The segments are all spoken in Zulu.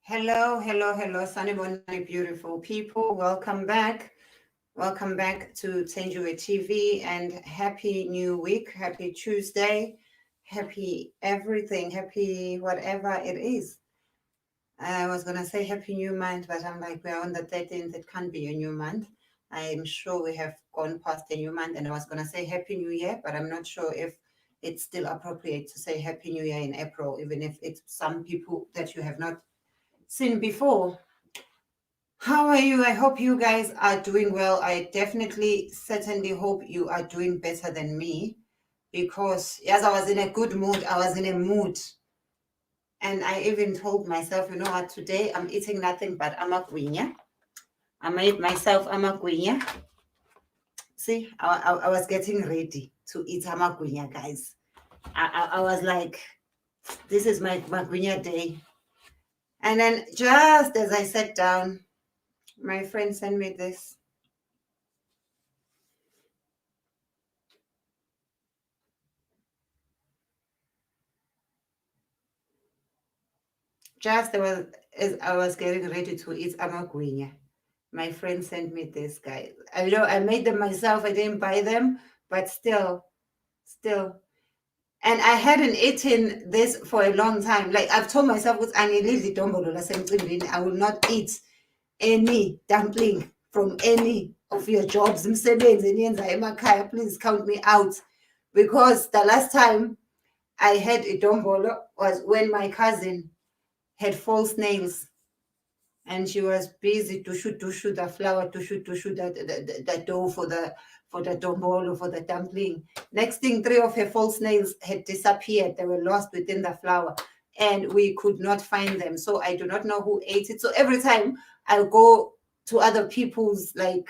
Hello, hello, hello, Sanibonani, beautiful people. Welcome back. Welcome back to Thenjiwe TV and happy new week. Happy Tuesday. Happy everything. Happy whatever it is. I was going to say happy new month, but I'm like, we're on the 13th. It can't be a new month. I'm sure we have gone past a new month, and I was going to say happy new year, but I'm not sure if it's still appropriate to say happy new year in April, even if it's some people that you have not seen before. How are you? I hope you guys are doing well. I definitely, certainly hope you are doing better than me because, yes, I was in a good mood. I was in a mood. And I even told myself, you know what, today I'm eating nothing but amagwinya. I made myself amagwinya. See, I was getting ready to eat amagwinya, guys. I was like, this is my magwinya day. And then just as I sat down, my friend sent me this. Just as I was getting ready to eat amagwinya, my friend sent me this, guys. I know I made them myself. I didn't buy them, but still. And I hadn't eaten this for a long time. Like I've told myself, I will not eat any dumpling from any of your jobs. Please count me out. Because the last time I had a dombolo was when my cousin had false nails and she was busy to shoot the flour, to shoot the dough for the dombolo, for the dumpling. Next thing, 3 of her false nails had disappeared. They were lost within the flour and we could not find them. So I do not know who ate it. So every time I go to other people's like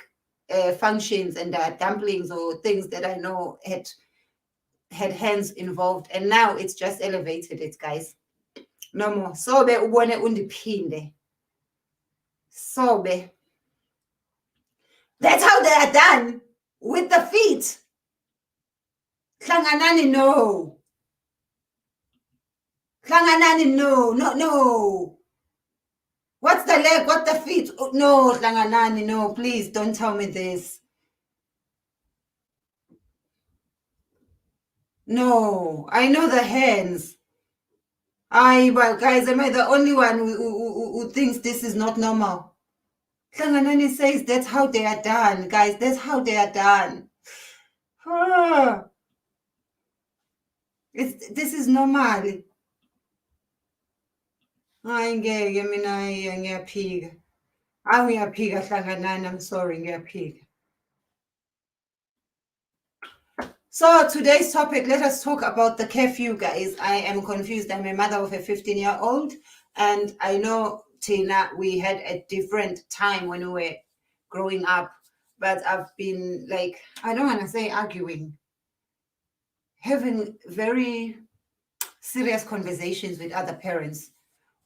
functions and dumplings or things that I know had hands involved, and now it's just elevated it, guys. No more. Sobe ubone undiphinde. Sobe. That's how they are done with the feet. Hlanganani, no. Hlanganani, no. What's the leg? What's the feet? Oh, no, Hlanganani, no. Please don't tell me this. No, I know the hands. But guys, am I the only one who thinks this is not normal? Hlanganani says that's how they are done, guys. That's how they are done. This is normal. Ngeke mina ngiyaphika. Ngiyaphika Hlanganani, I'm sorry, ngiyaphika. So today's topic, let us talk about the curfew, guys. I am confused. I'm a mother of a 15-year-old, and I know, Tina, we had a different time when we were growing up, but I've been like, I don't want to say arguing, having very serious conversations with other parents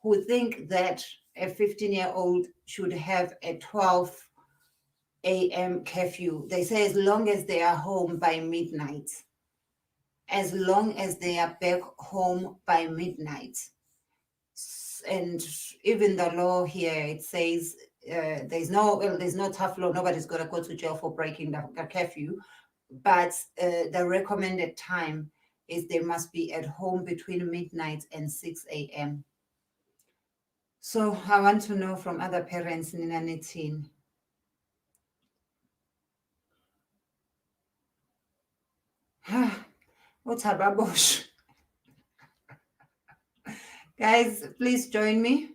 who think that a 15-year-old should have a 12 a.m. curfew. They say as long as they are home by midnight, as long as they are back home by midnight. And even the law here, it says there's no tough law. Nobody's going to go to jail for breaking the curfew. But the recommended time is they must be at home between midnight and 6 a.m. So I want to know from other parents, Nina Nitin. Guys, please join me.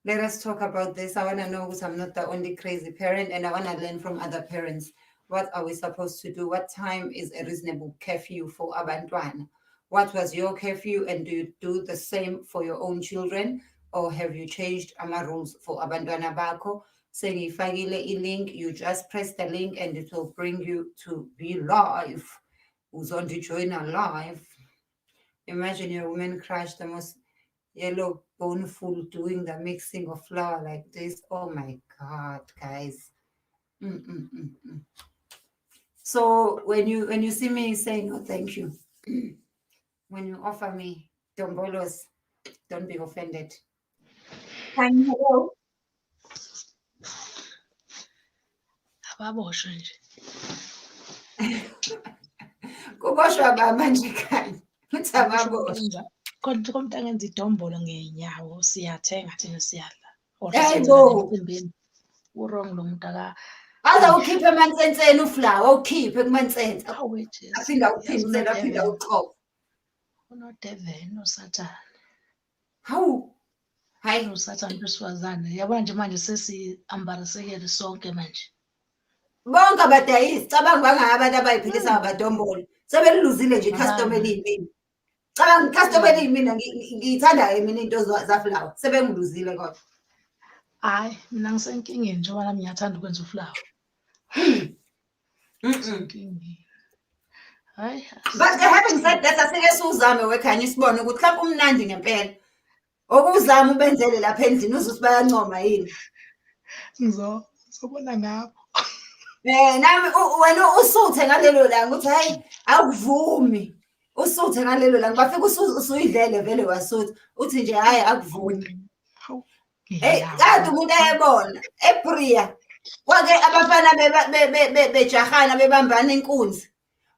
Let us talk about this. I want to know because I'm not the only crazy parent, and I want to learn from other parents. What are we supposed to do? What time is a reasonable curfew for abantwana? What was your curfew, and do you do the same for your own children, or have you changed ama rules for abantwana bakho? Sengifakile i-link, you just press the link and it will bring you to be live. Join live. Imagine your woman crush, the most yellow boneful doing the mixing of flour like this. Oh my God, guys. So when you see me saying, oh, thank you, when you offer me dombolos, don't be offended. Hello. Ababoshwe nje. Kuboshwa ba manje khanye. Uthi ababoshwa. Konke umuntu angenza idombolo ngeenyawo siyathenga thina siyadla. Hayibo. Emcimbini. Wrong lo muntu Aza ukhiphe emansenseni uflower, ukhiphe kumansense. Hawe Jesu. Aphinda uphindisela aphinda uchofa. UnoDevin noSathane. Hawu. Hayi USathane besifazane. Yabona manje sesi-ambarisekele sonke manje. bonke abadayisi cabanga bangaka abantu abay'philisa ngabadombolo sebeliluzile nje icustomer eliyimina cabanga icustomer eliyimina ngiyithanda-ke mina into zaflower sebengiluzile kodwa Hayi mina ngisenkingeni njengoba nami ngiyathanda ukwenza uflower. Ngisenkingeni. Hayi but having said that asike siwuzame wekhanye isibone ukuthi mhlawumbe umnandi ngempela okuzama ubenzele lapha endlini uze uthi bayancoma yini ngizobona ngabo. Nami wena usuthe ngalelo langa uthi hayi akuvumi usuthe ngalelo langa bafika usuyidlele vele wasutha uthi nje hayi akuvumi kade umuntu ayebona eBria kwake abafana bejahana bebambana inkunzi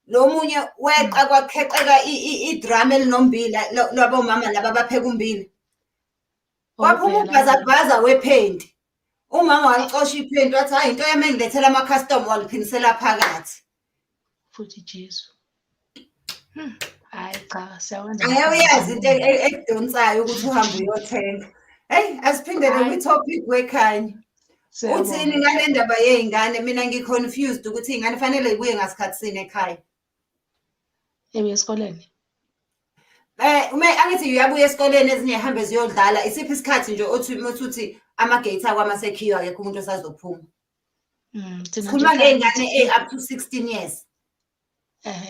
lo munye weqa kwakheqeka idrum elinombila labomama laba bapheka umbila kwaphuma ubhazabhaza wephenti umama walicosha iphenti wathi hayi into yami engilethela ama-custom waliphindisela phakathi futhi Jesu. Hayi cha siyawenza. Uyazi into ekudonsayo ukuthi uhambe uyothenga. Hey asiphindele kwi-topic wekhanya. Uthini ngale ndaba yey'ngane mina ngi-confused ukuthi iy'ngane fanele y'buye ngasikhathi sini ekhaya. Ebuye esikoleni. Angithi uyabuya esikoleni ezinye hambe ziyodlala isiphi isikhathi nje uthi ama-gate akwama sekhiwa akekho umuntu osazophuma. Sikhuluma ngey'ngane up to 16 years.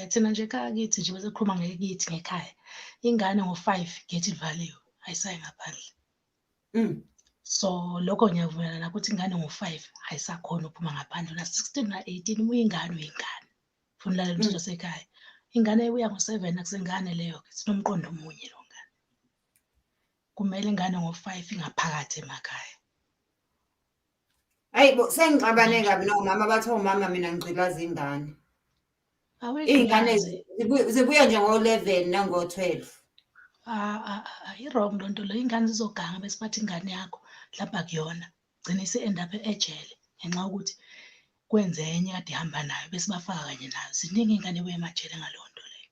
Thina nje ekhaya kithi nje bese khuluma ngekithi ngekhaya. Ingane ngo-5 gate livaliwe ayisayi ngaphandle. So lokho ngiyavumelana ukuthi ingane ngo-5 ayisakhona ukuphuma ngaphandle na 16 na 18 uyingane uyingane. Funa ulalela umthetho wasekhaya. Ingane ebuya ngo-7 akusengane leyo ke sinomqondo omunye lo ngane. Kumele ingane ngo-5 ingaphakathi emakhaya. Hayibo sengixabane kabi nomama bathi omama mina ngigcilaza ingane. Iy'ngane zibuya nje ngo-11 nango-12. I-wrong lonto lo ingane zizoganga bese bathi ingane yakho lapha kuyona gcina ise-end up ejele ngenxa yokuthi kwenze enye kade ihamba nayo bese bafaka kanye nayo ziningi iy'ngane ebuye emajele ngaleyo nto leyo.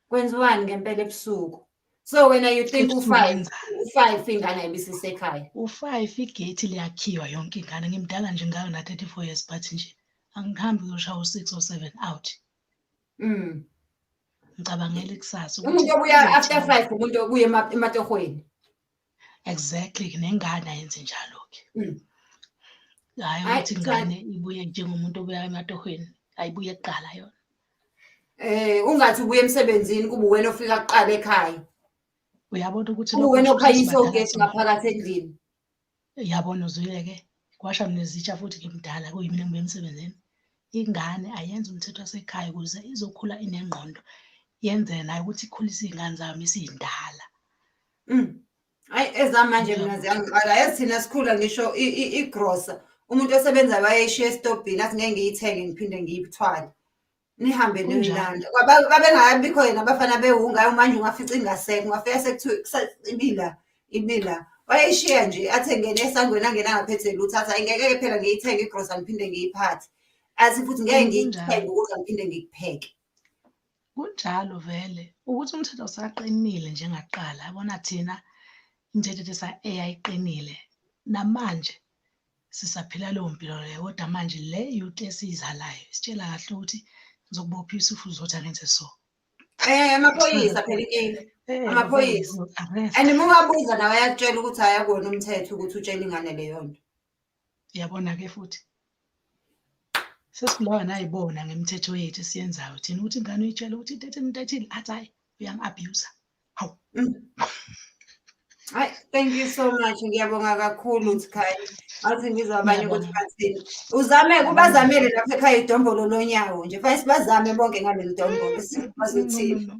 Kwenziwani ngempela ebusuku? So wena you think u5 ingane ayibisisekhaya? U5 igate liyakhiwa yonke ingane ngimdala nje ngake na 34 years but nje angihambi uzoshaya u6 or 7 out. Ngicabangela ikusasa umuntu obuya after 5 umuntu obuya ematohweni. Exactly nengane ayenze njalo ke. Hayi ukuthi ingane ibuye njengomuntu obuya ematohweni ayibuye kuqala yona. Ungathi ubuye emsebenzini kube wena ofika kuqala ekhaya. Uyabona ukuthi lokho wena okhanyisa ugesi ngaphakathi endlini. Yabona uzwile-ke kwasha nezitsha futhi ngimdala kuyimina ngibuye emsebenzini. Ingane ayenza umthetho wasekhaya ukuze izokhula inengqondo yenze nayo ukuthi ikhulise iy'ngane zayo mesiyindala. Hayi ezamanje mina ziyangixaka ezithina sikhula ngisho igrosa umuntu osebenza bayayishiya esitobhini athi ngeke ngiyithenge ngiphinde ngiyithwale nihambe noyilanda babengakabikho yena abafana bewungayo manje ungafica ingasekho ungafika sekuthiwa ibila wayishiya nje athi ngene esangweni angena ngaphethe lutho athi ayingeke phela ngiyithenge igrosa ngiphinde ngiyiphathe athi futhi ngeke ngiyithenge ukudla ngiphinde ngikupheke. Kunjalo vele ukuthi umthetho usaqinile njengaqala yabona thina imithetho eyayiqinile namanje sisaphila leyo mpilo leyo kodwa manje le youth esiyizalayo sitshela kahle ukuthi ngizokubophisa ufuthi uzothi angenze so. Amaphoyisa phela inkinga amaphoyisa and mungabuza nawe ayakutshela ukuthi ayakona umthetho ukuthi utshele ingane leyo nto. Yabona-ke futhi sesilawa nayibona ngemithetho yethu esiyenzayo thina ukuthi ingane uyitshela ukuthi into ethile athi hayi uyangi-abuse. Hawu. Hayi thank you so much ngiyabonga kakhulu Uthkhaya athi ngizwa abanye ukuthi bathini uzame kubazamele lapha ekhaya idombolo lonyawo nje fanele sibazame bonke ngaleli dombolo sikuthini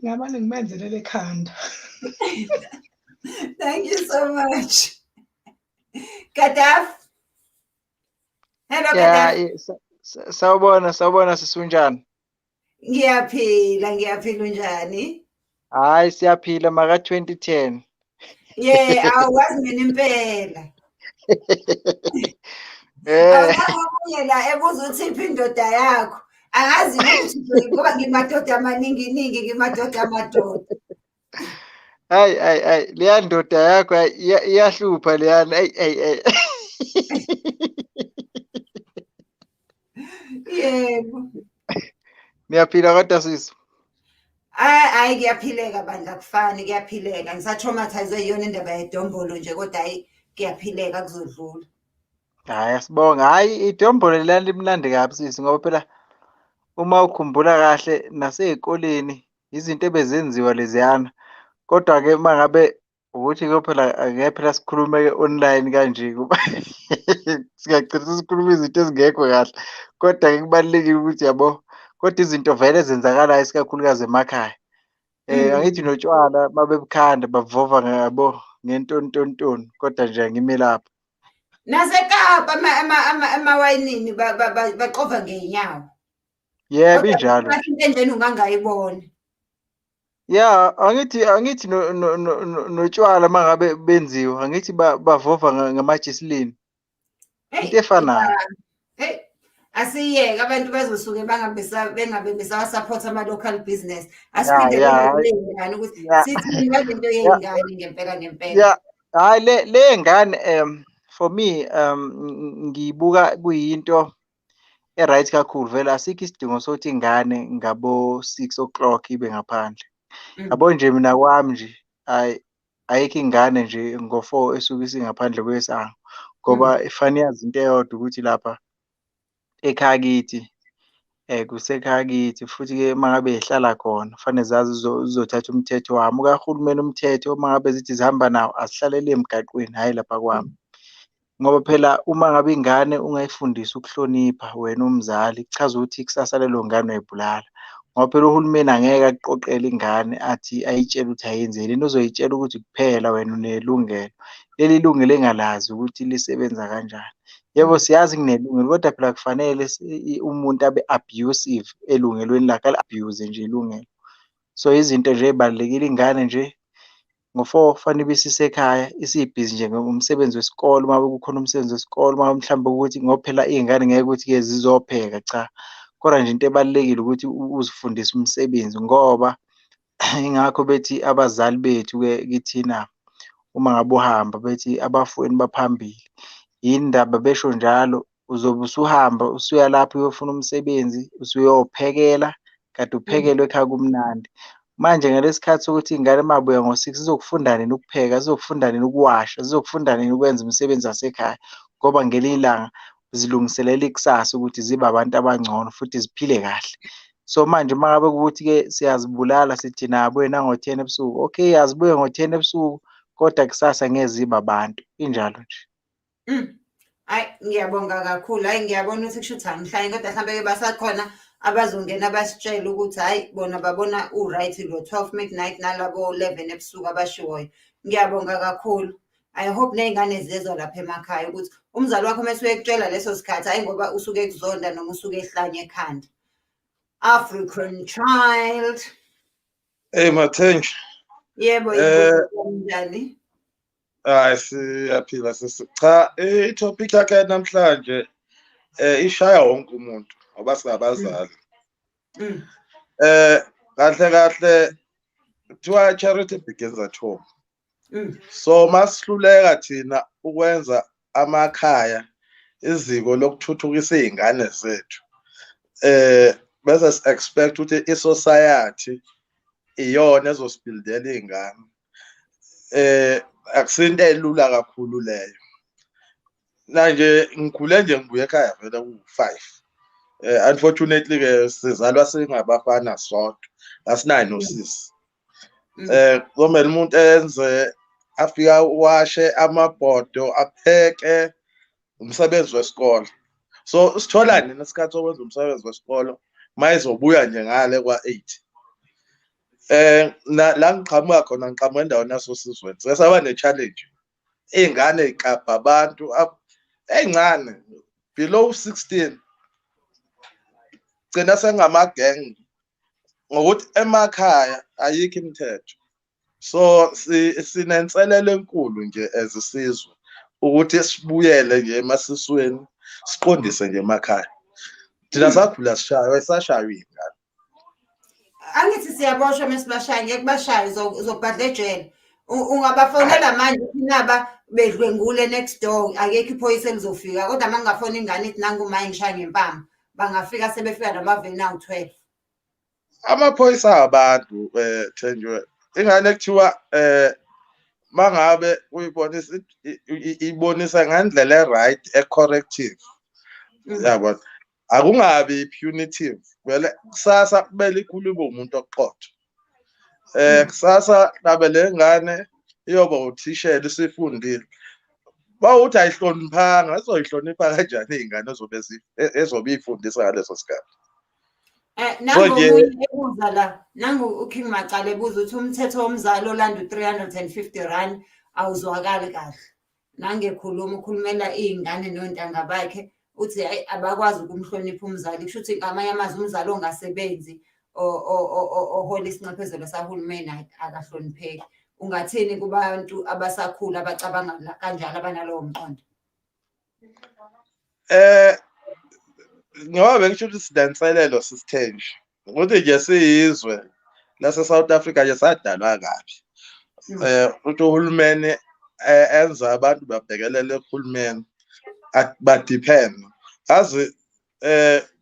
ngamane ngimenzelele ekhanda. Thank you so much. Gadaf. Hello, Yeah, Gadaf. sawubona sisunjani? Ngiyaphila unjani? Hayi siyaphila maka 2010. Yeah, awazi mina impela. Awuzakubuye la ebuza ukuthi iphi indoda yakho. Angazi ukuthi ngoba ngimadoda amaningi ngimadoda amadoda. Hayi leya ndoda yakho iyahlupha leyana. Ayi. Yebo. Niyaphila kodwa sisi? Hayi kuyaphileka bandla akufani kuyaphileka. Ngisatraumatizwe yiyona indaba yedombolo nje kodwa hayi kuyaphileka kuzodlula. Hayi asibonga. Hayi idombolo leli limnandi kabi sisi ngoba phela uma ukhumbula kahle nasey'koleni izinto ebezenziwa leziyana. Kodwa-ke uma ngabe ukuthi-ke phela angeke phela sikhulume-ke online kanje singagcina sesikhuluma izinto ezingekho kahle. Kodwa-ke kubalulekile ukuthi yabo, kodwa izinto vele ezenzakalayo isikakhulukazi emakhaya. Angithi notshwala babebukhanda bavova ngabo ngentonintoni kodwa nje angime lapho. NaseKapa emawayinini baqova ngey'nyawo. Yebo Kodwa injalo. into enjena ungangayibona. Ya angithi notshwala uma ngabe benziwa angithi bavova ngamajesilini. Into efanayo. Hey, asiyeke abantu bazosuke bengabe besawa-support ama-local business. Asiphinde ngane ukuthi sithini ngalezinto yey'ngane ngempela. Hhayi le ngane for me ngiyibuka kuyinto e-right kakhulu vele asikho isidingo sokuthi ingane ngabo-6 o'clock ibe ngaphandle. Yabo nje mina kwami nje ayikho ingane nje ngo-4 esuke isingaphandle kwesango ngoba ifane yazi into eyodwa ukuthi lapha ekhaya kithi kusekhaya kithi futhi-ke uma ngabe yihlala khona kufanele zazi zizothatha umthetho wami. Ukahulumeni umthetho uma ngabe zithi zihamba nawo azihlalele emgaqweni, hhayi lapha kwami. Ngoba phela uma ngabe ingane ungayifundisi ukuhlonipha wena umzali kuchaza ukuthi ikusasa lelo ngane uyayibulala. Ngoba phela uhulumeni angeke akuqoqele ingane athi ayitshele ukuthi ayenzeni. Into ozoyitshela ukuthi kuphela wena unelungelo. Leli lungelo engalazi ukuthi lisebenza kanjani. Yebo siyazi kunelungelo kodwa phela kufanele umuntu abe abusive elungelweni lakhe ali-abuse nje ilungelo. So izinto nje ey'balulekile ingane nje ngo-4 kufanele ibe isisekhaya isibhizi nje ngomsebenzi wesikole uma kukhona umsebenzi wesikole uma mhlawumbe ukuthi ngoba phela iy'ngane ngeke ukuthi-ke zizopheka cha. Kodwa nje into ebalulekile ukuthi uzifundise umsebenzi ngoba ingakho bethi abazali bethu-ke kithina uma ngabe uhamba bethi abafweni baphambili. Yini ndaba besho njalo? Uzobe usuhamba usuya lapho uyofuna umsebenzi, usuyophekela, kanti uphekelwa ekhaya kumnandi. Manje ngalesi khathi sokuthi iy'ngane uma y'buya ngo-6 zizokufunda nini ukupheka, zizokufunda nini ukuwasha, zizokufunda nini ukwenza umsebenzi wasekhaya ngoba ngelinye ilanga zilungiselela ikusasa ukuthi zibe abantu abangcono futhi ziphile kahle. So manje uma ngabe kuwukuthi-ke siyazibulala sithi nabuye nango-10 ebusuku, okay azibuye ngo-10 ebusuku kodwa kusasa ngeke zibe abantu, injalo nje. Hhayi ngiyabonga kakhulu, hhayi ngiyabona ukuthi kushuthi angihlanye kodwa mhlampe-ke basakhona abazongena basitshele ukuthi hhayi bona babona u-right lo 12 midnight nalabo 11 ebusuku abashiwoyo. Ngiyabonga kakhulu. I hope ney'ngane ziyezwa lapha emakhaya ukuthi umzali wakho uma esuke ekutshela leso sikhathi hhayi ngoba usuke ekuzonda noma usuke ehlanye ekhanda. African child. Hey Mathenji. Yebo, njani? Hayi siyaphila sisi. Cha, i-topic yakhe namhlanje ishaya wonke umuntu ngoba singabazali. Kahle kuthiwa charity begins at home. So masihluleka thina ukwenza amakhaya iziko lokuthuthukisa iy'ngane zethu. Bese si-expect ukuthi i-society iyona ezosibuildela iy'ngane. Akusinto elula kakhulu leyo. Manje ngikhule nje ngibuye ekhaya vele ku-5. Unfortunately-ke sizalwa singabafana sodwa, asinaye nosisi. Komele umuntu enze afika washe amabhodo apheke umsebenzi wesikole. So sithola nini isikhathi sokwenza umsebenzi wesikole uma izobuya nje ngale kwa-8. La ngiqhamuka khona ngiqhamuka endaweni yasosizweni sesaba ne-challenge iy'ngane y'kabha abantu ey'ncane below 16 gcina sengama-gang ngokuthi emakhaya ayikho imithetho. So sinenselelo enkulu nje as isizwe ukuthi sibuyele nje emasisweni siqondise nje emakhaya. Thina sakhula sishaywa sashaywa iy'ngane. Angithi siyaboshwa mesibashaya ngeke bashaye uzobhadla ejele. Ungabafonela manje naba bedlwengule next door akekho iphoyisa elizofika kodwa mangafona ingane ithi nangu uma ngishaya ngempama bangafika sebefika namaveni awu-12. Amaphoyisa abantu Thenjiwe ingane kuthiwa mangabe uyibonisa ibonisa ngendlela e-right e-corrective yabona akungabi punitive vele kusasa kumele ikhulube umuntu oqotho kusasa nabe le ngane iyoba uthishela isifundile bawuthi ayihloniphanga ezoyihlonipha kanjani iy'ngane ezobe ifundisa ngaleso sikhathi. Nangomunye ebuza la nangu uKing Macala ebuza ukuthi umthetho womzali olanda R350 awuzwakali kahle. Nangekhuluma ukhulumela iy'ngane nontanga bakhe uthi abakwazi ukumhlonipha umzali kusho ukuthi ngamanye amazwi umzali ongasebenzi ohola isinxephezelo sahulumeni akahlonipheki. Ungathini kubantu abasakhula abacabanga kanjalo abanalowo mqondo? Ngoba bengisho ukuthi sidanselelo sisithenje ukuthi nje siyizwe lase South Africa nje sadalwa kabi. Ukuthi uhulumeni enza abantu babhekelele uhulumeni badepend. Yazi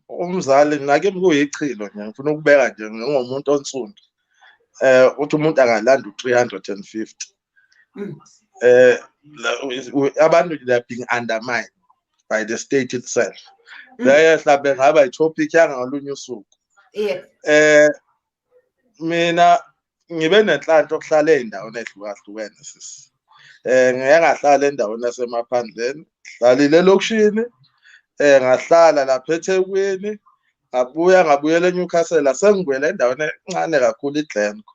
umzali nakimi kuyichilo nje ngifuna ukubeka nje ngomuntu onsundu. Uthi umuntu angalanda u350. Abantu they are being undermined by the state itself. Leyo mhlawumbe ngaba i-topic yangalunye usuku. Mina ngibe nenhlanhla okuhlala ey'ndaweni ehlukahlukene sisi. Ngeke ngahlala endaweni yasemaphandleni, hlalile elokishini, ngahlala lapha eThekwini, ngabuyela eNewcastle, sengibuyela endaweni encane kakhulu iGlencoe.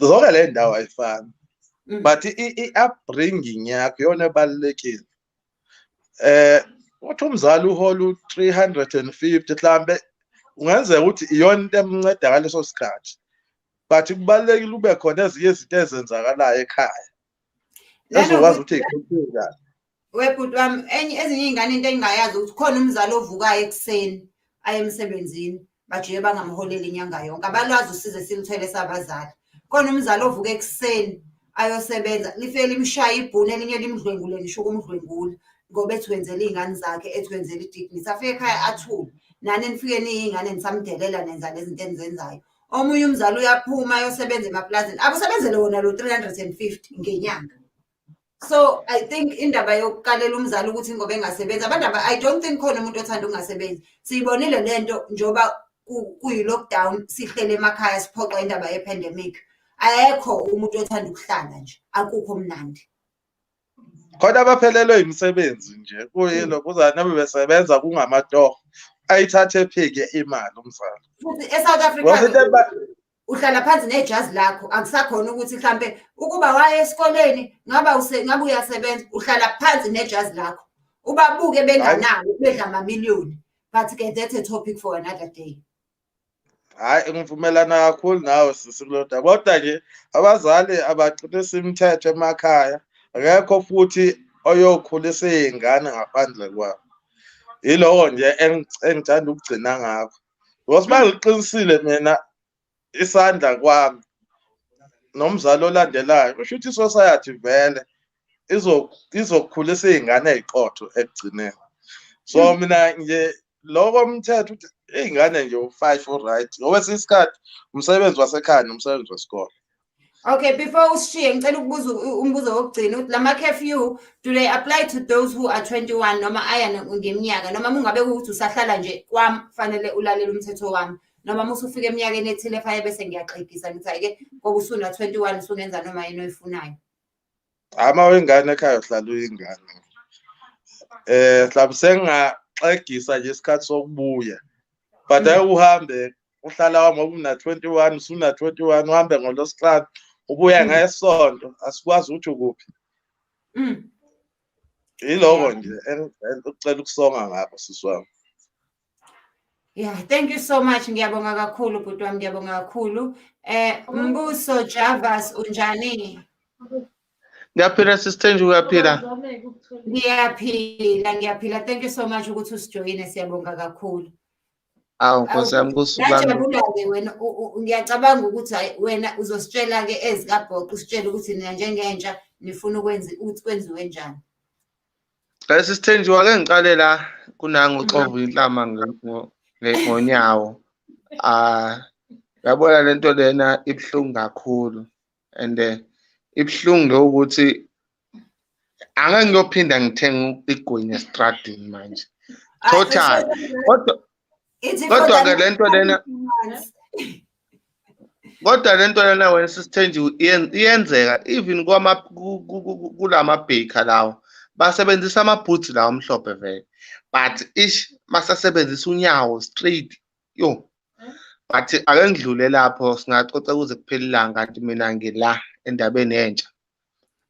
Zonke le ndawo ayifani. But i-upbringing yakho iyona ebalulekile. Uthi umzali uhola u350 mhlambe ungenzeka ukuthi iyona into emnceda ngaleso sikhathi. But kubalulekile ube khona ezinye izinto ezenzakalayo ekhaya. Ezokwazi ukuthi iqhubeke. Webhuti wami ezinye iy'ngane into engingayazi ukuthi khona umzali ovukayo ekuseni aye emsebenzini bajiye bangamholeli inyanga yonke. Abalwazi usize silithwele sabazali. Khona umzali ovuka ekuseni ayosebenza lifike limshaya ibhuni elinye limdlwengule ngisho ukumdlwengula ngoba etwenzela iy'ngane zakhe etwenzela idignity afike ekhaya athule nani nifike niyingane nisamdelela nenza lezi zinto enizenzayo. Omunye umzali uyaphuma ayosebenza emaplazini abusebenzele wona lo 350 ngenyanga. So I think indaba yokukalela umzali ukuthi ngoba engasebenzi abantu I don't think khona umuntu othanda ukungasebenzi. Siyibonile lento njoba kuyi-lockdown sihlele emakhaya siphoqa indaba ye-pandemic. Ayekho umuntu othanda ukuhlala nje akukho mnandi. Khona abaphelelwe imisebenzi nje kuyilo kuzanabe besebenza kungamatoho ayithathe ephike imali umzali. Futhi eSouth Africa uhlala phansi nejazi lakho akusakhona ukuthi mhlambe ukuba waye esikoleni ngabe uyasebenza uhlala phansi nejazi lakho ubabuke benganawo bedla amamiliyoni. But ke that's a topic for another day. Hayi ngivumelana kakhulu nawe sisiloda kodwa nje abazali abaqinisa imithetho emakhaya akekho futhi oyokhulisa iy'ngane ngaphandle kwabo. Yilowo nje engithanda ukugcina ngakho. Because mangiqinisile mina isandla kwami nomzali olandelayo kusho ukuthi i-society vele izokukhulisa iy'ngane ey'qotho ekugcineni. So mina nje lokho umthetho uthi iy'ngane nje u5 right ngoba isikhathi umsebenzi wasekhaya nomsebenzi wesikole. Okay, before usishiye ngicela ukubuza umbuzo wokugcina ukuthi lama curfew do they apply to those who are 21 noma aya ngeminyaka noma mungabe ukuthi usahlala nje kwami fanele ulalela umthetho wami noma musufika eminyakeni ethile fanele bese ngiyaxegisa ngithi ayike ngoba usuna 21 usungenza noma yini oyifunayo. Ama wengane ekhaya uhlala uyingane. Mhlawumbe sengaxegisa nje isikhathi sokubuya. But uhambe uhlala wami ngoba una 21 usuna 21 uhambe ngolosihlanu ubuya ngesonto asikwazi ukuthi ukuphi. Iloko nje engicela ukusonga ngapha sisi wami. Yeah, thank you so much. Ngiyabonga kakhulu bhuti wami, ngiyabonga kakhulu. Mbuso Javas unjani? Ngiyaphila sisithenje uyaphila. Ngiyaphila. Thank you so much ukuthi usijoyine, siyabonga kakhulu. Awu Nkosi yami kusuku lami. Ngiyajabula-ke wena, ngiyacabanga ukuthi wena uzositshela-ke ezikabhoqo, usitshele ukuthi nina njengentsha nifuna kwenziwe njani. Sisithenje wake ngiqale la kunangu uxova inhlama ngonyawo. Yabona lento lena ibhlungu kakhulu and ibhlungu lo ukuthi angeke ngiyophinda ngithenga igwinya estradini manje. Total. Kodwa ke lento lena wena sisithenje iyenzeka even kulama baker lawo basebenzisa amaboots lawo amhlophe vele, but masasebenzisa unyawo straight yo. But ake ngidlule lapho singacoca kuze kuphela ilanga kanti mina ngila endabeni entsha.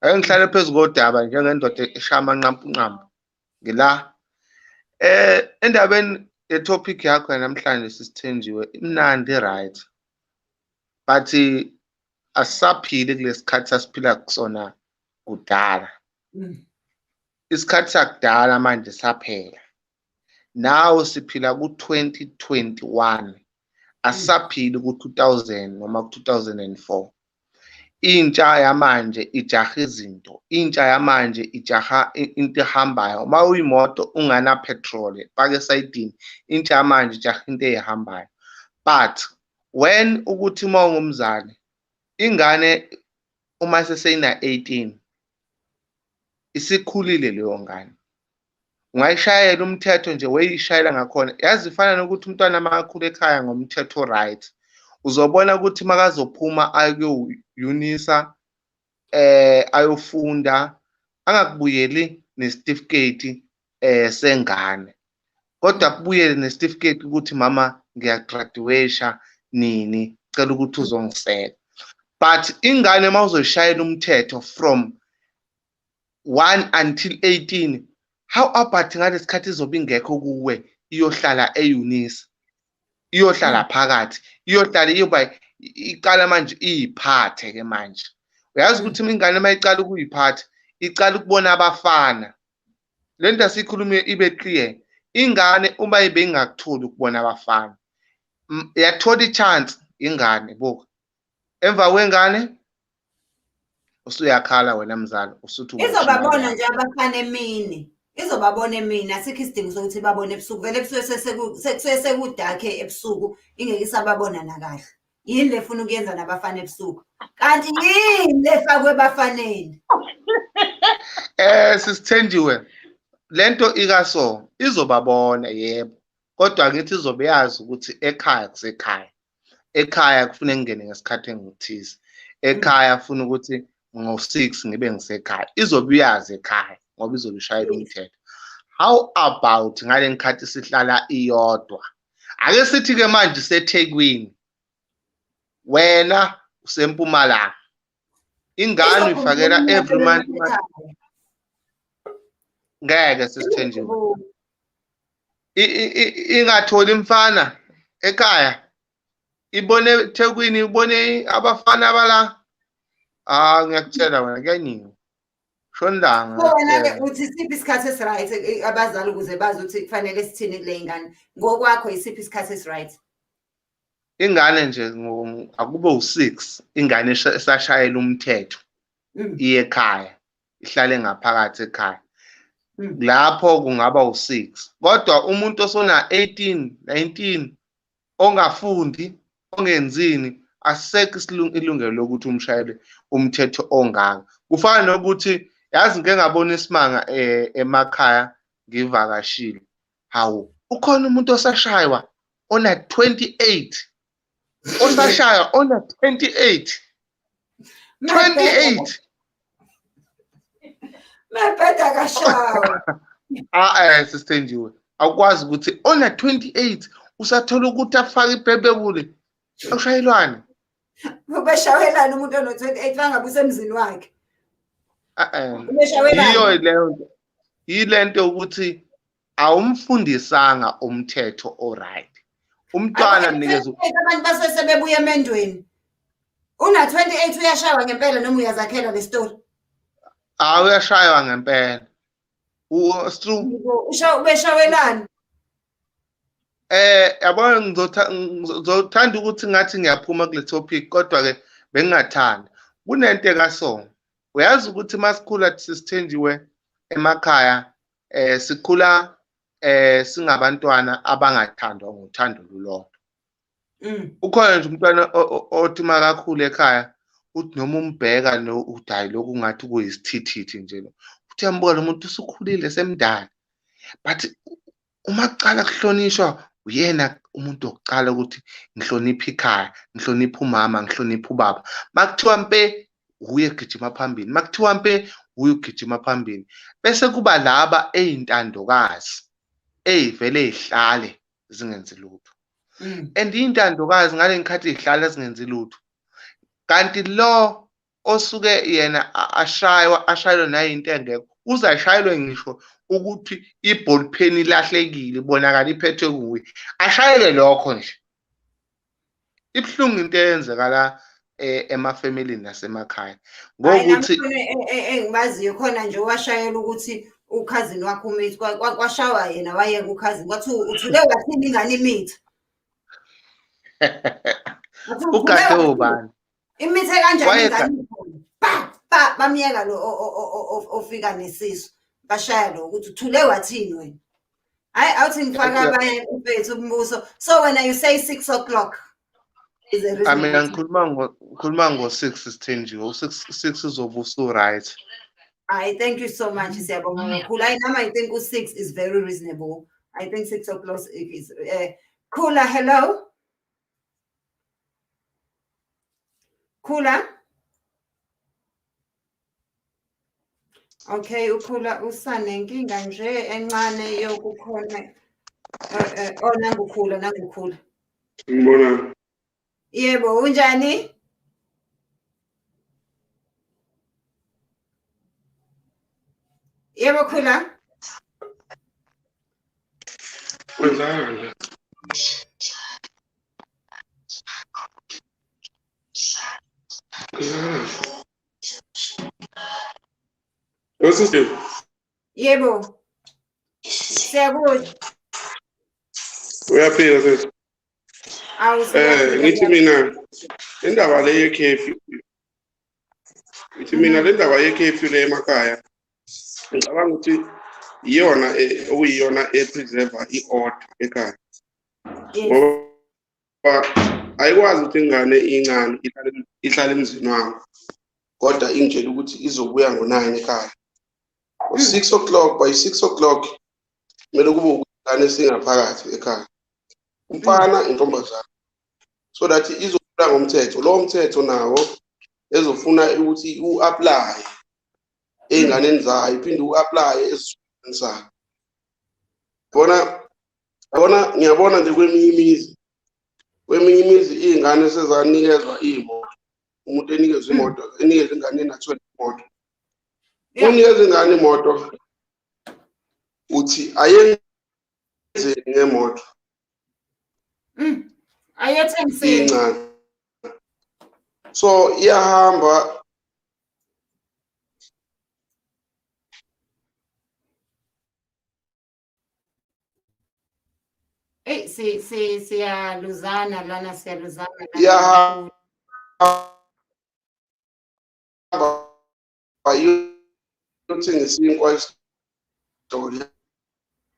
Ake ngihlale phezu kodaba njengendoda eshaya amanqampunqampu ngila endabeni topic yakho namhlanje sisithenjiwe imnandi right, but asaphili kulesikhathi sasiphila kusona kudala. Isikhathi sakudala manje saphela. Now siphila ku-2021. Asaphili ku-2000 noma ku-2004. Intsha yamanje ijaha izinto. Intsha yamanje ijaha into ehambayo. Uma uyimoto ungana petrol, pake esayidini. Intsha yamanje ijaha into ehambayo. But when ukuthi uma ungumzali, ingane uma seseyina 18 isikhulile leyo ngane. Ungayishayela umthetho nje weyishayela ngakhona. Yazi ifana nokuthi umntwana makakhulu ekhaya ngomthetho right. Uzobona ukuthi makazophuma ayoyunisa ayofunda angakubuyeli nesitifiketi sengane. Kodwa kubuyele nesitifiketi ukuthi mama ngiyagraduate nini, cela ukuthi uzongiseka. But ingane mawuzoshayela umthetho from 1 until 18, how about ngalesikhathi izobe ingekho kuwe iyohlala eyunisa, iyohlala phakathi, iyohlala iyoba iqala manje iyiphathe ke manje. Uyazi ukuthi ingane mayicala ukuyiphatha icala ukubona abafana. Lento asikhulume ibe clear. Ingane uma ibe ingakutholi ukubona abafana, yathola ichance ingane buka. Emva kwengane usuyakhala wena mzali usuthi izobabona nje abafana emini. Izobabona emini, asikho isidingo sokuthi babone ebusuku. Vele ebusuku sekudakhe ebusuku ingeke isababona nakahle. Yini lefuna ukuyenza nabafana ebusuku? Kanti yini lefakwe ebafaneni? Sisithenjiwe. Lento ikaso izobabona yebo. Kodwa ngithi izobe yazi ukuthi ekhaya kusekhaya. Ekhaya kufanele ngene ngesikhathi engithize. Ekhaya ufuna ukuthi ngo-6 ngibe ngisekhaya. Izobe yazi ekhaya ngoba izobe ishayela umthetho. How about ngale ngikhathi sihlala iyodwa? Ake sithi ke manje seThekwini. Wena useMpumalanga. Ingane uyifakela every month. Ngeke sisithenjiwe. Ingatholi mfana ekhaya. Ibone eThekwini, ibone abafana bala. Ngiyakutshela wena kuyanyinga. Shondanga. Wona-ke uthi isiphi isikhathi esi-right abazali ukuze bazi ukuthi kufanele sithini kule ngane. Ngokwakho isiphi isikhathi esi-right? Ingane nje akube u6 ingane esashayela umthetho. Iye ekhaya, ihlale ngaphakathi ekhaya. Lapho kungaba u6. Kodwa umuntu osona 18, 19 ongafundi, ongenzini asekho ilungelo lokuthi umshayele umthetho ongaka. Kufana nokuthi yazi ngeke ngabona isimanga emakhaya ngivakashile. Hawu, ukhona umuntu osashaywa ona 28. Osashaya ona 28. 28. Mabheda kashawa. Sisithenjiwe. Awukwazi ukuthi ona 28 usathola ukuthi afake ibhebebule. Ushayelwane. Ubeshawelana umuntu ono 28 bangabe usemzini wakhe. Yilento ukuthi awumfundisanga umthetho oright. Umntwana mnikeza abantu basesebebuya emendweni. Una 28 uyashaywa ngempela noma uyazakhela le story? Uyashaywa ngempela. Ubeshawelani? Yabona ngizothanda ukuthi ngathi ngiyaphuma kule topic kodwa ke bengingathanda. Kunento kaSong. Uyazi ukuthi masikhula sisithenjiwe emakhaya sikhula singabantwana abangathandwa ngothando lulodwa. Ukhona nje umntwana othi makakhulu ekhaya uthi noma umbheka no udayi lokhu ngathi kuyisithithithi nje lo. Uthi yambona umuntu usukhulile semdala. But uma kucala kuhlonishwa uyena umuntu oqala ukuthi ngihlonipha ikhaya, ngihlonipha umama, ngihlonipha ubaba. Makuthiwa mpe uye gijima phambili, makuthiwa mpe uye ugijima phambili. Bese kuba laba eyintandokazi eyivele ihlale zingenzi lutho. And intandokazi ngale ngikhathi ihlala zingenzi lutho. Kanti lo osuke yena ashaywa nayinto engekho uzashayelwe ngisho ukuthi iball pen ilahlekile ibonakala iphethwe kuye. Ashayele lokho nje. Ibhlungu into eyenzeka la emafamilini nasemakhaya. Ngokuthi engibaziyo khona nje washayela ukuthi ukhazini wakho umithi kwashawa yena wayeka ukhazini kwathi uthule wathini ingane imithi. Ugade ubani? Imithe kanjani ingane ba bamyeka lo ofika nesiso bashaya lo ukuthi uthule wathini wena. Hayi awuthi ngifaka abanye mfethu umbuso. So when you say 6 o'clock is a reason. Mina ngikhuluma ngo6 isithenjiwe. 6 izobuso right. Thank you so much siyabonga kakhulu. I think 6 is very reasonable. I think 6 o'clock is Khula, hello. Khula. Okay, ukhula usane nkinga nje encane yokukhona nangukhula. Ngibona. Yebo, unjani? Yebo Khula. Kwenzani? Yebo. Siyabona. Uyaphila sesi. Ngithi mina indaba le ye-curfew. Ngithi mina le ndaba ye-curfew le emakhaya. Ngicabanga ukuthi iyona okuyiyona epreserve i-order ekhaya. Ngoba ayikwazi ukuthi ingane incane ihlale emzini wakho. Kodwa ingitshela ukuthi izobuya ngo9 ekhaya. Ngo6 o'clock by 6 o'clock kumele kube ingane esingaphakathi ekhaya. Umfana intombazana. So that izobuya ngomthetho. Lo mthetho nawo ezofuna ukuthi u-apply einganeni zayo iphinde u-apply ezisweni zakhe. Ngiyabona nje kweminye imizi izingane sezanikezwa imoto. Umuntu enikezwe imoto, enikeze ingane na20 imoto. Unikeze ingane imoto uthi ayenze ngemoto. Ayethengisile. So iyahamba siyaluzana lana siyaluzana. iyahamba ayothengisa inkwa isitolo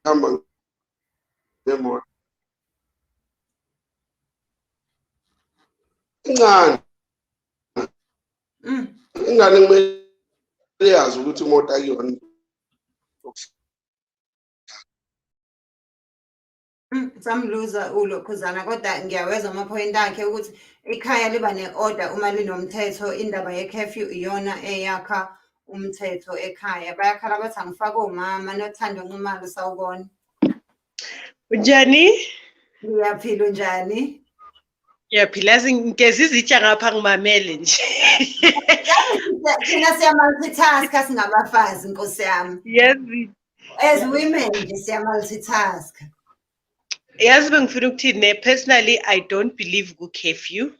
ihamba ngemoto. Ingane kumele yazi ukuthi imoto akuyona. Samluza ulokhuzana kodwa ngiyaweza amaphoyinti akhe ukuthi ikhaya liba ne-order uma linomthetho. Indaba ye-curfew iyona eyakha umthetho ekhaya. Bayakhala bathi angifake omama nothando nqumalo sawubona. Unjani? Ngiyaphila unjani? Ngiyaphila ngezizitsha ngapha ngimamele nje. thina siya-multitask singabafazi Nkosi yami. Yes. As women nje siya-multitask. Yazi bengifuna ukuthini personally I don't believe ku-curfew.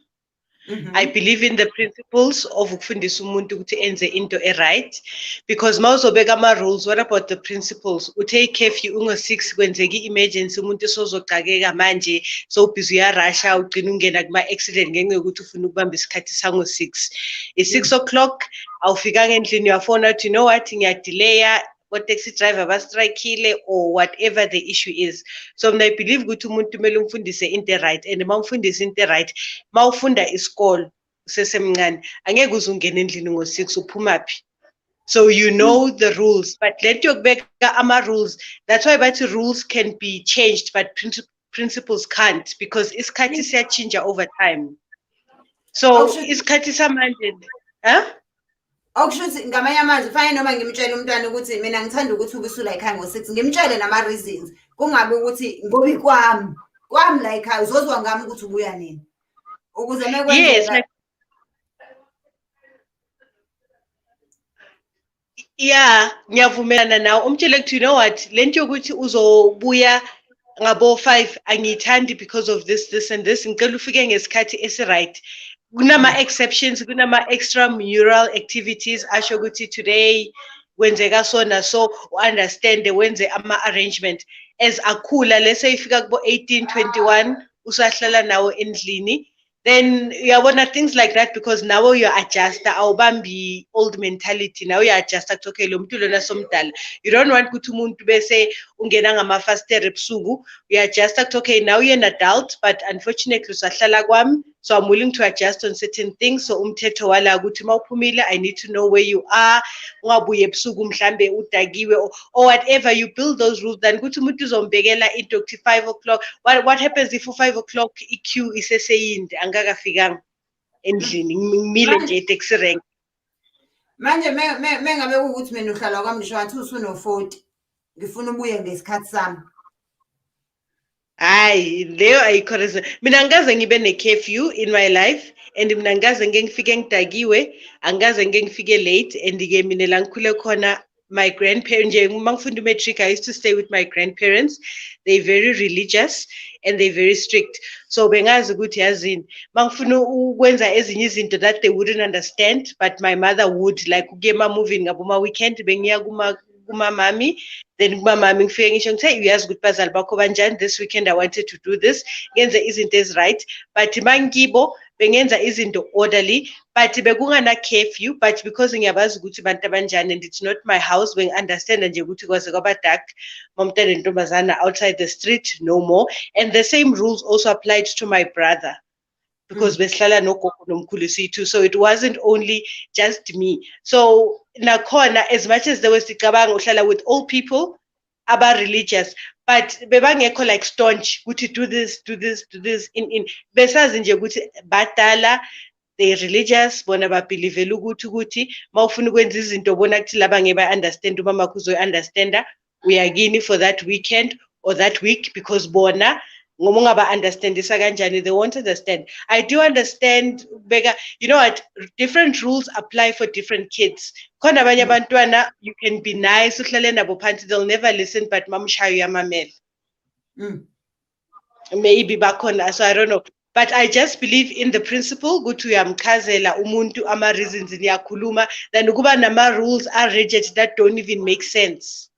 I believe in the principles of ukufundisa umuntu ukuthi enze into right, because mawuzobeka ama-rules, what about the principles? Uthe i-curfew ungo-6 kwenzeka i-emergency umuntu esozogcakeka manje so busy uyarasha ugcina ungena kuma-accident ngenxa yokuthi ufuna ukubamba isikhathi sango-6. I-6 o'clock awufikanga endlini uyafona uthi you know what ngiyadilaya taxi driver bastrikile or whatever the issue is. So I believe ukuthi umuntu kumele umfundise into right, and mawufundisa into right mawufunda isikole sesemncane angeke uze ungene endlini ngo-6 uphumaphi. So you know the rules, but let yokubeka ama-rules. That's why bathi rules can be changed but principles can't, because isikhathi siyachinja over time. So isikhathi samanje Okushuthi ngamanye amazwi fanele noma ngimtshele umntwana ukuthi mina ngithanda ukuthi ubusula ekhaya ngo-6 ngimtshele nama-reasons kungabe ukuthi ngobi kwami la ekhaya uzozwa ngami ukuthi ubuya nini ukuze mekwenzeka. Yeah, ngiyavumelana nawe umtshele ukuthi you know what lento yokuthi uzobuya ngabo-5 angiyithandi because of this and this, ngicela ufike ngesikhathi esi-right. Kunama-exceptions, kunama-extramural activities asho ukuthi today kwenzeka so na so u-understand wenze ama-arrangement as akhula lese ifika kubo-18 21 usahlala nawo endlini, then uyabona things like that, because nawe uya-adjusta awubambi old mentality, nawe uya-adjusta kuthi okay lo muntu lona somdala. You don't want ukuthi umuntu bese ungena ngamafastere ebusuku, uya-adjusta kuthi okay now you're an adult but unfortunately usahlala kwami, so I'm willing to adjust on certain things. So umthetho wala ukuthi mawuphumile I need to know where you are, ungabuye ebusuku mhlambe udakiwe or whatever. You build those rules then ukuthi umuntu uzombekela into ukuthi 5 o'clock. What happens if 5 o'clock i-queue iseseyinde angakafikanga endlini ngimile nje itaxi rank? Manje mengabe ukuthi mina uhlala kwami ngisho ngathi usuno-40 ngifuna ubuye ngesikhathi sami. Hayi leyo ayikho reason. Mina angikaze ngibe ne-curfew in my life, and mina angikaze ngifike ngidakiwe, angikaze ngifike late, and-ke mina la ngikhule khona my grandparents nje uma ngifunda matric I used to stay with my grandparents. They're very religious and they're very strict, so bengazi ukuthi yazini mangifuna ukwenza ezinye izinto that they wouldn't understand but my mother would, like ukuya ema-movie ngabo ma-weekend bengiya kumamami, then kumamami ngifike ngisho ngithi uyazi ukuthi bazali bakho banjani, this weekend I wanted to do this, ngenze izinto ezi-right, but mangibo bengenza izinto orderly, but bekungana-curfew, but because ngiyabazi ukuthi bantu abanjani and it's not my house, bengi-understanda nje ukuthi kwaze kwaba dark mamntana nentombazana outside the street no more. And the same rules also applied to my brother, because besihlala nogogo nomkhulu sithu, so it wasn't only just me. So nakhona as much as there was sicabanga uhlala with old people aba religious, but bebangekho like staunch ukuthi do this in besazi nje ukuthi badala they religious, bona babelievela ukuthi mawufuna ukwenza izinto bona kuthi laba ngeke ba-understand umama kuzoyi-understanda uyakini for that weekend or that week, because bona ngoma ungaba-understandisa kanjani they won't understand. I do understand beka, you know what, different rules apply for different kids. Khona abanye abantwana you can be nice uhlale nabo phansi, they'll never listen but mamshayo uyamamela. Maybe bakhona, so I don't know, but I just believe in the principle ukuthi uyamchazela umuntu ama-reasons niyakhuluma than ukuba nama-rules are rigid that don't even make sense.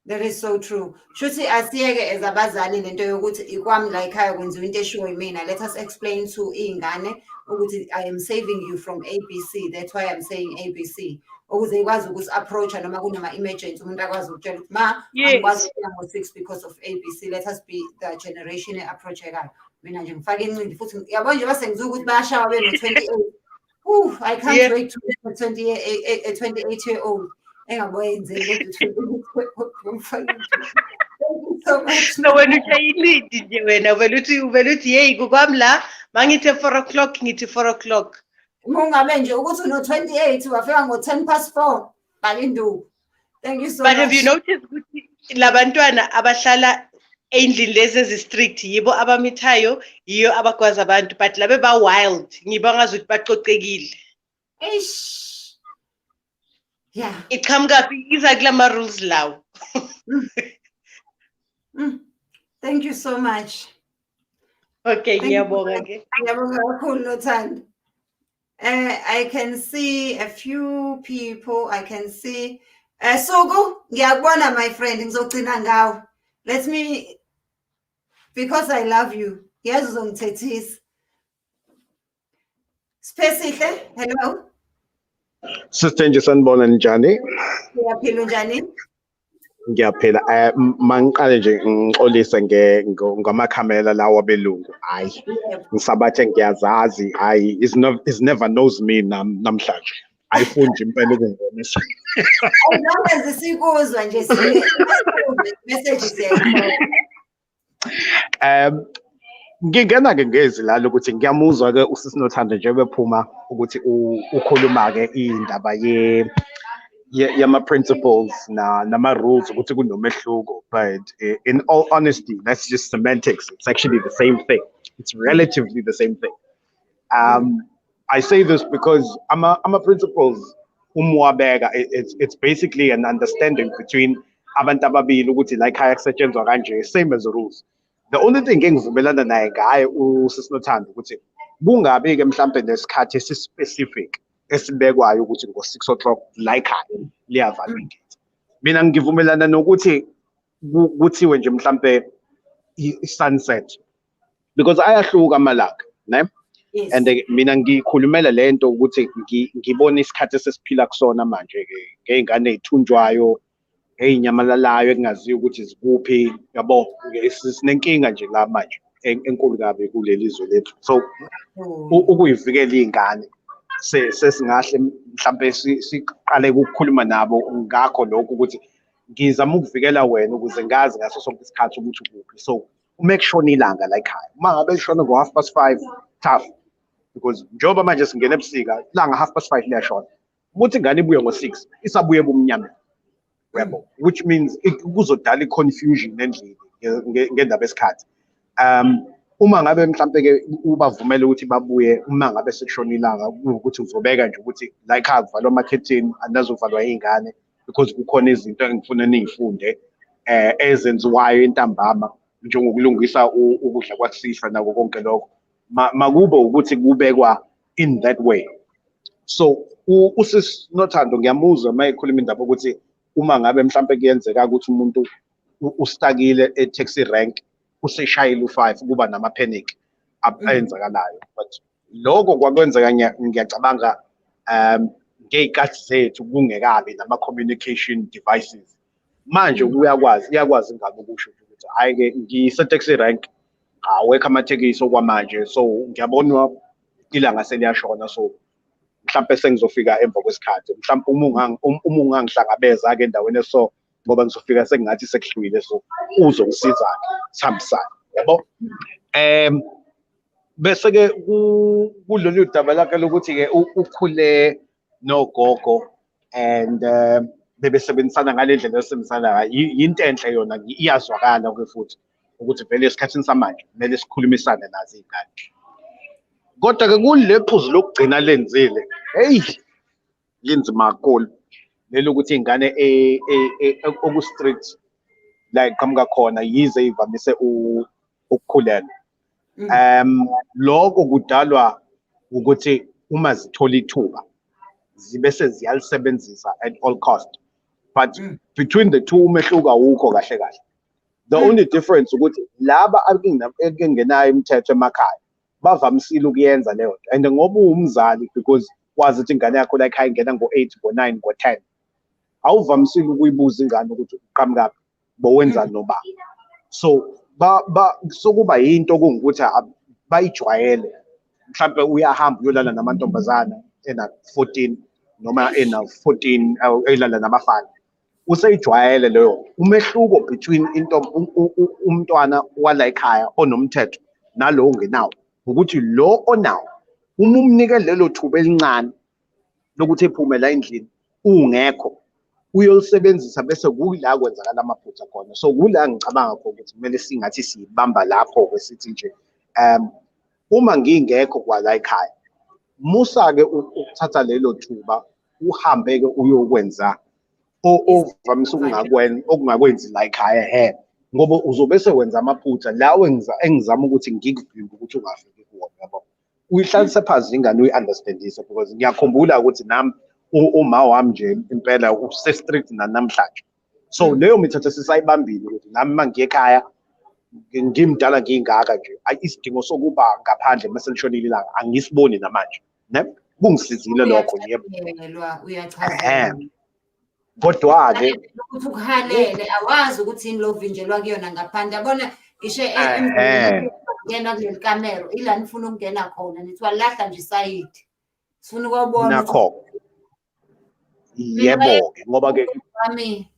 That is so true. Shuthi asiyeke as abazali lento yokuthi ikwami la ekhaya kwenziwa into eshiwo yimina. Let us explain to iy'ngane ukuthi I am saving you from ABC. That's why I'm saying ABC. Ukuze ikwazi ukusi-approach noma kunama-emergency umuntu akwazi ukutshela ukuthi ma angikwazi ukuya ngo-6 because of ABC. Let us be the generation e-approach-ekayo. Mina nje ngifake incindi futhi yabo nje base ngizwe ukuthi bayashawa beno-28. I can't wait to be a 28-year-old. Engabuyenzeli so wena ushayilidi nje wena uvela uthi yeyi kukwami la mangithi 4 o'clock ngithi 4 o'clock. Ungabe nje ukuthi uno-28 wafika ngo-4:10 balinduku. Thank you so much. But have you noticed ukuthi labantwana abahlala endlini lezi ezi-strict yibo abamithayo yiyo abagwaza abantu, but labe ba-wild ngibo ngazukuthi bacocekile. Ish. Yeah. It come up izakula rules law. Thank you so much. Okay, Ngiyabonga ke. kakhulu Nothando. I can see a few people. I can see Sugu, ngiyakubona my friend, ngizogcina ngawe. Let me, because I love you. Yazi uzongithethisa. Spesihle, hello. Sister nje sanibona njani? Uyaphila unjani? Ngiyaphila. Mangiqale nje ngixolise ngamakhamera lawa belungu. Hayi. Ngisabathe ngiyazazi. Hayi, is never knows me namhlanje. Ayifundi impela ukungibonisa. As long as sikuzwa nje message siyayithola. Ngingena-ke ngezi lalo ukuthi ngiyamuzwa-ke usisi Nothando nje bephuma ukuthi ukhuluma-ke indaba yama-principles nama-rules ukuthi kunomehluko, but in all honesty, that's just semantics. It's actually the same thing. It's relatively the same thing. I say this because ama-principles umwabeka, it's basically an understanding between abantu ababili ukuthi la ekhaya kusetshenzwa kanje, same as the rules. The only thing engivumelana naye ngaye usisi Nothando ukuthi kungabi-ke mhlampe nesikhathi esi-specific esibekwayo ukuthi ngo-6 o'clock la ekhaya liyavalwa igate. Mina ngivumelana nokuthi kuthiwe nje mhlampe i-sunset, because ayahluka amalanga, ne? Yes. And mina ngikhulumela lento ukuthi ngibona isikhathi esesiphila kusona manje ngey'ngane ey'thunjwayo, ey'nyamalalayo ekungaziwa ukuthi zikuphi, yabo, sinenkinga nje la manje enkulu kabi kuleli zwe lethu. So ukuyivikela iy'ngane sesingahle mhlampe siqale ukukhuluma nabo ngakho lokho ukuthi ngizama ukuvikela wena ukuze ngazi ngaso sonke isikhathi ukuthi ukuphi. So make sure ilanga la ekhaya, uma ngabe lishona ngo-5:30 tough, because njengoba manje singena ebusika ilanga 5:30 liyashona, ukuthi ingane ibuye ngo-6 isabuye ebumnyama, yabo, which means kuzodala i-confusion endlini ngendaba esikhathi. Uma ngabe mhlampe-ke ubavumele ukuthi babuye uma ngabe sekushona ilanga, ukuthi uzobeka nje ukuthi la ekhaya kuvalwa amakhethini, anazovalwa iy'ngane because kukhona izinto engifuna niy'funde ezenziwayo entambama, njengokulungisa ukudla kwakusihla nako konke lokho. Makube ukuthi kubekwa in that way. So usisi Nothando ngiyamuzwa uma ekhuluma indaba ukuthi uma ngabe mhlampe kuyenzeka ukuthi umuntu ustakile e-taxi rank useshayile u-5 kuba nama-panic ayenzakalayo, but lokho kwakwenzeka ngiyacabanga ngey'kathi zethu kungekabi nama-communication devices. Manje iyakwazi ingane ukusho ukuthi hhayi-ke ngise-taxi rank, awekho amathekisi okwamanje, so ngiyabona ilanga seliyashona, so mhlampe sengizofika emva kwesikhathi, mhlampe uma ungangihlangabeza-ke endaweni so ngoba ngizofika sengathi sekuhlwile, so uzongisiza-ke sihambisane, yabo. Bese-ke kulolu daba lakhe lokuthi-ke ukhule nogogo and bebesebenzisana ngale ndlela esebenzisana ngayo, yinto enhle yona, iyazwakala-ke futhi ukuthi vele esikhathini samanje kumele sikhulumisane nazo iy'ngane. Kodwa-ke kule phuzu lokugcina lenzile, heyi, linzima kakhulu lelo ukuthi iy'ngane oku-strict la iqhamuka khona yize ivamise ukukhulelwa. Lokho kudalwa ukuthi uma zithola ithuba zibe seziyalisebenzisa at all cost, but between the two umehluko awukho kahle kahle. The only difference ukuthi laba akungenayo imithetho emakhaya bavamisile ukuyenza leyo nto, and ngoba uwumzali, because wazi ukuthi ingane yakho la ekhaya ingena ngo-8 ngo-9 ngo-10, awuvamisile ukuyibuza ingane ukuthi uqhamukaphi, bowenzani nobaba. So sokuba yinto kungukuthi bayijwayele, mhlampe uyahamba uyolala namantombazana ena-14 noma ena-14 elala nabafana, useyijwayele leyo. Umehluko between umntwana wala ekhaya onomthetho nalo ongenawo ukuthi lo onawo uma umnike lelo thuba elincane lokuthi ephume la endlini ungekho, uyolisebenzisa bese kula kwenzakala amaphutha khona. So kula ngicabanga khona ukuthi kumele singathi siyibamba lapho-ke sithi nje uma ngingekho kwala ekhaya musa ke ukuthatha lelo thuba uhambe ke uyokwenza ovamise okungakwenzi la ekhaya ngoba uzobe sewenza amaphutha lawo engizama ukuthi ngikuvimbe ukuthi ungafiki kuwona yabo. Uyihlalise phansi ingane uyi-understandise because ngiyakhumbula ukuthi nami uma wami nje impela use-strict namhlanje. So leyo mithetho sisayibambile ukuthi nami mangiye ekhaya ngimdala ngingaka nje isidingo sokuba ngaphandle mase lishonile ilanga angisiboni namanje ne kungisizile lokho yebo. Uyachazelwa. Kodwa-ke ukuthi ukuhalele awazi ukuthi yini lo vinjelwa kuyona ngaphandle yabona ishe emzini ngena kuleli kamero ila nifuna ukungena khona nithi walahla nje isayidi sifuna ukubona nakho yebo ngoba ke wami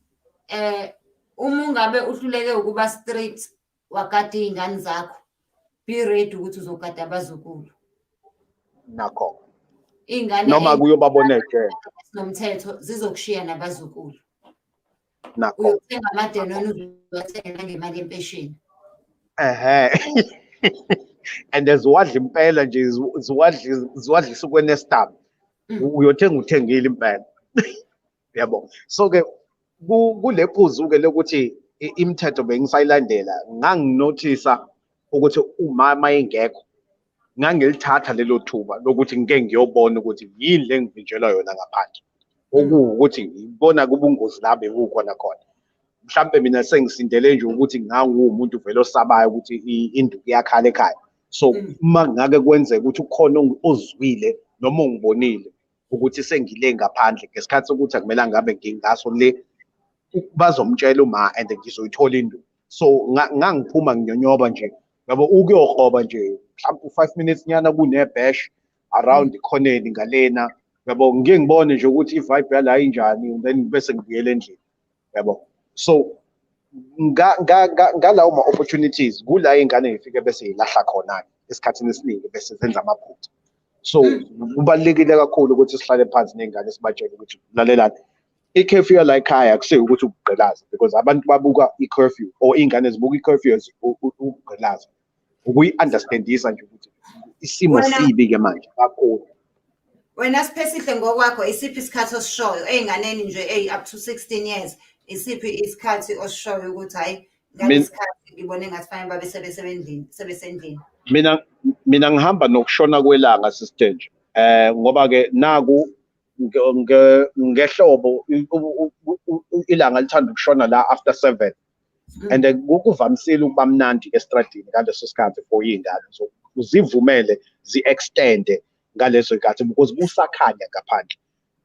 uma ungabe uhluleke ukuba strict wakati iy'ngane zakho be ready ukuthi uzogada abazukulu nakho iy'ngane noma kuyobaboneke nomthetho zizokushiya nabazukulu nakho uyothenga amadenoni uzowathengela ngemali yempesheni and ziwadla impela nje ziwadlisa ukwenestab uthengile impela yabo. So ke kule phuzu-ke lokuthi imithetho bengisayilandela nganginothisa ukuthi umama engekho ngangilithatha lelo thuba lokuthi ngike ngiyobona ukuthi yini le ngivinjelwa yona ngaphandle okuwukuthi ngibona kubungozi la bekukhona khona. Mhlambe mina sengisindele nje ukuthi ngangumuntu vele osabayo ukuthi induku iyakhala ekhaya. So uma ngake kwenzeka ukuthi ukhona ozwile noma ungibonile ukuthi sengile ngaphandle ngesikhathi sokuthi akumele ngabe ngingaso le bazomtshela uma and ngizoyithola induku. So ngangiphuma nginyonyoba nje yabo ukuyohoba nje mhlawumbe 5 minutes nyana kunebash around ikhoneni ngalena yabo ngike ngibone nje ukuthi i-vibe yala injani then bese ngibuyele endlini yabo. So ngalawo ma-opportunities kula ingane ngifike bese yilahla khona esikhathini esiningi bese zenza amaphutha. So kubalulekile kakhulu ukuthi sihlale phansi ney'ngane sibatshele ukuthi lalelani i-curfew la ekhaya akusiyo ukuthi ukugqilaza because abantu babuka i-curfew or iy'ngane zibuka i-curfew as ukugqilaza ukuyi-understandisa nje ukuthi isimo sibi-ke manje kakhulu. Wena Siphesihle ngokwakho isiphi isikhathi osishoyo ey'nganeni nje up to 16 years isiphi isikhathi osishoyo ukuthi hhayi ngalesikhathi ngibone ngathi fanele babe sebesendlini? Mina ngihamba nokushona kwelanga sister ngoba-ke naku ngehlobo ilanga lithanda ukushona la after 7 and kuvamisile ukuba mnandi estradini ngaleso sikhathi for iy'ngane so uzivumele zi-extende ngaleso sikhathi because kusakhanya ngaphandle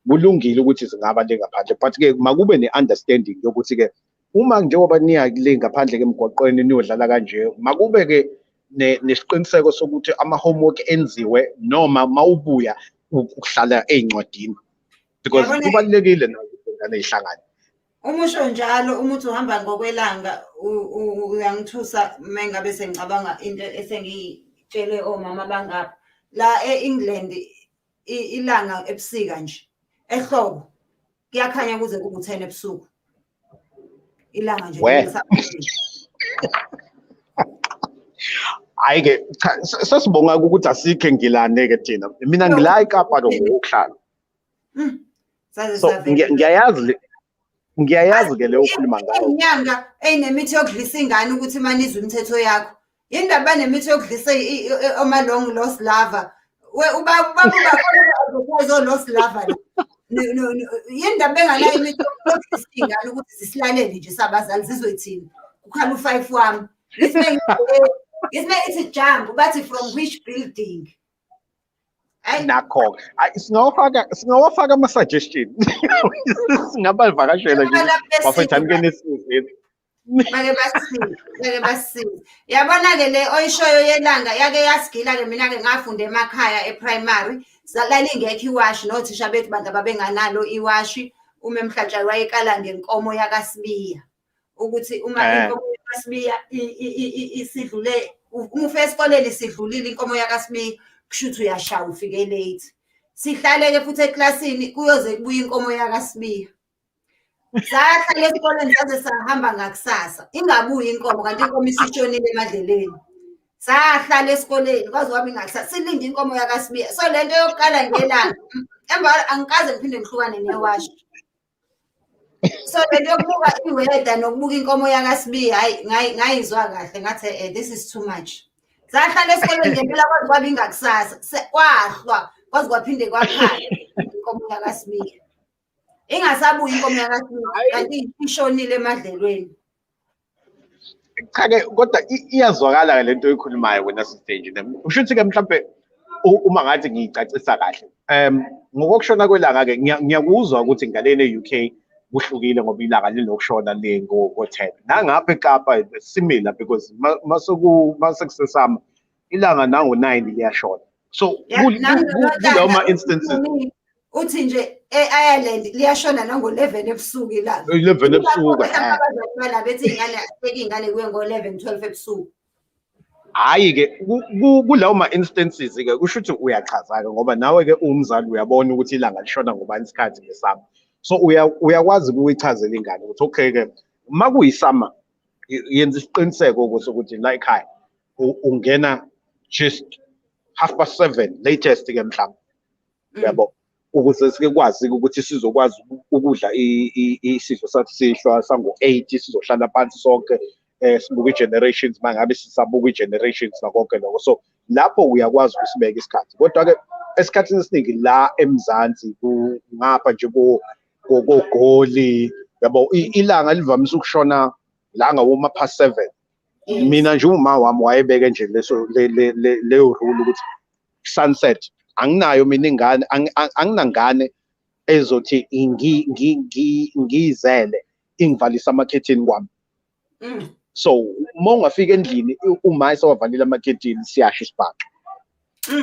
kulungile ukuthi zingaba le ngaphandle but-ke makube ne-understanding yokuthi-ke uma njengoba niya le ngaphandle-ke emgwaqweni niyodlala kanje makube-ke nesiqiniseko sokuthi ama-homework enziwe noma mawubuya ukuhlala ey'ncwadini because kubalulekile nangane ey'hlangane. Uma usho njalo umuthi uhamba ngokwelanga uyangithusa uma ngabe sengicabanga into esengiyitshele omama bangapha la e-England ilanga ebusika nje ehlobo kuyakhanya kuze kube 10 ebusuku ilanga nje Hayi-ke sesibonga ukuthi asikhe ngilane-ke thina mina ngila eKapa ngokuhlala so ngiyayazi-ke leyo ukhuluma ngayo inyanga ey'nemithi yokudlisa ingane ukuthi manizwe imithetho yakho yindaba nemithi yokudlisa oma-long lost lover lost lover yindaba enganayo imithi yokudlisa ingane ukuthi zisilalele nje sabazali zizoyithini kukhala u5 wami ithi jump bathi from which building nakho singawafaka ama-suggestion singabalivakashela nje bafethani-ke nesizini Bake basisize. Yabona-ke le oyishoyo yelanga yake yasigila-ke mina-ke ngafunda emakhaya e-primary lalingekho iwashi nothisha bethu bantu ababenganalo iwashi uma emhlatshayo wayekala ngenkomo yakasibiya ukuthi uma inkomo yakasibiya isidlule uma ufika esikoleni sidlulile inkomo yakasibiya kushuthi uyashaya ufike late sihlale-ke futhi eklasini kuyoze kubuye inkomo yakasibiya sahlala esikoleni saze sahamba ngakusasa ingabuyi inkomo kanti inkomo isitshonile emadleleni Sahlala esikoleni kwaze kwaba ingakusa silinde inkomo yakasibiya. So lento yokuqala ngelanga emva angikaze ngiphinde ngihlukane newashi. So lento yokubuka iweda nokubuka inkomo yakasibiya hayi ngayizwa kahle ngathi this is too much. Sahlala esikoleni ngempela kwaze kwaba ingakusasa kwahlwa kwaze kwaphinde kwakhanya inkomo yakasibiya. Ingasabuyi inkomo yakasibiya kanti ishonile emadlelweni. Cha-ke kodwa iyazwakala lento oyikhulumayo wena sistage usho ukuthi-ke mhlampe uma ngathi ngiyicacisa kahle ngokokushona kwelanga-ke ngiyakuzwa ukuthi ngaleni e-UK kuhlukile ngoba ilanga linokushona le ngo-10 nangapha eKapa similar because masekusesama ilanga nango-9 liyashona so kulawo ma-instances uthi nje e-Ireland liyashona nango-11 ebusuku ilanga 11 ebusuku bethi iy'ngane kuye ngo-11 12 ebusuku. Hhayi-ke kulawo ma-instances-ke kusho ukuthi uyachaza-ke ngoba nawe-ke uwumzali uyabona ukuthi ilanga lishona ngobani isikhathi ngesama so uyakwazi ukuyichazela ingane ukuthi okay-ke uma kuyisama yenza isiqiniseko sokuthi la ekhaya ungena just 7:30 latest-ke mhlawumbe uyabo ukuze sike kwazi ukuthi sizokwazi ukudla isidlo sathi sihlwa sango-8 sizohlala phansi sonke sibuka i-generations mangabe sisabuka i-generations nakonke lokho so lapho uyakwazi ukusibeka isikhathi kodwa-ke esikhathini esiningi la eMzansi ngapha nje kogoli yabo ilanga livamise ukushona la ngawoma past 7 mina nje uma wami wayebeke nje leyo rule ukuthi sunset anginayo mina ingane anginangane ezothi ngiyizele ingivalisa amakhethini kwami so uma ungafika endlini uma esewavalile amakhethini siyasho isibhaxo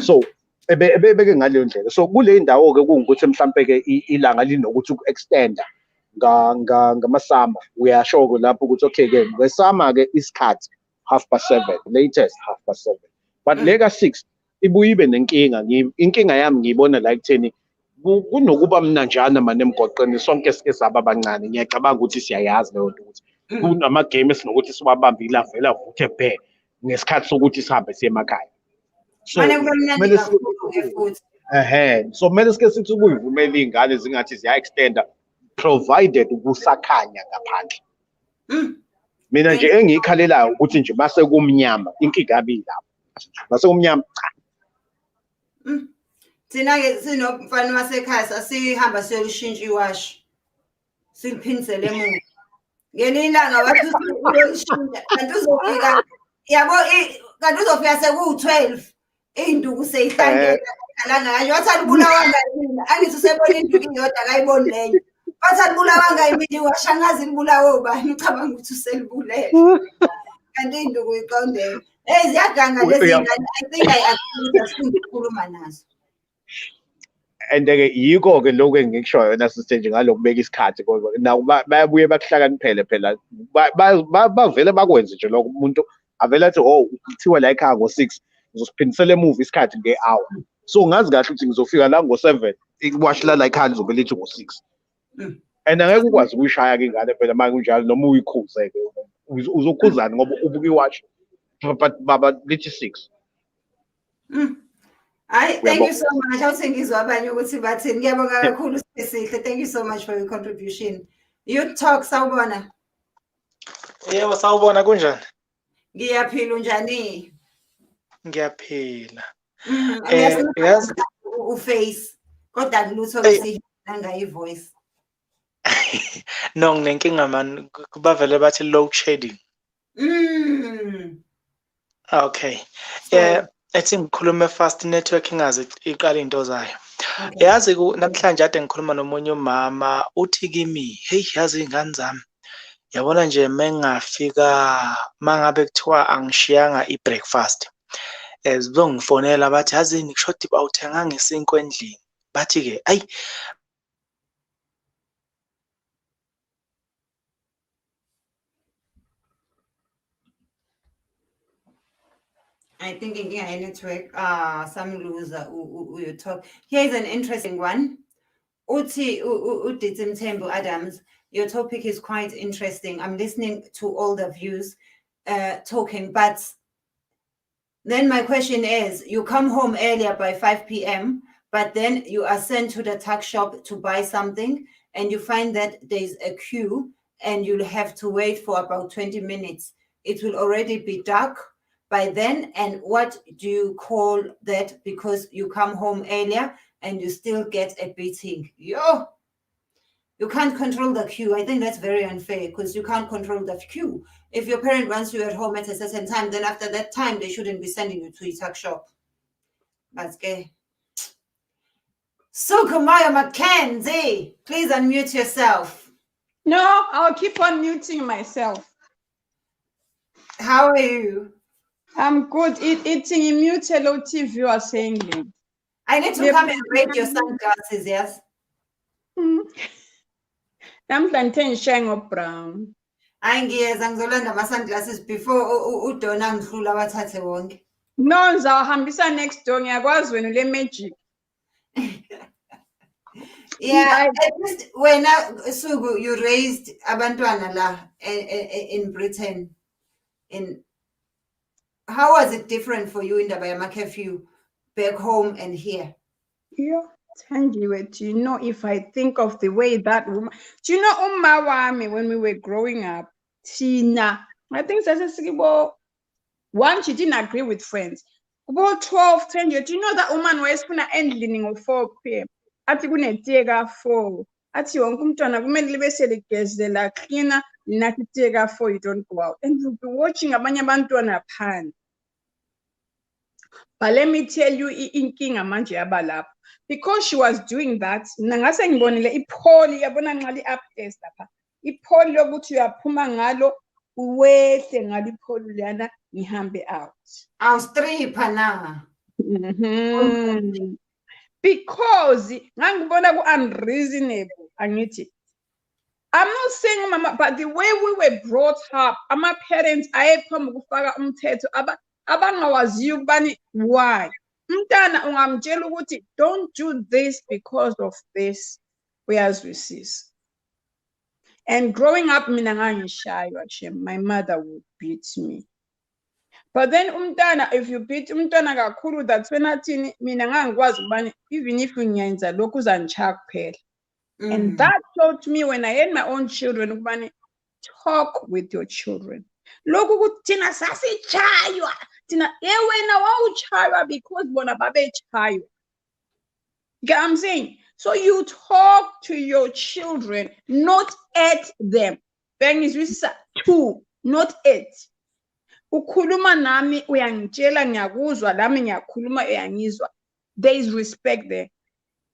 so ebeke ngaleyo ndlela so kule ndawo-ke kungukuthi mhlampe-ke ilanga linokuthi uku-extenda ngamasama uyasho-ke lapho ukuthi okay-ke ngesama-ke isikhathi 7:30 latest 7:30 but le ka-6 ibuye ibe nenkinga inkinga yami ngiyibona la ekutheni kunokuba mnanjana manje emgwaqeni sonke sike saba abancane ngiyacabanga ukuthi siyayazi leyo nto ukuthi kunama-game esinokuthi siwabambile avela avuthe bhe ngesikhathi sokuthi sihambe siye emakhaya so so kumele sike sithi ukuyivumela iy'ngane zingathi ziya-extenda provided kusakhanya ngaphandle mina nje engiyikhalelayo ukuthi nje mase kumnyama inkinga yabi lapho mase kumnyama thina-ke sinomfana wasekhaya sasihamba siyolishintsha iwashi siliphindisele emuva ngelinye ilanga wathi uyolishintsha kanti uzofika yabo kanti uzofika sekuwu-12 iy'nduku seyihlangene alanga kanje wathi alibulawa ngayimina angithi usebona induku iyodwa akayiboni lenye wathi alibulawa ngayimina iwashi angazi libulawe ubani ucabanga ukuthi uselibulele kanti iy'nduku iqondene ziyaganga lezi ngane I think sikhuluma nazo and-ke yiko-ke lokhu engikushoyo nasisite nje ngalokubeka isikhathi kodwa nawo bayabuye bakuhlakaniphele phela bavele bakwenze nje lokho umuntu avele athi kuthiwa la ekhaya ngo-6 ngizosiphindisela emuva isikhathi nge-hour so ngazi kahle ukuthi ngizofika la ngo-7 iwashi la ekhaya lizobe lithi ngo-6 and angeke ukwazi ukuyishaya-ke ingane phela manje kunjalo noma uyikhuze-ke uzokhuzani ngoba ubuka iwashi but baba lithi 6 Hayi, thank you so much. Awuthi ngizwa abanye ukuthi bathini. Ngiyabonga kakhulu Sihle. Thank you so much for your contribution. You talk sawubona. Yebo sawubona kunjani? Ngiyaphila unjani? Ngiyaphila. Yazi uface kodwa kulutho ngisihanga ivoice. No nginenkinga man kubavele bathi load shedding. Okay. Ethi ngikhulume fast network ingaze iqala into zayo. Yazi namhlanje ade ngikhuluma nomunye umama uthi kimi hey yazi ingane zami yabona nje mengafika mangabe kuthiwa angishiyanga ibreakfast zizongifonela bathi yazi ngishothi bawuthenga ngesinkwe endlini bathi ke ayi I think in network, some loser you talk. Here's an interesting one. Uti Uditim Tembo Adams, your topic is quite interesting. I'm listening to all the views talking, but Then my question is, you come home earlier by 5 p.m., but then you are sent to the tuck shop to buy something, and you find that there's a queue, and you'll have to wait for about 20 minutes. It will already be dark by then. And what do you call that? Because you come home earlier and you still get a beating. Yo! You can't control the queue. I think that's very unfair because you can't control the queue. If your parent wants you at home at a certain time, then after that time, they shouldn't be sending you to a tuck shop. That's gay. Sukumaya Mackenzie, please unmute yourself. No, I'll keep on muting myself. How are you? I'm good. Eating in mute. Hello, TV. You are saying me. I need to come and rate your sunglasses, yes? I'm planting shine up brown. Angiyeza ngizolanda ama-sunglasses before udona ngihlula wathathe wonke. No, ngizawuhambisa next door. Ngiyakwazi wena ule magic. Yeah, at least when Sugu, you raised abantwana la in Britain. How was it different for you in the Bayama curfew back home and here? Yeah, Thenjiwe, do you know, if I think of the way that woman, do you know Umawami when we were growing up? Tina, I think one, she didn't agree with friends. About 12, 10 years, do you know that woman was going to end leaning of 4 p.m. Ati kunetega 4. Ati wonke umntwana kumele libe seligezela cleaner nathi tega 4 you don't go out. And you'll be watching abanye abantwana phandle. But let me tell you inkinga manje yabalapha. Because she was doing that, nangase ngibonile ipholi yabona nqali upstairs lapha. Ipholi lokuthi uyaphuma ngalo uwehle ngalo ipholi lana ngihambe out. Awustripha na. Because ngangibona ku unreasonable angithi. I'm not saying mama, but the way we were brought up, my parents ayephambi kufaka umthetho abangawaziyo ukubani why. Mntana ungamtshela ukuthi don't do this because of this. Whereas we see. And growing up mina ngangishaywa shem, my mother would beat me. But then umntana, if you beat umntana kakhulu, that's when athini mina ngangikwazi ukubani even if ungenza lokhu uzangichaya kuphela. And that taught me when I had my own children ukubani talk with your children. Lokhu ukuthi thina sasichaywa. Thina wena wawuchaywa because bona babechaywa. You get what I'm saying? So you talk to your children, not at them. Bengizwisisa to, not at. Ukhuluma nami uyangitshela ngiyakuzwa lami ngiyakhuluma uyangizwa. There is respect there.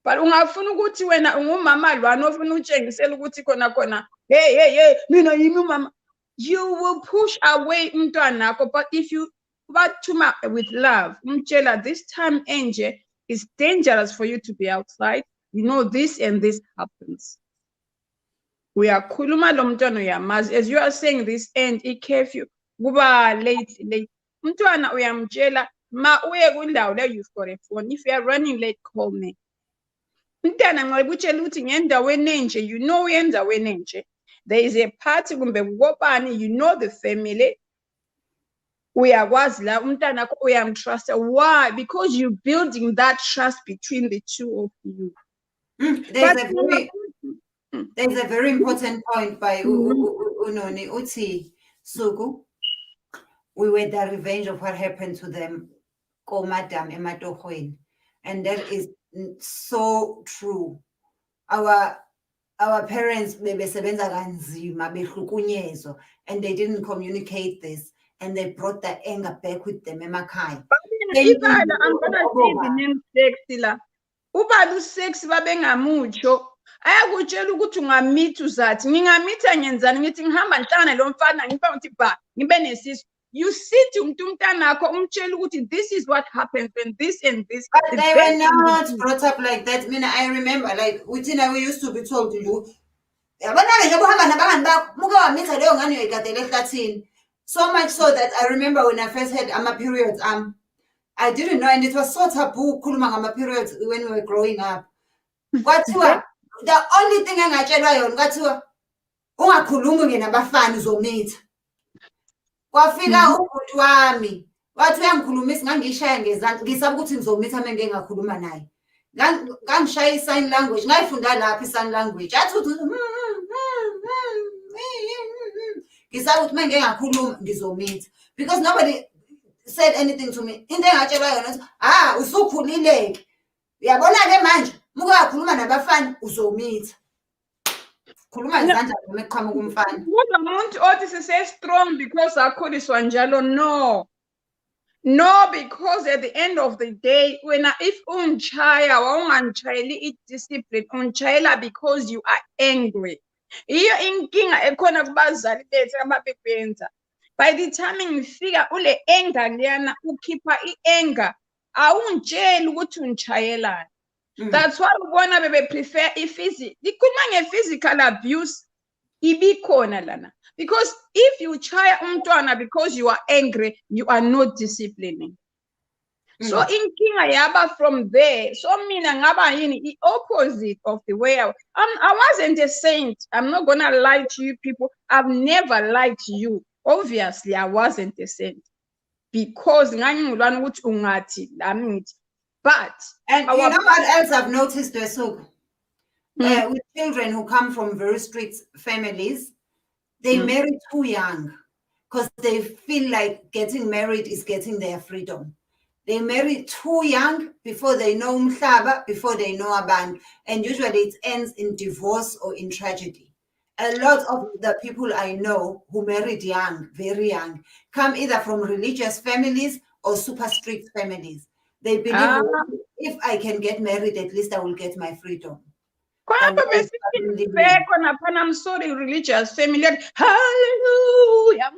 But ungafuna ukuthi wena ungumama lwana ofuna utshengisela ukuthi khona hey mina yimi umama, you will push away umntwana wakho. But if you bathuma with love umtshela this time enje is dangerous for you to be outside, you know this and this happens. We are khuluma lo mntwana uyamazi, as you are saying this end curfew kuba late umntwana uyamtshela ma uye kundawo la you've got a phone, if you are running late call me. Mntana ngakutshela ukuthi ngendaweni enje, you know uyendaweni enje, there is a party kumbe kukopani, you know the family, uyakwazi la umntana wakho uyamtrust. Why? Because you're building that trust between the two of you. There's a very important point by Unoni Uti Sugu. We were the revenge of what happened to them. Ko madam ematohweni. And that is so true. Our parents bebesebenza kanzima behlukunyezwa, and they didn't communicate this, and they brought that anger back with them emakhaya. I'm gonna say the name sexy la. Ubaba usexy babengamutsho. Ayakutshela ukuthi ungamith uzathi ngingamitha ngenzani ngithi ngihamba nhlangana lo mfana ngipha ngithi ba ngibe nesisu. You sit umntanakho umtshela ukuthi this is what happens when this and this. But they were not brought up like that. I mean, I remember like we used to be told to you so much so that I remember when I first had my periods, I didn't know, and it was so taboo my periods when we were growing up. The only thing engatshelwa yona kwathiwa ungakhulumi ngenabafana uzomitha. Kwafika ubhuti wami wathi uyangikhulumisa ngangishaya ngezandla ngisaba ukuthi ngizomitha uma ngeke ngakhuluma naye ngangishaya i-sign language ngayifunda lapha i-sign language athi ukuthi ngisaba ukuthi uma ngeke ngakhuluma ngizomitha because nobody said anything to me into engatshelwa yona usukhulile-ke uyabona-ke manje uma ungakhuluma nabafana uzomitha khuluma ngezandla noma eqhamuka umfana kulo muntu othi sise-strong because akhuliswa njalo no, because at the end of the day, if unchaya wawungangitshayeli i-discipline, unchayela because you are angry. Iyo inkinga ekhona kubazali bethu ababekwenza. By the time ngifika ule anger leyana ukhipha i-anger, awungitsheli ukuthi ungitshayelani. That's why ubona bebe prefer ikhuluma nge-physical abuse ibikhona lana. Because if you chaya umntwana because you are angry, you are not disciplining. So inkinga yaba from there. So mina ngaba yini the opposite of the way I wasn't a saint. I'm not gonna lie to you people. I've never lied to you. Obviously, I wasn't a saint because ngangilwana ukuthi ungathi lamithi. But and you know what else I've noticed, Wesuku? With children who come from very strict families. They marry too young because they feel like getting married is getting their freedom. They marry too young before they know umhlaba, before they know abantu. And usually it ends in divorce or in tragedy. A lot of the people I know who married young, very young, come either from religious families or super strict families. They believe if I can get married, at least I will get my freedom. I'm sorry, religious family. Hallelujah.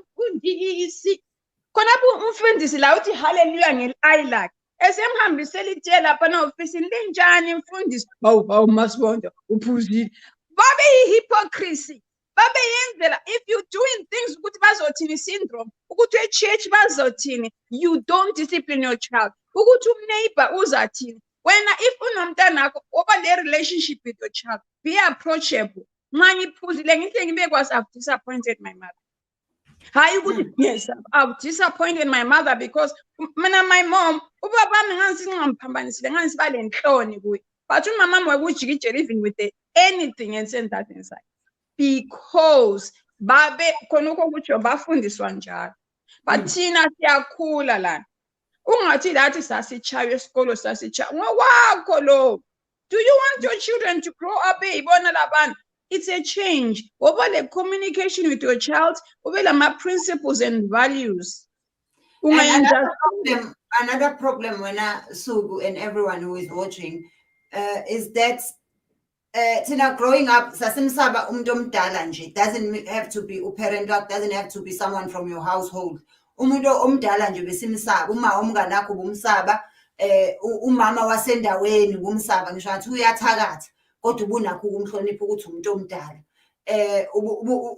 Khonapho umfundisi la uthi hallelujah ngeli-island esemhambisela itiye lapha na-ofisini linjani mfundisi hawu masibonda uphuzile babe yi-hypocrisy babe yenzela if you doing things ukuthi bazothini syndrome ukuthi e-church bazothini you don't discipline your child ukuthi umneighbor uzathini wena if unomntanakho oba le-relationship with your child be approachable ma ngiphuzile ngihle ngibekwazi I've disappointed my mother. Yes, I've disappointed my mother because my mom, but my mom would even with anything and send that inside. Because Babe konoko kucho bafundiswa njalo. But Tina siyakhula la. Ungathi lathi sasichaya esikolo sasichaya. Ngowakho lo. Do you want your children to grow up ibona labana? It's a change. Over the communication with your child, over the principles and values. And another problem when Sugu and everyone who is watching is that growing up, doesn't have to be a parent, doesn't have to be someone from your household. Umama wasendaweni kumsaba ngisho ngathi uyathakatha kodwa ubunakho ukumhlonipha ukuthi umuntu omdala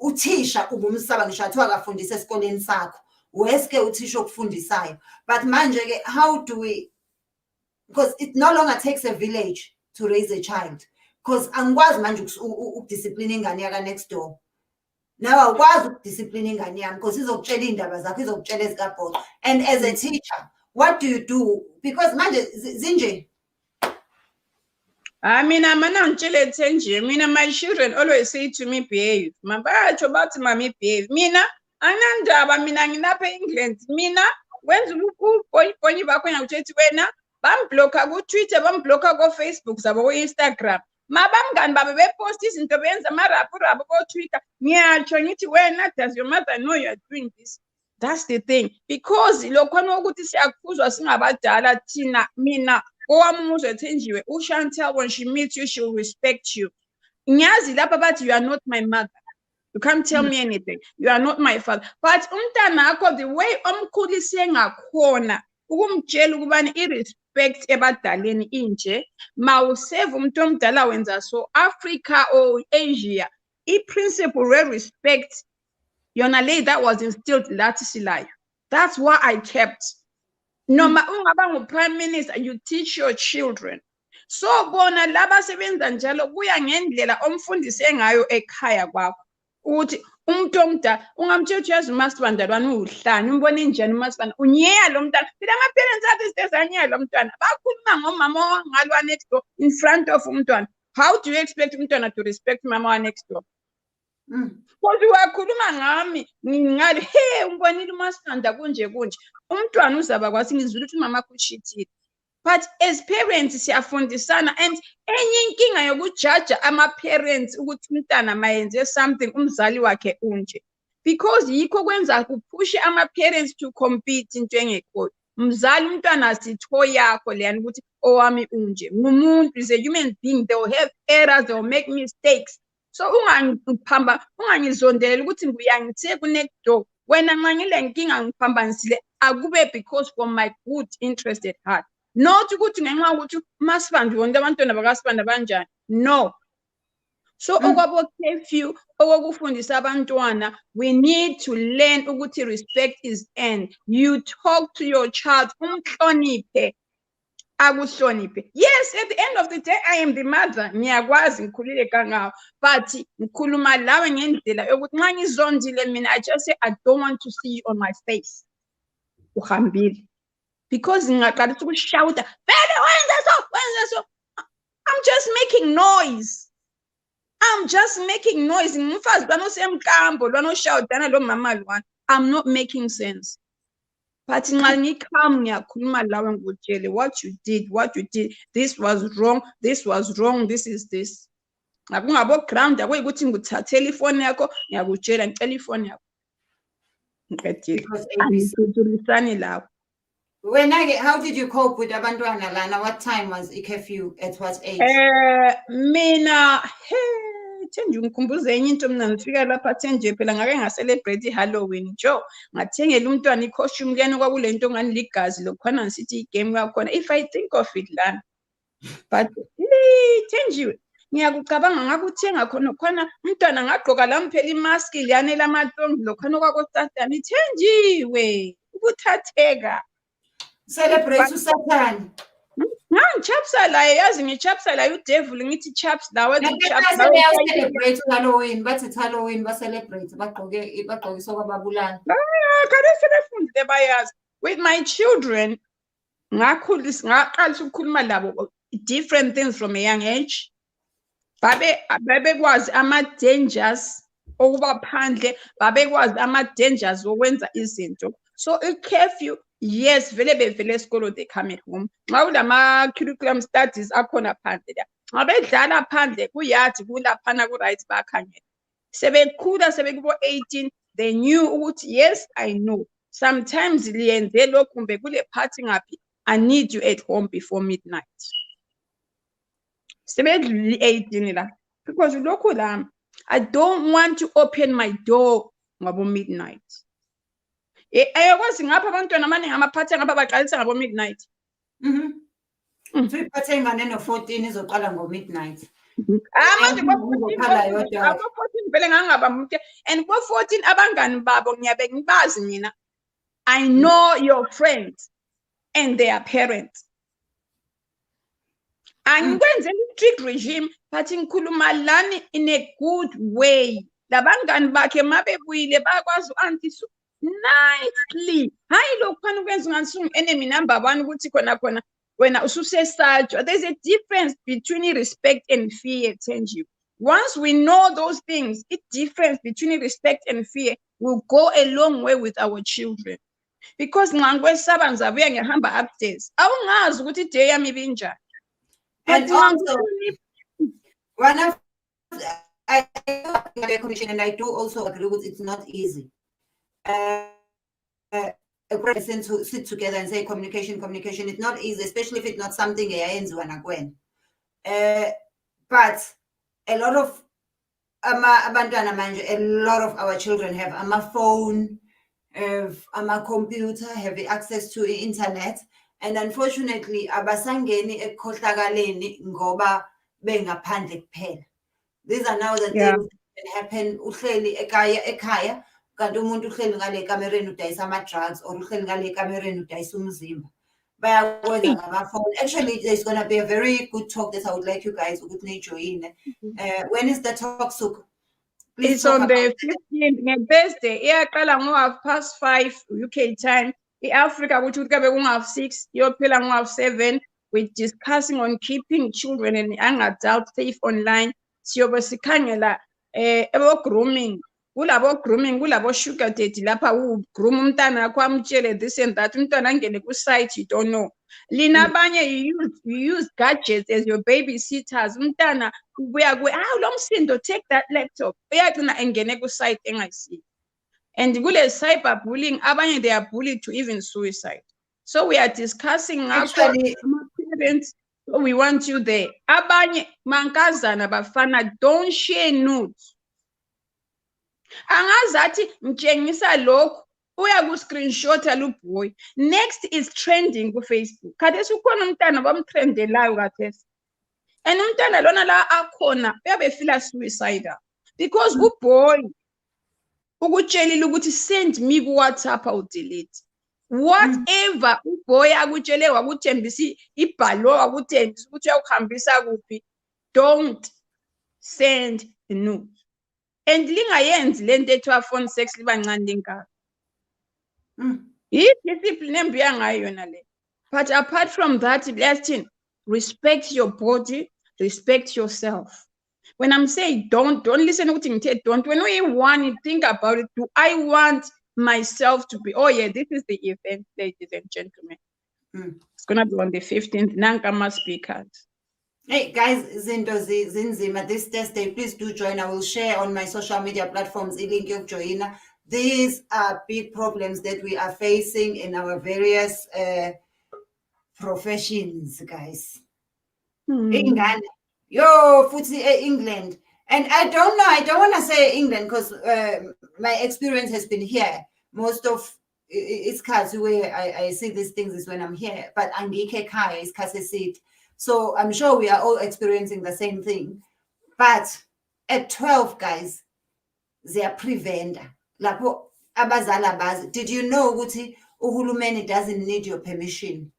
uthisha ubumsaba ngisho ngathi akafundisa esikoleni sakho weske uthisha okufundisayo but manje ke how do we, because it no longer takes a village to raise a child, because angikwazi manje ukudiscipline ingane yaka next door now awukwazi ukudiscipline ingane yami because izokutshela indaba zakho izokutshela ezikabhodo. And as a teacher, what do you do? Because manje zinje mina my children always say to me behave mabatsho bathi mami behave mina anandaba mina ngilapha England mina wenza ubhoyi bakho ngakuthi wena bambloka ku Twitter bambloka ku Facebook zabo ku Instagram mabamngani babe bepost izinto benza amaraphu ko Twitter ngiyatsho ngithi wena does your mother know you are doing this? That's the thing, because lokhona ukuthi siyakhuzwa singabadala thina mina owamuzwe Thenjiwe uShantel when she meets you she will respect you. Ngiyazi lapha bathi you are not my mother, you can't tell me anything, you are not my father, but umntanakho the way omkhulise ngakhona ukumtshela ukubani irespect ebadaleni inje mawuseve umuntu omdala wenza so Africa or Asia principle respect yona lady that was instilled lathi silayo. That's why I kept noma ungaba ngu-prime minister you teach your children. So bona laba sebenza njalo kuya ngendlela omfundise ngayo ekhaya kwakho ukuthi umuntu omdala ungamtshela ukuthi yazi umasibanda lwana uhlanya umbona injani umasibanda unyeya lo mntwana phela ama-parents athi sitezanyeya lo mntwana bakhuluma ngomama wangalwa next door in front of umntwana. How do you expect umntwana to respect mama wa next door? Kodwa wakhuluma ngami ngingale he umbonile umasibanda kunje umntwana uzaba kwasi ngizwile ukuthi umama kushithile. But as parents siyafundisana and enye inkinga yokujaja ama-parents ukuthi umntana mayenze something umzali wakhe unje because yikho kwenza kuphushe ama-parents to compete into engekhoyo. Mzali umntwana asitho yakho leyani ukuthi owami unje ngumuntu is a human being, they will have errors, they will make mistakes. So ungangizondela ukuthi ngiyangithe ku-next door wena nxa ngile nkinga ngiphambanisile akube because for my good interested heart, not ukuthi ngenxa ukuthi umasibanda wonke abantwana bakasibanda banjani. No. So okwabo curfew okufundisa abantwana, we need to learn ukuthi respect is earned. You talk to your child umhloniphe akuhloniphe. Yes, at the end of the day I am the mother, ngiyakwazi ngikhulile kangawo, but ngikhuluma lawe ngendlela yokuthi nxa ngizondile mina I just say I don't want to see you on my face. Uhambile. Because ngaqalisa ukushouta vele wenze so I'm just making noise. Ngumfazi lwanosemkambo lwanoshawutana lo mama lwana. I'm not making sense. But nxa ngikhamu ngiyakhuluma lawe ngikutshele what you did, this was wrong, this is this. Akungabo ground akuyikuthi ngikuthathela ifoni yakho ngiyakutshela ngicela ifoni yakho. Ngiqedile. Angithulisani lawo. How did you cope with abantwana lana? What time was curfew? At what age? Mina Thenjiwe ngikhumbuze enye into mina ngifika lapha Thenjiwe phela ngake ngacelebrate Halloween jo ngathengela umntwana icostume lena kwakule nto ngani ligazi lokhona ngisithi igame kakhona if I think of it lana. But Thenjiwe ngiyakucabanga ngakuthenga khona umntwana ngagqoka lamphela imask liyane lamatongi lokhona kwakosatani. Thenjiwe ukuthatheka celebrate uSathane. Ngangichabsalayo yazi ngichabsalayo udevil ngithi chaps lawe celebrate Halloween bathi Halloween ba celebrate bagqoke sokwababulala. Kade sebefundile bayazi. With my children ngaqalisa ukukhuluma labo different things from a young age. Babekwazi ama-dangers okuba phandle, babekwazi ama-dangers okwenza izinto. So i-curfew, yes, vele esikolo they come at home. Nxa kulama-curriculum studies akhona phandle la. Nxa bedlala phandle kuyathi kulaphana ku-right bakhangela. Sebekhula sebekubo-18, they knew ukuthi yes, I know. Sometimes liyenze lokhu kumbe kule party ngaphi, I need you at home before midnight. Sebedluli-18 la. Because lokhu la, I don't want to open my door ngabo midnight. Ayakwazi ngapha abantwana amaningi amaphathi ngapha baqalisa ngabo midnight. Iphathe ingane no-14 izoqala ngo-midnight. Manje abo-14 vele ngangaba mke and bo-14 abangani babo ngiyabe ngibazi mina. I know your friends and their parents. Angikwenzela i-strict regime but ngikhuluma lani in a good way. Labangani bakhe mabebuyile bakwazi u-auntie nicely. Hayi lokhu khona ukwenza ungathi enemy number 1 ukuthi khona wena ususesatshwa. There's a difference between respect and fear, Thenjiwe. Once we know those things, the difference between respect and fear will go a long way with our children. Because ngikwesaba ngizabuya ngihamba upstairs. Awungazi ukuthi day yami ibinjani. And also, one of I commission, and I do also agree with it's not easy. A person to sit together and say communication is not easy, especially if it's not something ends when I go. But a lot of our children have a phone, have a computer, have access to the internet. And unfortunately, abasangeni ekhohlakaleni ngoba bengaphandle kuphela. These are now the things that happen. Uhleli ekhaya, kanti umuntu uhleli ngale kamereni udayisa ama-drugs or uhleli ngale kamereni udayisa umzimba. Bayakwenza ngama-phone. Actually, there's going to be a very good talk that I would like you guys ukuthi nijoyine. When is the talk, Suku? It's on the 15th nge-Thursday. Iyaqala ngo-5:30 UK time. I-Africa which would be 6, iyophela ngo-7. We're discussing on keeping children and young adults safe online. Siyobe sikhangela grooming. Kulabo grooming, kulabo sugar daddy lapha groom umntana akho amtshele this and that. Umntwana angene ku-site, you don't know. Lina abanye you use gadgets as your babysitters. Umntana ubuya lo msindo, take that laptop. Uyagcina engene ku-site engayisiyo. And kule cyberbullying, abanye they are bullied to even suicide. So we are discussing Actually, parents, so we want you there. Abanye mankazana bafana, don't share nudes. Angazathi mtshengisa lokho uya ku screenshot lu boy. Next is trending ku Facebook. Khathesi ukhona umntana bamtrendelayo khathesi. And umntana lona la akhona uyabe feel suicidal because uboy ukutshelile ukuthi send me ku WhatsApp awu delete. Whatever uboy akutshele wakuthembisa ibhalo wakuthembisa ukuthi uyakuhambisa kuphi, don't send the nude. And lingayenzi lento ethiwa phone sex libancane linkani. Discipline embuya ngayo yona le. But apart from that, blessing, respect your body, respect yourself. When I'm saying don't listen to what you don't. When we want to think about it, do I want myself to be, oh yeah, this is the event, ladies and gentlemen. It's gonna be on the 15th. Nankama speakers. Hey guys, Zinto Zinzima, this Thursday, please do join. I will share on my social media platforms. These are big problems that we are facing in our various professions, guys. England, England. And I don't know, I don't want to say England because my experience has been here. Most of it's cause where I see these things is when I'm here, but Angike Kai is Kasesit. So I'm sure we are all experiencing the same thing. But at 12, guys, they are preventer. Did you know Uguti uhulumeni doesn't need your permission?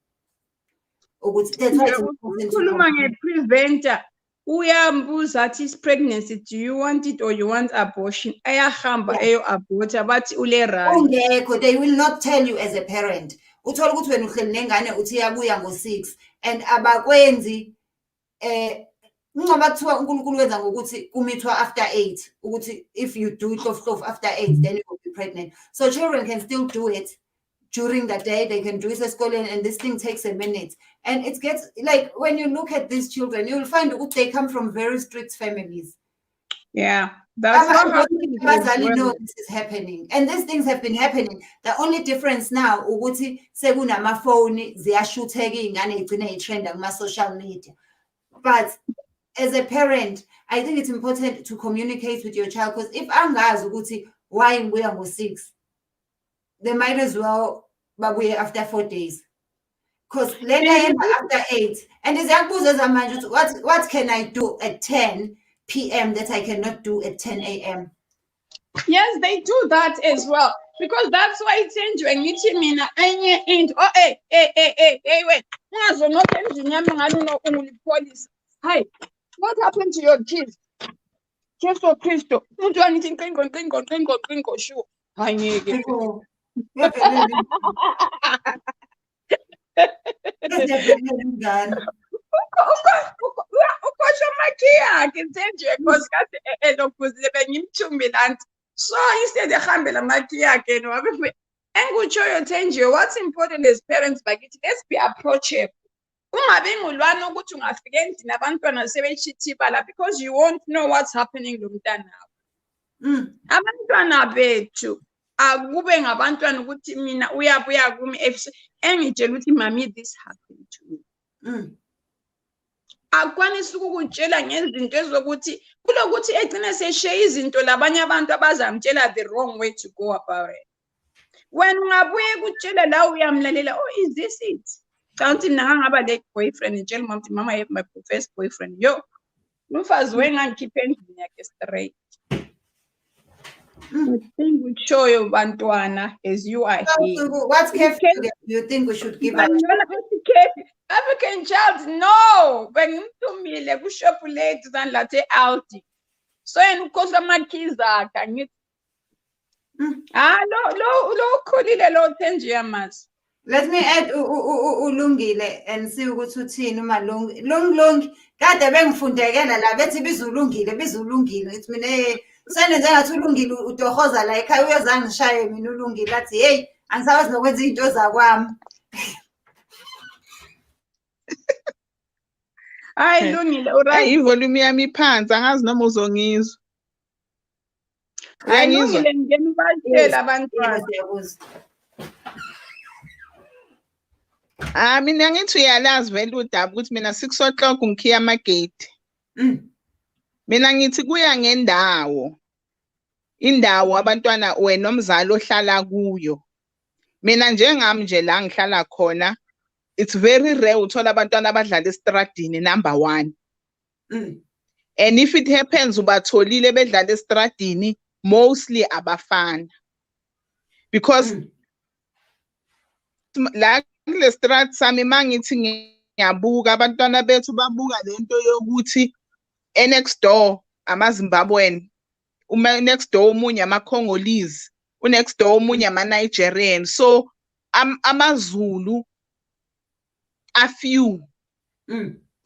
That's why it's important to preventer. Uyambuza athi is pregnancy, do you want it or you want abortion? Ayahamba ayo aborta bathi ule right. They will not tell you as a parent. Uthola ukuthi wena uhleli nengane uthi yabuya ngo-6 and abakwenzi ngoba kuthiwa uNkulunkulu wenza ngokuthi kumithwa after 8 ukuthi if you do it of after 8 then you will be pregnant. So children can still do it during the day. They can do it at school and this thing takes a minute. And it gets like when you look at these children, you will find that they come from very strict families. Yeah, that's what know this is happening. And these things have been happening. The only difference now, ukuthi sekunamafoni ziyashuteka ingane igcine itrenda kuma social media. But as a parent, I think it's important to communicate with your child because if angazi ukuthi why we are 6, they might as well but we after 4 days. Because later after 8, and what can I do at 10 p.m. that I cannot do at 10 a.m.? Yes, they do that as well. Because that's why it's enjoying it. Wait. Police. Hi, what happened to your kids? Just for Christo. Don't do anything. Sure. I need it. So instead of what's important as parents, let's be approachable. Because you won't know what's happening akube ngabantwana ukuthi mina uyabuya kimi engitshela ukuthi mami this happened to me. Akwanisa ukukutshela ngezinto ezokuthi kulokuthi egcine seshare izinto labanye abantu abazamtshela the wrong way to go about it. When ungabuye kutshela la uyamlalela, oh, is this it? Kanti mina ngaba le boyfriend ngitshela mama ukuthi mama I have my first boyfriend. Yo, umfazi wengangikhiphe endlini yakhe straight. I think we show you bantwana as you are here. What's curfew do you think we should give up? African child, no. When you to me, like shop late than latte out. so yena ukhosi amakhizi akhe angithi lo ukhulile lo Thenjiwe mas. Let me add ulungile and see ukuthi uthini uma lungi kade bengifundekela la bethi bizulungile ngithi mina senenze ngathi ulungile udohoza la ekhaya uyozange ngishaye mina ulungile athi hey angisawazi nokwenza izinto zakwami. Hayi lungile uright. Ivolume yami iphansi angazi noma uzongizwa. Hayi lungile ngene ubatshela abantwana. Mina ngithi uyalazi vele udaba ukuthi mina 6 o'clock ngikhiya amagate. Mina ngithi kuya ngendawo. Indawo abantwana wena omzali ohlala kuyo. Mina njengami nje la ngihlala khona it's very rare uthola abantwana abadlala estradini number 1. And if it happens ubatholile bedlala estradini mostly abafana. Because la kule strat sami mangithi ngiyabuka abantwana bethu babuka lento yokuthi next door amaZimbabwean next door umunye amaCongolese next door umunye amaNigerian so amaZulu a few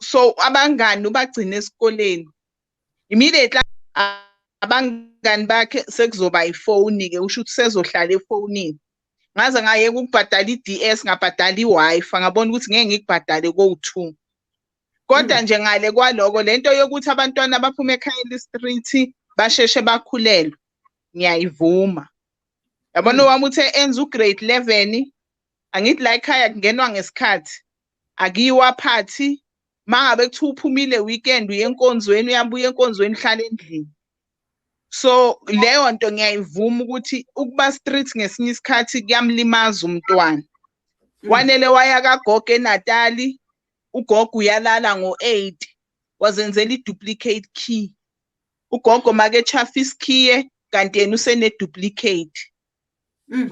so abangani ubagcina esikoleni immediately abangani bakhe sekuzoba ifoni ke usho ukuthi sezohlala efonini ngaze ngayeka ukubhadala iDS ngabhadala iWi-Fi ngabona ukuthi ngeke ngikubhadale ko2 kodwa nje ngale kwaloko lento yokuthi abantwana baphuma ekhaya street basheshe bakhulelwe ngiyayivuma yabona wami uthe enza ugrade 11 angithi la ekhaya kungenwa ngesikhathi akiwa party mangabe kuthi uphumile weekend uyenkonzweni uyabuya enkonzweni hlala endlini so leyo nto ngiyayivuma ukuthi ukuba street ngesinye isikhathi kuyamlimaza umntwana wanele waya kagogo eNatali ugogo uyalala ngo8 wazenzela iduplicate key ugogo make chafa isikhiye kanti yena usene duplicate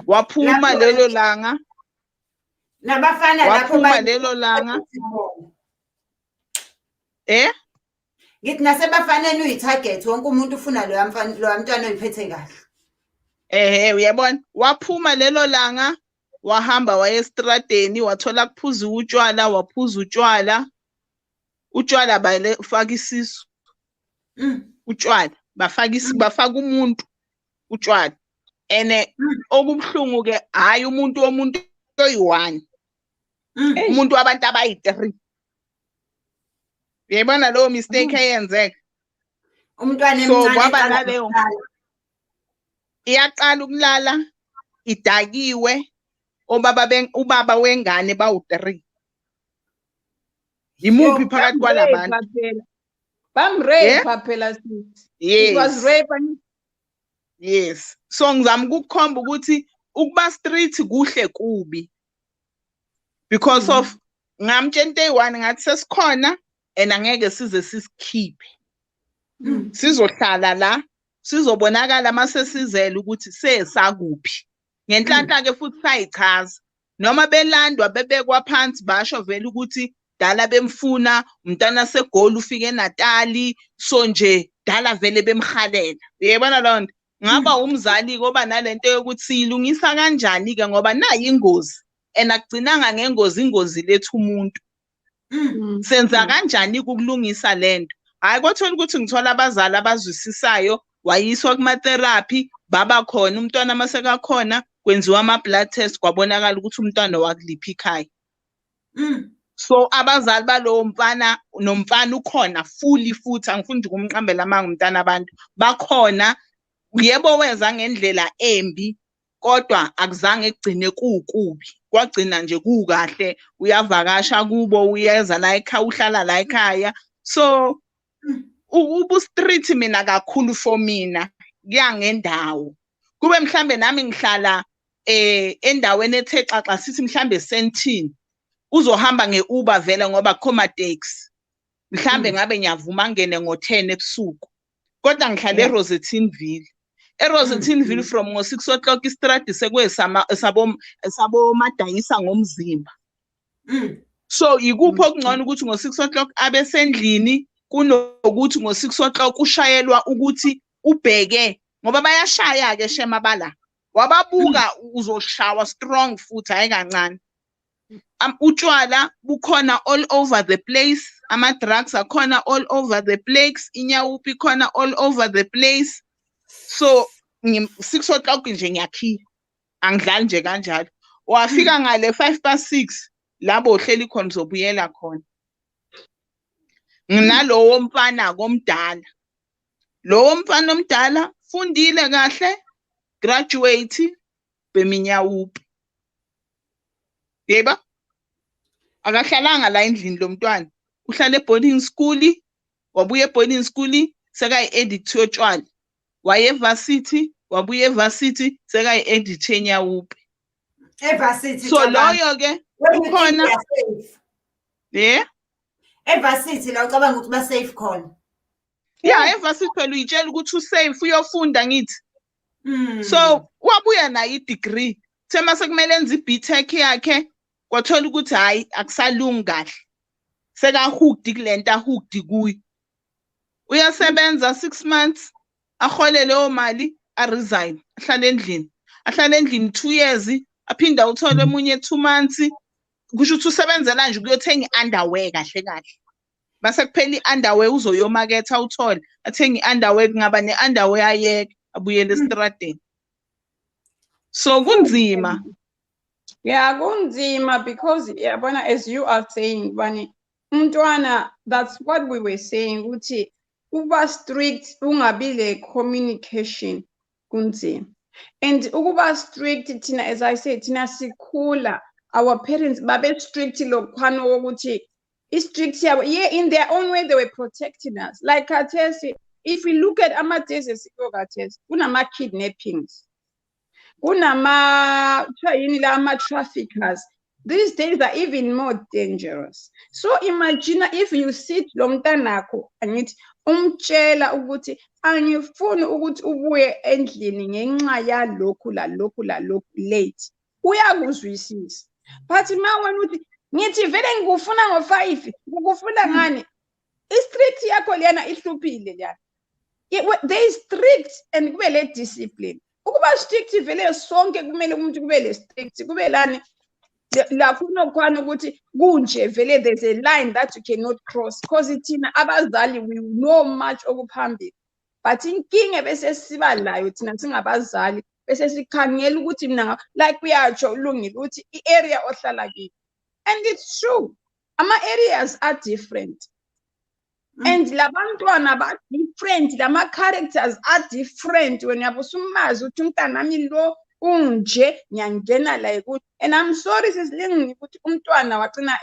waphuma lelo langa nabafana lapho waphuma lelo langa ngithi nasebafanele uyitarget wonke umuntu ufuna lo mntwana oyiphethe kahle uyabona waphuma lelo langa wahamba waya estradeni wathola kuphuza utshwala waphuza utshwala bafaka isisu utshwala bafaka umuntu utshwala ene okubhlungu ke hayi umuntu oyi1 umuntu wabantu abayi3 uyabona lo mistake eyenzeka umntwana so kwaba naleyo iyaqala ukulala idakiwe ubaba wengane bawu3 imuphi phakathi kwalabantu bamrape phela sithi it was rape yes so ngizama ukukhomba ukuthi ukuba street kuhle kubi because of ngamtshela day1 ngathi sesikhona and angeke size sisikhiphe sizohlala la sizobonakala mase sizela ukuthi sesakuphi ngenhlanhla ke futhi sayichaza noma belandwa bebekwa phansi basho vele ukuthi dala bemfuna umntana segoli ufike eNatali so nje dala vele bemhalela uyabona lonto ngaba umzali ngoba nalento yokuthi silungisa kanjani ke ngoba nayi ingozi enagcinanga ingozi lethu umuntu senza kanjani ukulungisa lento hayi kwathola ukuthi ngithola abazali abazwisisayo wayiswa kuma therapy baba khona umntwana maseka khona kwenziwa ama blood test kwabonakala ukuthi umntwana wakuliphi ikhaya so abazali balowo mfana nomfana ukhona fully futhi angifuni nje ukumqambela manga umntana abantu bakhona yebo wenza ngendlela embi kodwa akuzange kugcine kukubi kwagcina nje kukahle uyavakasha kubo uyeza la ekhaya uhlala la ekhaya so ubu street mina kakhulu for mina kuyangendawo kube mhlambe nami ngihlala endaweni ethe xaxa sithi mhlambe sentini uzohamba ngeUber vele ngoba khoma taxi mhlambe ngabe ngiyavuma ngene ngo10 ebusuku kodwa ngihlala eRosettenville eRosettenville from ngo6 o'clock istradi sekwesama sabo madayisa ngomzimba so ikuphi okungcono ukuthi ngo6 o'clock abesendlini kunokuthi ngo6 o'clock ushayelwa ukuthi ubheke ngoba bayashaya ke shema bala wababuka uzoshawa strong futhi hayi kancane. Utshwala bukhona all over the place, ama drugs akhona all over the place, inyawupi khona all over the place. So 6 o'clock nje ngiyakhiya angidlali nje kanjalo. Wafika ngale 6:05 labo ohleli khona uzobuyela khona. Nginalowo mfana komdala. Lowo mfana omdala fundile kahle, graduate beminyawupi. Yeba? Akahlalanga la endlini lo mntwana. Uhlala boarding school, wabuye boarding school sekayi-addict yotshwala. Waye varsity, wabuye varsity sekayi-addict yenyawupi. Varsity So loyo ke ukhona yeah. Varsity la ucabanga ukuthi ba safe khona. Yeah, varsity phela uyitshela ukuthi usafe uyofunda ngithi. So wabuya nayo i-degree. Thema sekumele enze i-BTech yakhe kwathola ukuthi hayi akusalungi kahle. Seka hooked kulento hooked kuyi. Uyasebenza 6 months ahole leyo mali a resign ahlala endlini. Ahlala endlini 2 years aphinda uthole emunye 2 months kusho ukuthi usebenzela nje ukuyothenga i-underwear kahle kahle. Base kuphela i-underwear uzoyomaketha uthole athenga i-underwear kungaba ne-underwear ayeke abuyele estradeni. So kunzima. Yeah, kunzima because yabona as you are saying bani umntwana, that's what we were saying uthi uba strict ungabi le communication kunzima. And ukuba strict thina, as I said, thina sikhula our parents babe strict lokhwana wokuthi strict yabo, yeah, in their own way they were protecting us. Like Katesi, if we look at ama-days esiko Katesi, kunama kidnappings, kunama traffickers. These days are even more dangerous. So imagine if you sit lo mntanakho angithi umtshela ukuthi angifuni ukuthi ubuye endlini ngenxa yalokhu late, uyakuzwisisa. But wena uthi ngithi vele ngikufuna ngo5 ngikufuna ngani? I-strict yakho lena ihluphile lana. They is strict and kube le discipline. Ukuba strict vele sonke kumele umuntu kube le strict kube lani la kunokhwana ukuthi kunje vele there's a line that you cannot cross because thina abazali we know much okuphambili. But inkinga bese siba layo thina singabazali bese sikhangela ukuthi mina like uyatsho ulungile ukuthi i-area ohlala kiyo. And it's true. Ama areas are different. And labantwana ba different, lama characters are different. When yabusumazi uthi umntanami lo unje nyangena la ukuthi, and I'm sorry sisilingi ukuthi umntwana wacina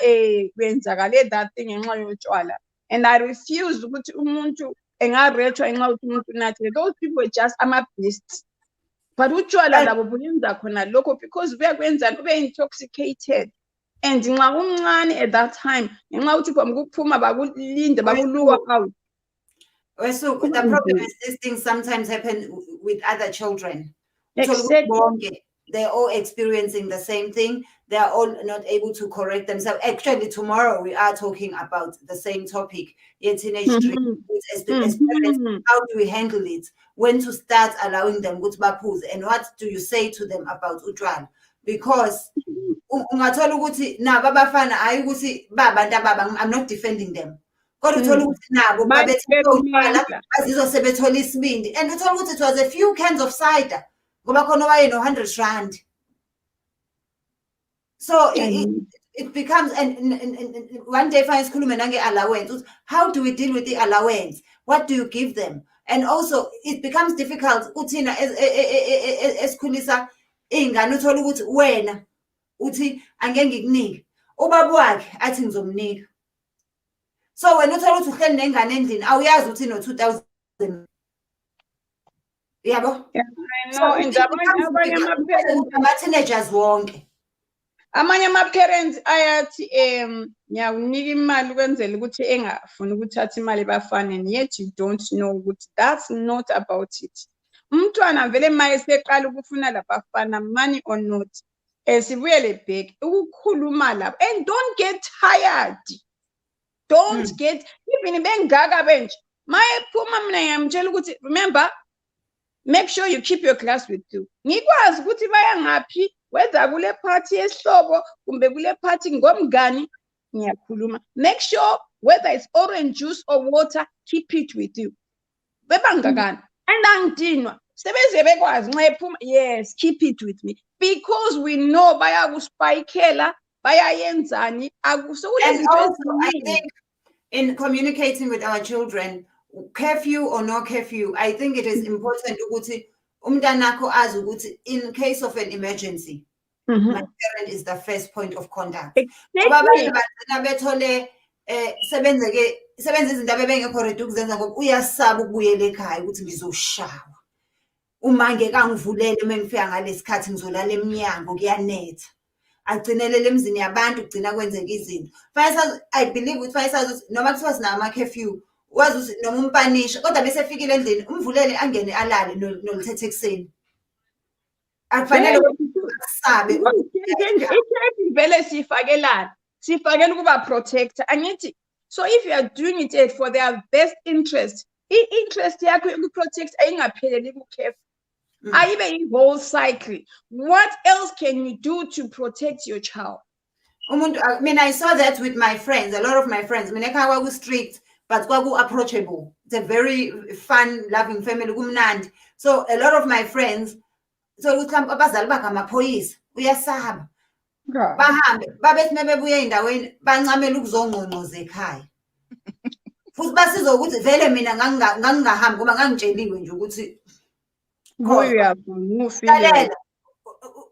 kwenzakale that thing ngenxa yotshwala. And I refuse ukuthi umuntu engarethwa ngenxa ukuthi umuntu nathi. Those people were just ama-beasts. But utshwala labo buyenza khona lokho because buyakwenza ube intoxicated. And nxa umncane at that time ngenxa ukuthi ukuphuma bakulinde bakuluka out. So the problem is these things sometimes happen with other children. Exactly. They're all experiencing the same thing. They are all not able to correct themselves. Actually, tomorrow we are talking about the same topic. Teenage dreams as parents. How do we handle it? When to start allowing them good bapuz, and what do you say to them about utshwala? Because ungathola ukuthi nabo abafana hayi ukuthi baba ntababa, I'm not defending them. Kodwa uthola ukuthi nabo babethola bazizwa sebethola isibindi, and uthola ukuthi it was a few cans of cider ngoba khona waye no 100 rand. So it becomes and one day fine sikhulume nange allowance. How do we deal with the allowance? What do you give them? And also it becomes difficult uthina esikhulisa ingane uthola ukuthi wena uthi angeke ngikunika ubaba wakhe athi ngizomnika. So wena uthola ukuthi uhleli nengane endlini awuyazi ukuthi no 2000 yabo. I know. And ama-teenagers wonke amanye ama-parents ayathi ngiyawunika imali ukwenzela ukuthi engafuni ukuthatha imali ebafaneni, yet you don't know ukuthi that's not about it. Umntwana vele maye seqala ukufuna labafana money or not sibuyele back ukukhuluma lapho, and don't get tired. Don't get, even bengaga bench. My poor mom and I am remember, make sure you keep your class with you. Nikwazi ukuthi bayangaphi whether kule party esihlobo kumbe kule party ngomngani ngiyakhuluma. Make sure whether it's orange juice or water, keep it with you. Bebangagani. And angidinwa. Sebeze bekwazi nxa ephuma, yes, keep it with me. Because we know bayakuspikela, bayayenzani. So and also, I think in communicating with our children, curfew or no curfew, I think it is important ukuthi umntanakho azi ukuthi in case of an emergency, my parent is the first point of contact. Ngoba abanye bagcina bethole sebenza izinto abebengekho ready ukuzenza ngoba uyasaba ukubuyela ekhaya ukuthi ngizoshawa. Uma ngekangivulele mengifika ngalesikhathi ngizolala eminyango kuyanetha. Agcinelele emzini yabantu kugcina kwenzeka izinto. I believe with Faisal noma kuthiwa sina ama curfew wazi noma umpanisha kodwa bese efikile endlini umvulele angene alale nolithethe ekseni. Akufanele ukusabe vele sifakelana sifakela ukuba protector angithi. So if you are doing it for their best interest, interest yakho ukuprotect ayingapheleli ku curfew. Ayibe in whole cycle. What else can you do to protect your child? I mean, I saw that with my friends. A lot of my friends, Mineka was strict, but kwaku approachable. It's a very fun, loving family. So a lot of my friends, so we come abazali bakamaphoyisa uyasaba. Bahambe babethi mebebuye endaweni bancamela ukuzongqongqoza ekhaya. Futhi basizwa ukuthi vele mina ngangingahambi ngoba ngangitsheliwe nje ukuthi Lalela.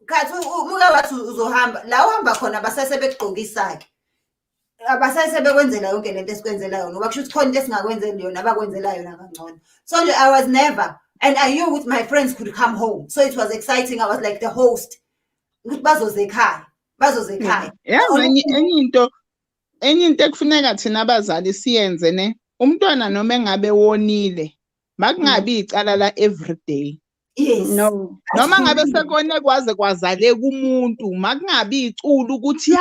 Kathi umuke wathi uzohamba la uhamba khona basase bekugqokisa ke. Abasase bekwenzela yonke lento esikwenzela yona ngoba kusho ukuthi khona into esingakwenzeli yona abakwenzela yona kangcono. So I was never, and I knew with my friends could come home. So it was exciting. I was like the host. Ukuthi bazoze ekhaya. Enye into ekufuneka thina abazali siyenze ne. Umntwana noma engabe wonile, makungabi icala la everyday. Yes. No. Noma ngabe sekone kwaze kwazale kumuntu, makungabi iculu ukuthi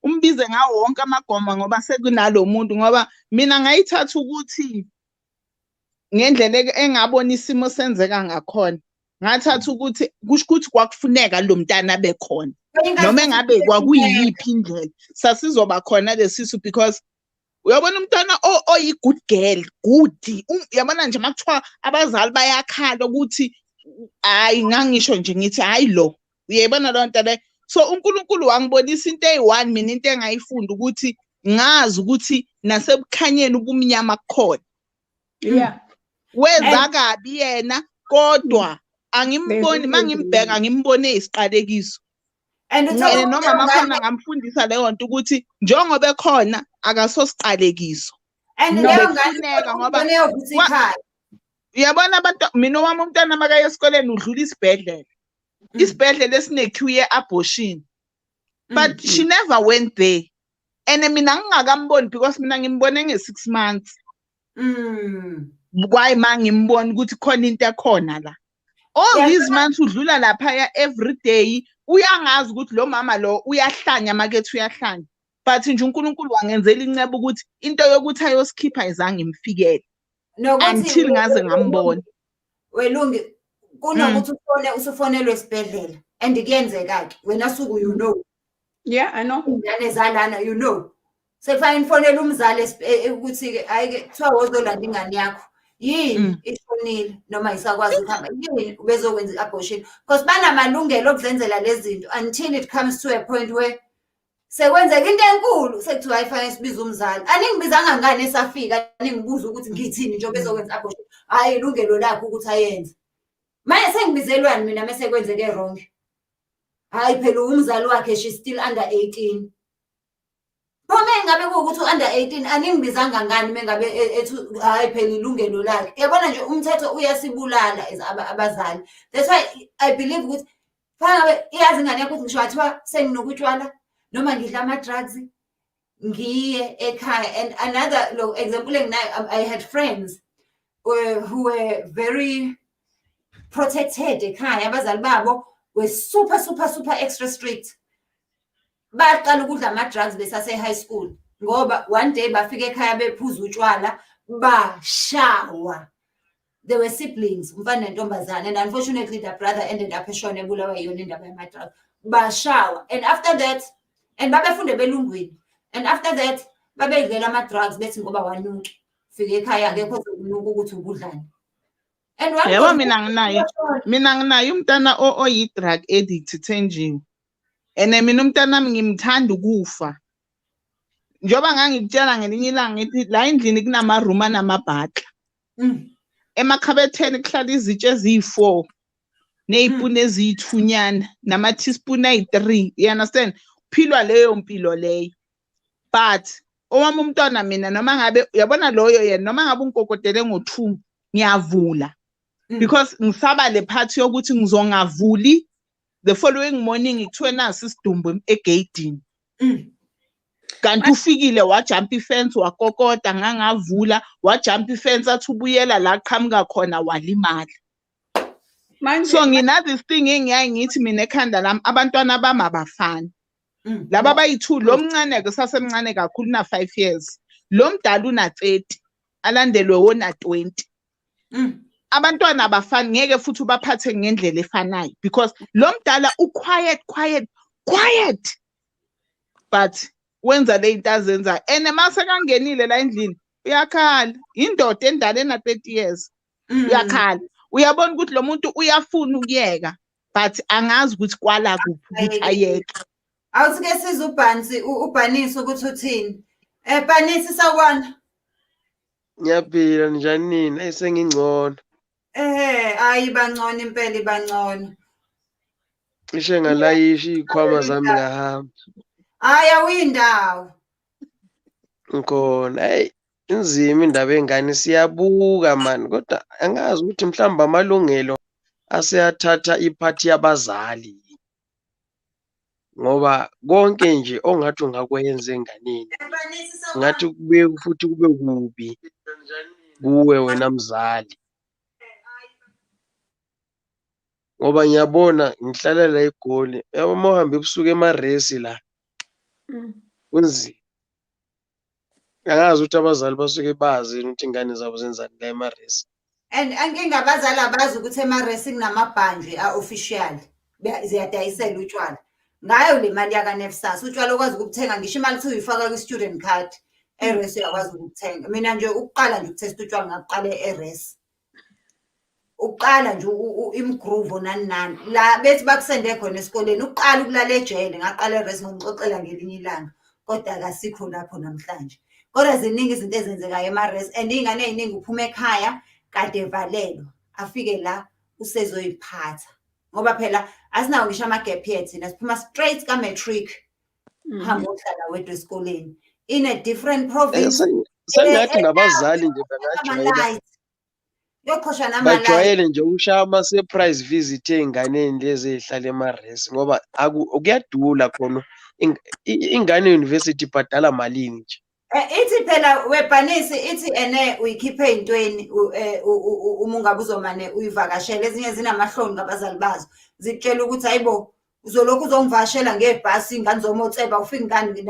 umbize ngawo wonke amagoma ngoba sekunalo muntu ngoba mina ngayithatha ukuthi ngendlela engabona isimo senzeka ngakhona. Ngathatha ukuthi kusho ukuthi kwakufuneka lo mntana bekhona. Noma engabe kwakuyiphi indlela sasizoba khona lesisu because uyabona umntana oyi good girl, good. Uyabona nje makuthiwa abazali bayakhala ukuthi hayi ngangisho nje ngithi hayi lo. Uyayibona lo nto le. So uNkulunkulu wangibonisa into eyi1 mina into engayifunda ukuthi ngazi ukuthi nasebukhanyeni ubumnyama kukhona. Yeah. Wenza kabi yena kodwa angimboni mangimbheka ngimbone isiqalekiso. And noma makhona ngamfundisa leyo nto ukuthi njengoba ekhona akasosiqalekiso. And leyo ngoba uyabona abantu mina wami umntana makaye esikoleni udlula isibhedlela. Isibhedlela esinequeue ye-abortion. But she never went there. And mina ngingakamboni because mina ngimbone nge6 months. Kwayi mangimbona ukuthi khona into ekhona la. All these months udlula lapha every day uyangazi ukuthi lo mama lo uyahlanya makethi uyahlanya. But nje uNkulunkulu wangenzela incebo ukuthi into yokuthi ayosikhipha izange imfikele. Until ngaze ngambona. Welungi kunokuthi usufonelwe esibhedlela and kuyenzeka ke wena suku you know. Yeah, I know. Ingane zalana you know. Sekufanele ufonele umzali ukuthi ke ayike kuthiwa wozolanda ingane yakho. Yini ishonile noma isakwazi ukuhamba yini bezokwenza i-abortion because banamalungelo okuzenzela lezi zinto until it comes to a point where sekwenzeka into enkulu sekuthiwa ayifanele sibize umzali. Aningibizanga ngane esafika aningibuza ukuthi ngithini njengoba bezokwenza i-abortion. Hayi ilungelo lakho ukuthi ayenze. Manje sengibizelwani mina mase kwenzeke wrong. Hayi phela umzali wakhe she's still under 18. Uma ngabe ukuthi under 18 aningibizanga ngani mengabe ethu hayi phela ilungelo lakhe. Yabona nje umthetho uyasibulala abazali. That's why I believe ukuthi fanele iyazi ingane yakho ukuthi ngisho athiwa senginokutshwala noma ngidla ama drugs ngiye ekhaya. And another example enginayo, I had friends who were very protected ekhaya. Abazali babo were super extra strict. Baqala ukudla ama drugs besase high school ngoba one day bafike ekhaya bephuza utshwala bashawa. They were siblings, umfana nentombazane, and unfortunately the brother ended up eshona ebulawa yiyona indaba yama-drugs. Bashawa, and after that, and babefunde belungwini, and after that babedlela ama-drugs bethi ngoba wanuki. Fike ekhaya akekho zokunuka ukuthi ubudlani. And one Yebo mina nginayo umntana oyi-drug addict Thenjiwe. And mina umntana wami ngimthanda ukufa. Njoba ngangikutshela ngelinye ilanga ngithi la endlini kunama-room anamabhatla. Emakhabetheni kuhlala izitshe eziyi-4 ney'puni eziyithunyana nama-teaspoon ayi-3. You understand? Kuphilwa leyo mpilo leyo. But owami umntwana mina noma ngabe uyabona loyo yena noma ngabe ungikokotele ngo-2 ngiyavula. Because ngisaba le part yokuthi ngizongavuli the following morning kuthiwe nasi isidumbu egeyidini. Kanti ufikile wajump ifence wakokota ngangavula wajump ifence athi ubuyela la qhamuka khona walimala. So ngina this thing engiyayi ngithi mina ekhanda lami abantwana bami abafani. Laba bayi2 lo mncane ke sasemncane kakhulu na 5 years. Lo mdala una 30 alandelwe wona 20. Abantwana abafani ngeke futhi ubaphathe ngendlela efanayo because lo mdala quiet but wenza le zinto azenza and mase kangenile la endlini uyakhala indoda endala ena 30 years uyakhala uyabona ukuthi lo muntu uyafuna ukuyeka but angazi ukuthi kwala kuphi ukuthi ayeke. Awusuke siza ubhanisi ukuthi uthini. Bhanisi sawona. Ngiyaphila njani nina? Sengingcono. Hayi bangcono impela ibangcono. Ishe ngalayisha izikhwama zami ngahamba. Hayi awuyindawo. Ngikhona. Hey, inzima indaba engane siyabuka man kodwa angazi ukuthi mhlamba amalungelo aseyathatha iphathi yabazali. Ngoba konke nje ongathi ungakwenza enganeni. Ngathi kubuye futhi kube kubi. Kuwe wena mzali. Ngoba ngiyabona ngihlala la eGoli. Uma uhamba ebusuku emaresi la. Kunzima. Angazi ukuthi abazali basuke bazi ukuthi ingane zabo zenzani la emaresi. And anginga abazali abazi ukuthi emaresi kunamabhanje a-official. Ziyadayisela utshwala. Ngayo le mali yaka NEFSAS utshwala okwazi ukuthenga ngisho imali kuthi uyifaka kwi-student card eRes uyakwazi ukuthenga. Mina nje ukuqala nje ukutesta utshwala ngaqala eRes. Uqala nje imgroove nani la bethi bakusende khona esikoleni uqala ukulala ejele ngaqala eRes ngomxoxela ngelinye ilanga kodwa akasikho lapho namhlanje. Kodwa ziningi izinto ezenzekayo eMares and ingane eziningi uphuma ekhaya kade evalelwa afike la usezoyiphatha ngoba phela asinawo ngisho ama-gap year thina siphuma straight ka-matric hamba uhlala wedwa esikoleni in a different province. Sengathi nabazali nje bangajwayela. Yoqhoshwa nama-light. Bajwayele nje ushaya ama-surprise visit ey'nganeni lezi ey'hlala emaresi ngoba kuyadula khona ingane e-university ibhadala malini nje. Ithi phela webhanisi ithi ene uyikhiphe ey'ntweni uma ungabe uzomane uyivakashela ezinye zinamahloni ngabazali bazo zikutshela ukuthi hayibo uzolokhu uzongivakashela ngebhasi ingane zomotseba ufike ingane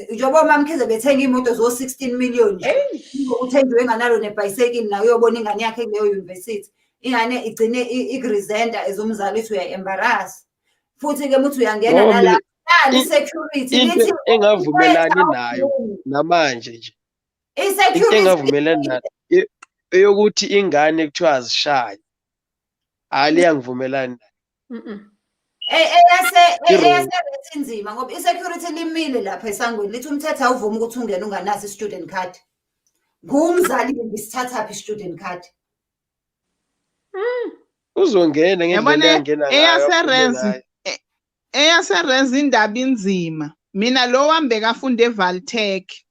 njengoba uMamkhize bethenga iy'moto zo-16 million nje uthenjiwe enganalo nebhayisekili nawe uyobona ingane yakhe kuleyo university ingane igcine igrizenda ezomzali ithi uya-embarrass futhi-ke muthi uyangena nala i-security into engavumelani nayo namanje nje into engavumelani nayo eyokuthi ingane kuthiwa azishaye aliyangivumelani nayo. Eyaserethi nzima ngoba i-security limile lapha esangweni lithi umthetho awuvumi ukuthi ungene unganaso i-student card. Ngumzali-ke ngisithathaphi i-student card. Uzongena ngendlela yangena ngayo. Eyaserenza indaba inzima. Mina lo wambe kafunda eValtech.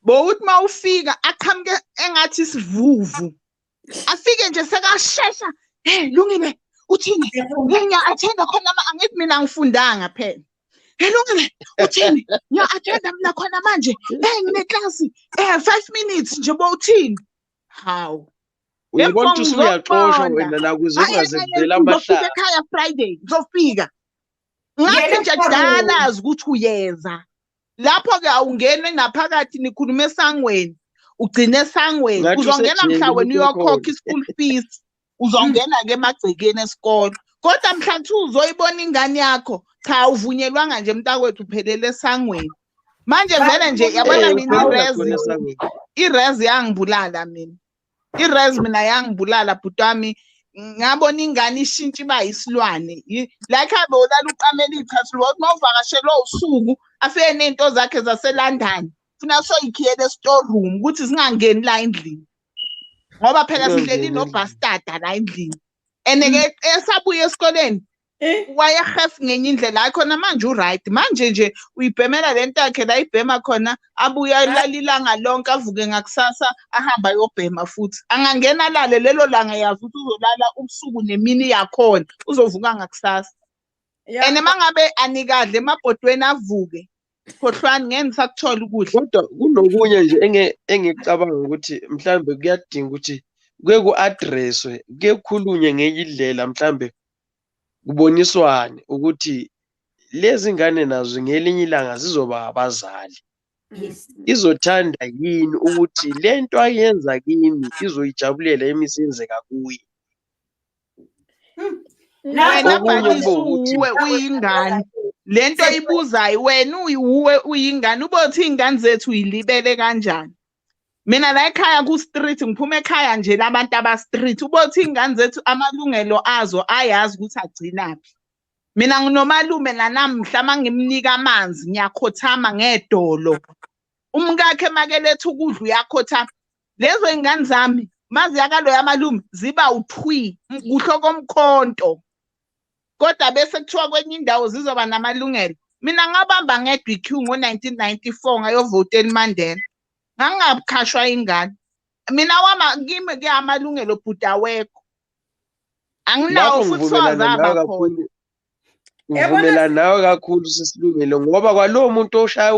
Bowuthi mawufika aqhamuke engathi isivuvu. Afike nje sekashesha. Lungile. Uthini? Ngiya-attenda khona angithi mina ngifundanga phela. Lungile. Uthini? Ngiya-attenda mina khona manje. Ngineklasi 5 minutes nje bowuthini? Hawu. Uyabona ukuthi uyaxoshwa wena la kuze ungazivela amahlala. Ekhaya Friday ngizofika. Ngathi nje kudala azi ukuthi uyeza. lapho-ke awungene naphakathi nikhulume esangweni ugcine esangweni Ngathi uzongena mhla usejele wena umuntu wakhona. uyokhokha i-school fees uzongena-ke emagcekeni esikole kodwa mhla kuthi uzoyibona ingane yakho cha uvunyelwanga nje mntakwethu uphelele esangweni manje vele nje yabona mina Uphelela khona esangweni. irezi yangibulala mina irezi mina yangibulala bhuti wami ngabona ingane ishintsha iba yisilwane like abe ulala uqamela ichathi ukuthi uma uvakashelwa usuku afike nento zakhe zaseLondon funa soyikhiyele store room ukuthi zingangeni la endlini ngoba phela sihleli nobhastada la endlini and-ke esabuya esikoleni wayehef ngenye indlela hayi khona manje uright manje nje uyibhemela le nto yakhe la ibhema khona abuya alilanga lonke avuke ngakusasa ahamba ayobhema futhi angangena alale lelo langa yazi ukuthi uzolala ubusuku nemini yakhona uzovuka ngakusasa and mangabe anikadle emabhodweni avuke khohlwani ngeke ngisakuthola ukudla Kodwa kunokunye nje engicabanga ukuthi mhlambe kuyadinga ukuthi kuke ku-addresswe kuke kukhulunywe ngenye indlela mhlambe kuboniswane ukuthi lezi ngane nazo ngelinye ilanga zizoba abazali izothanda yini ukuthi lento ayenza kimi izoyijabulela emisenzeka kuye wena bhalisa uwe uyingane lento ibuzayo wena uyiwe uyingane ubothi iy'ngane zethu uyilibele kanjani mina la ekhaya ku-street ngiphuma ekhaya nje labantu aba-street ubothi iy'ngane zethu amalungelo azo ayazi ukuthi agcinaphi mina nginomalume nanamhla mangimnika amanzi ngiyakhothama ngedolo umkakhe makeletha ukudla uyakhothama lezo y'ngane zami maziyakalo yamalume ziba uthwi kuhlokomkhonto kodwa bese kuthiwa kwenye indawo zizoba namalungelo mina ngabamba ngedwa iqueue ngo-1994 ngayovotela uMandela ngangingakhashwa ingane mina kimi-ke amalungelo bhuti awekho anginawo futhi sowazaba khona ngivumelana nawe kakhulu sesilungelo ngoba kwalowo muntu oshaya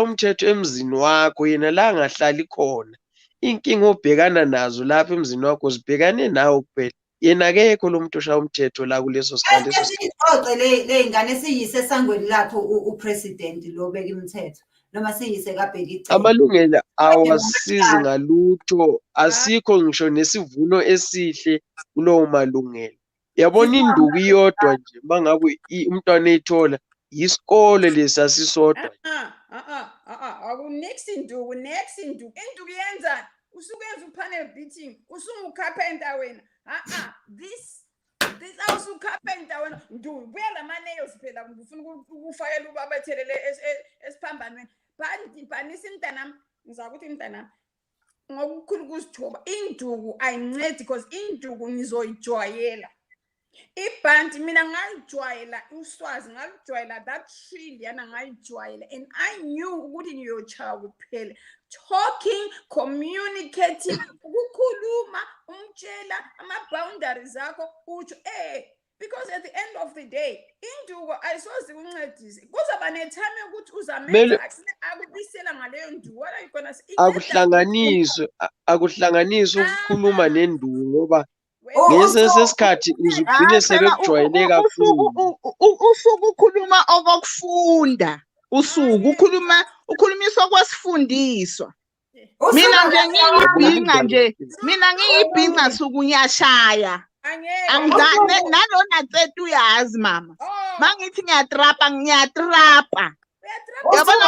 umthetho emzini wakho yena la angahlali khona inkinga obhekana nazo lapha emzini wakho zibhekane nawe kuphela yena akekho lo muntu oshaya umthetho la kuleso sikhathi Ixoxe le ngane siyise esangweni lakho upresident lo beka imithetho noma siyise kabheki icebo. Amalungelo awasizi ngalutho asikho ngisho nesivuno esihle kulowo malungelo yabona induku iyodwa nje mangabe umntwana eyithola isikole lesasisodwa next induku induku yenza usukenza upanel beating usungucarpenter wena this awusucarpenter wena nduku buya la nails phela ngifuna ukufakela ubaba ethelele esiphambanweni bhanisa imntanami ngizakuthi imntanami ngokukhulu kuzithoba induku ayincedi because induku ngizoyijwayela ibhanti mina ngalijwayela uswazi ngalijwayela that trillion ngayijwayela and I knew ukuthi ngiyochaya kuphela talking communicating ukukhuluma umtshela ama-boundaries akho utsho because at the end of the day induku ayisoze kuncedise kuzaba netime yokuthi uzamenza akubisela ngaleyo nduku what are you gonna say akuhlanganiswe ukukhuluma nenduku ngoba ngesesikhathi uzugcine sebekujwayele kakhulu usuku ukhuluma okokufunda usuku ukhulumiswa kwesifundiswa mina nje ngiyibhinqa suku ngiyashaya angizane nalona tsethu uyazi mama mangithi ngiyatrapa yabona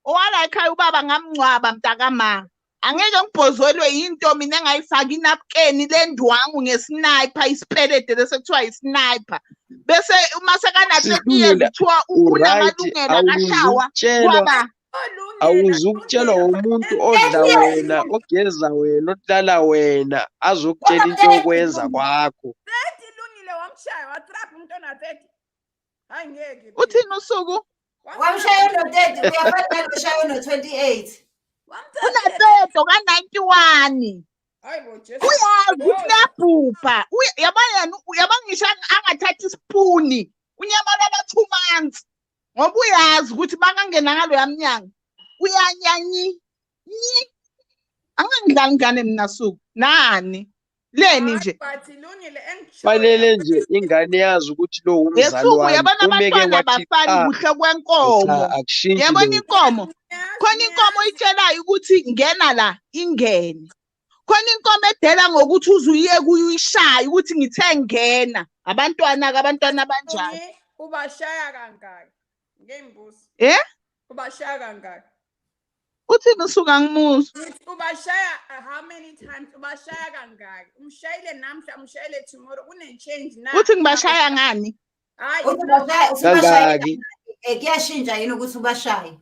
owala ekhaya ubaba ngamngcwaba mntakama angeke ngibhozwelwe yinto mina engayifaki inapukeni lendwangu ngesniper isipelede lese kuthiwa isniper bese uma sekanathiye kuthiwa unamalungelo akashawa kwaba awuzukutshelwa umuntu odla wena ogeza wena ohlala wena azokutshela into yokwenza kwakho ilungile wamshaya watrap umntwana 30 hayi ngeke uthini usuku wamshaya no-30 uyafana noshaya no-28 unateto ka-91 uyazi ukuthi uyabhubha yabona ngisho angathatha isipuni unyamalala 2 months ngoba uyazi ukuthi bakangena ngaloya mnyanga uyanyanyi angangidlali ngane mina suku nani leni nje fanele nje ingane yazi ukuthi lo umzali esuku wami yabona umeke abantwana wathi bafani kuhle kwenkomo cha akushintshi yabona lokho inkomo khona inkomo oyitshelayo ukuthi ngena la ingene khona inkomo edela ngokuthi uzuye kuyo uyishaya ukuthi ngithe ngena abantwana abanjani ubashaya kangaki ngembuzi ubashaya kangaki uthi nisuka ngimuzo ubashaya how many times ubashaya kangaki umshayile namhla umshayile tomorrow kune change na uthi ngibashaya ngani hayi kangaki kuyashintsha yini ukuthi ubashaye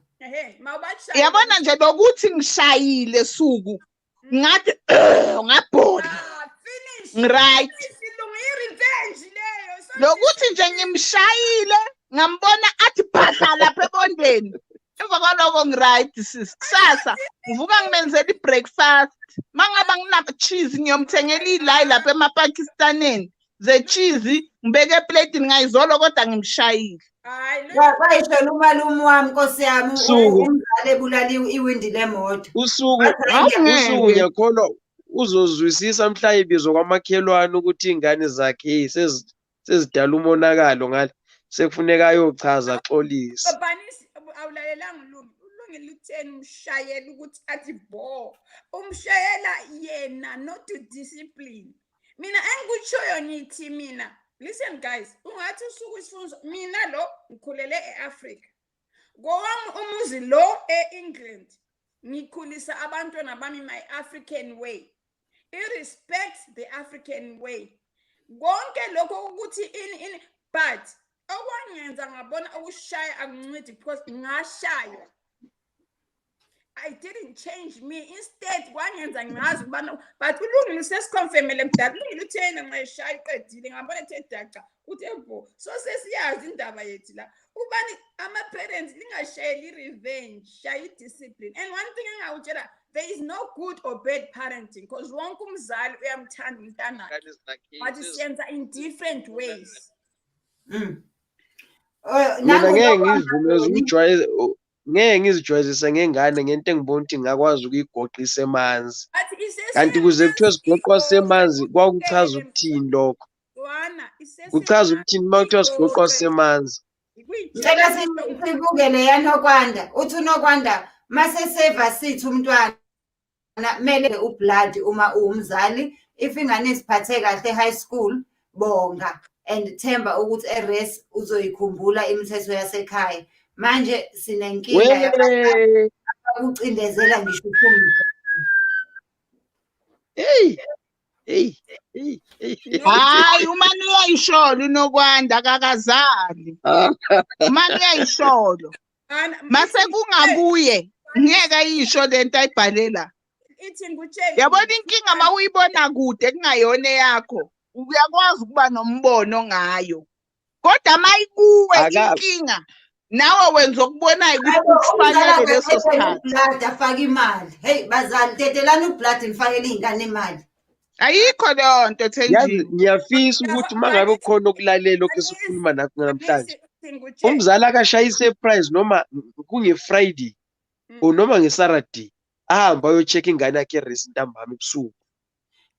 mawubashaya yabona nje lokuthi ngishayile suku ngathi ngabhoda right lokuthi nje ngimshayile ngambona athi bhadla lapha ebondeni emva kwaloko ngiright sis kusasa ngivuka ngimenzela i-breakfast mangaba ngina-cheese ngiyomthengela ilayi lapha emapakistaneni ze-cheese ngibeke eplatini ngayizolo kodwa ngimshayile kwayishela umalume wami nkosi yami umzali ebulala iwindi lemoto usuku ngiyakholwa uzozwisisa mhla ibizwa kwamakhelwane ukuthi ingane zakhe sezidala umonakalo ngale sekufuneka ayochaza axolise awulalelanga ulungi lutheni umshayela ukuthi athi bo umshayela yena not to discipline mina engikutshoyo ngithi mina listen guys ungathi usuku isifunzo mina lo ngikhulele eAfrica ngowami umuzi lo eEngland ngikhulisa abantwana bami my African way irrespect the African way konke lokho ukuthi in but okwangenza ngabona ukushaya akuncedi because ngashaya I didn't change me instead kwangenza ngazi ubana but ulungile sesiconfirmele mdala ulungile uthena ngayishaya iqedile ngabona ethe daca uthi ebo so sesiyazi indaba yethu la ubani ama parents lingashayeli revenge shaya discipline and one thing engawutshela there is no good or bad parenting because wonke umzali uyamthanda umntana but siyenza in different ways mina ngeke ngizijwayezise ngengane ngento engibona ukuthi ngakwazi ukuyigoqisa emanzi kanti kuze kuthiwe sigoqwa semanzi kwakuchaza ukuthini lokho kuchaza ukuthini uma kuthiwa sigoqwa semanzi ngicela sibukele yanokwanda uthi unokwanda mase save sithi umntwana kumele ublood uma uwumzali if ingane isiphathe kahle high school bonga and themba ukuthi eres uzoyikhumbula imithetho yasekhaya manje sinenkinga ukucindezela ngisho uphumisa hayi umani uyayisholo unokwanda kakazali umani uyayisholo mase kungakuye ngeke ayisho lento ayibhalela yabona inkinga uma uyibona kude kungayona yakho uyakwazi ukuba nombono ngayo kodwa mayikuwe inkinga nawe wenza okubonayo ukuthi kufanele leso sikhathi afake imali hey bazali tetelana ublood ngifakele izingane imali ayikho leyo nto Thenjiwe ngiyafisa ukuthi mangabe ukhona okulalela lokho esikhuluma nakho namhlanje umzali akashaya isurprise noma kunge-Friday or noma ngeSaturday ahamba ayo-check ingane yakhe eresi ntambama ebusuku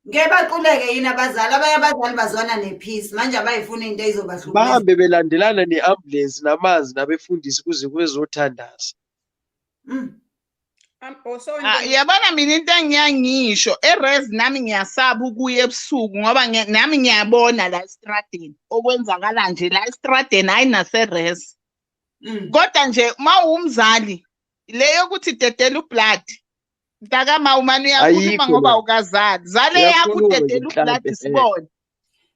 ngeke baquleke yini abazali abanye abazali bazwana nepeace manje abayifuna into ezobahlukisa bahambe belandelana ne-ambulance namanzi nabefundisi kuze kwezothandaza yabona mina into engiyangisho erezi nami ngiyasaba ukuya ebusuku ngoba nami ngiyabona la estradeni okwenzakala nje la estradeni hayi naserezi kodwa nje uma uwumzali leyo ukuthi dedela ublood mntakama umane uyakhuluma ngoba ukazali zale yakho udedela ublood sibone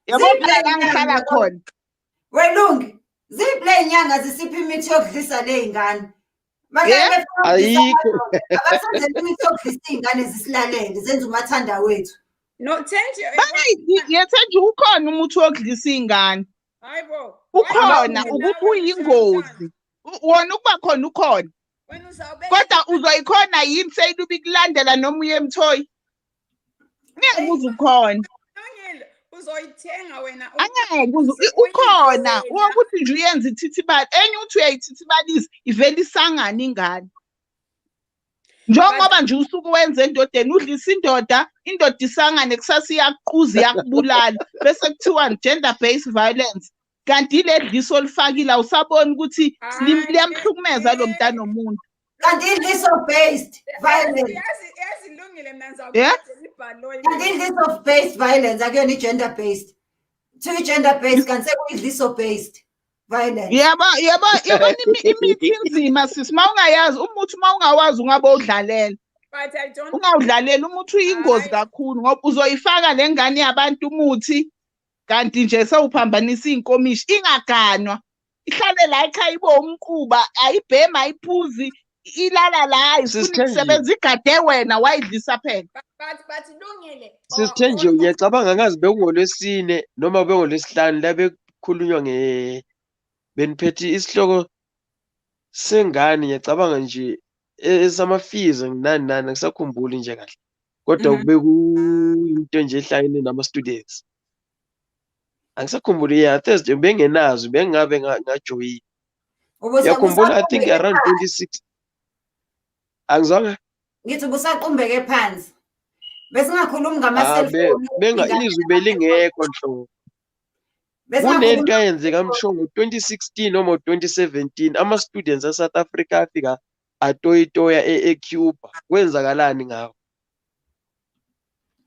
yabona la ngihlala khona welungi ziphi le nyanga zisipha imithi yokudlisa le ingane ayikho abasenzela imithi yokudlisa iy'ngane zisilalele zenza umathanda wethu no Thenjiwe Thenjiwe ukhona umuthi wokudlisa iy'ngane ukhona ukuthi uyingozi wona ukuba khona ukhona kodwa uzoyikhona yini seyiluba ikulandela noma uye emthoyi ngeke uze ukhona uzoyithenga wena angeke ukhona wokuthi nje uyenza ithithibali enye uthi uyayithithibalisa ivele isangane ingane njengoba nje usuku wenze endodeni udlisa indoda indoda isangane kusasa iyakuquza iyakubulala bese kuthiwa gender based violence kanti ile dliso olifakile awusaboni ukuthi liyamhlukumeza lo mntana nomuntu. Kanti idliso based violence. Yazilungile mina Yeah? ngizawubhaloyi. Kanti idliso based violence akuyona gender based. To gender based kanti sekuyidliso based violence. Yabona imithi inzima sisi mawungayazi umuthi mawungawazi ungabe udlalela. But I don't Ungawudlalela umuthi uyingozi kakhulu ngoba uzoyifaka lengane yabantu umuthi kanti nje sewuphambanisa inkomishi ingaganwa ihlale la ekhaya ibo umquba ayibhema ayiphuzi ilala la ifuna ukusebenza igade wena wayidlisa phela. but ilungile. Sisithenjiwe ngiyacabanga ngazi bekungolwesine noma bengolwesihlanu la bekukhulunywa beniphethe isihloko sengane ngiyacabanga nje esamafizi nginani ngisakhumbuli nje kahle kodwa kube kuyinto nje ehlangene nama-students angisakhumbuli Thursday bengenazo bengabe ngajoyina yakhumbula I think around 26 angizwanga ngithi busaqumbeke phansi bese ngakhuluma ngama-cellphone izwi belingekho nhlobo kunento ayenzeka mshongo 2016 noma 2017 ama-students e-South Africa afika atoyitoya eCuba kwenzakalani ngawo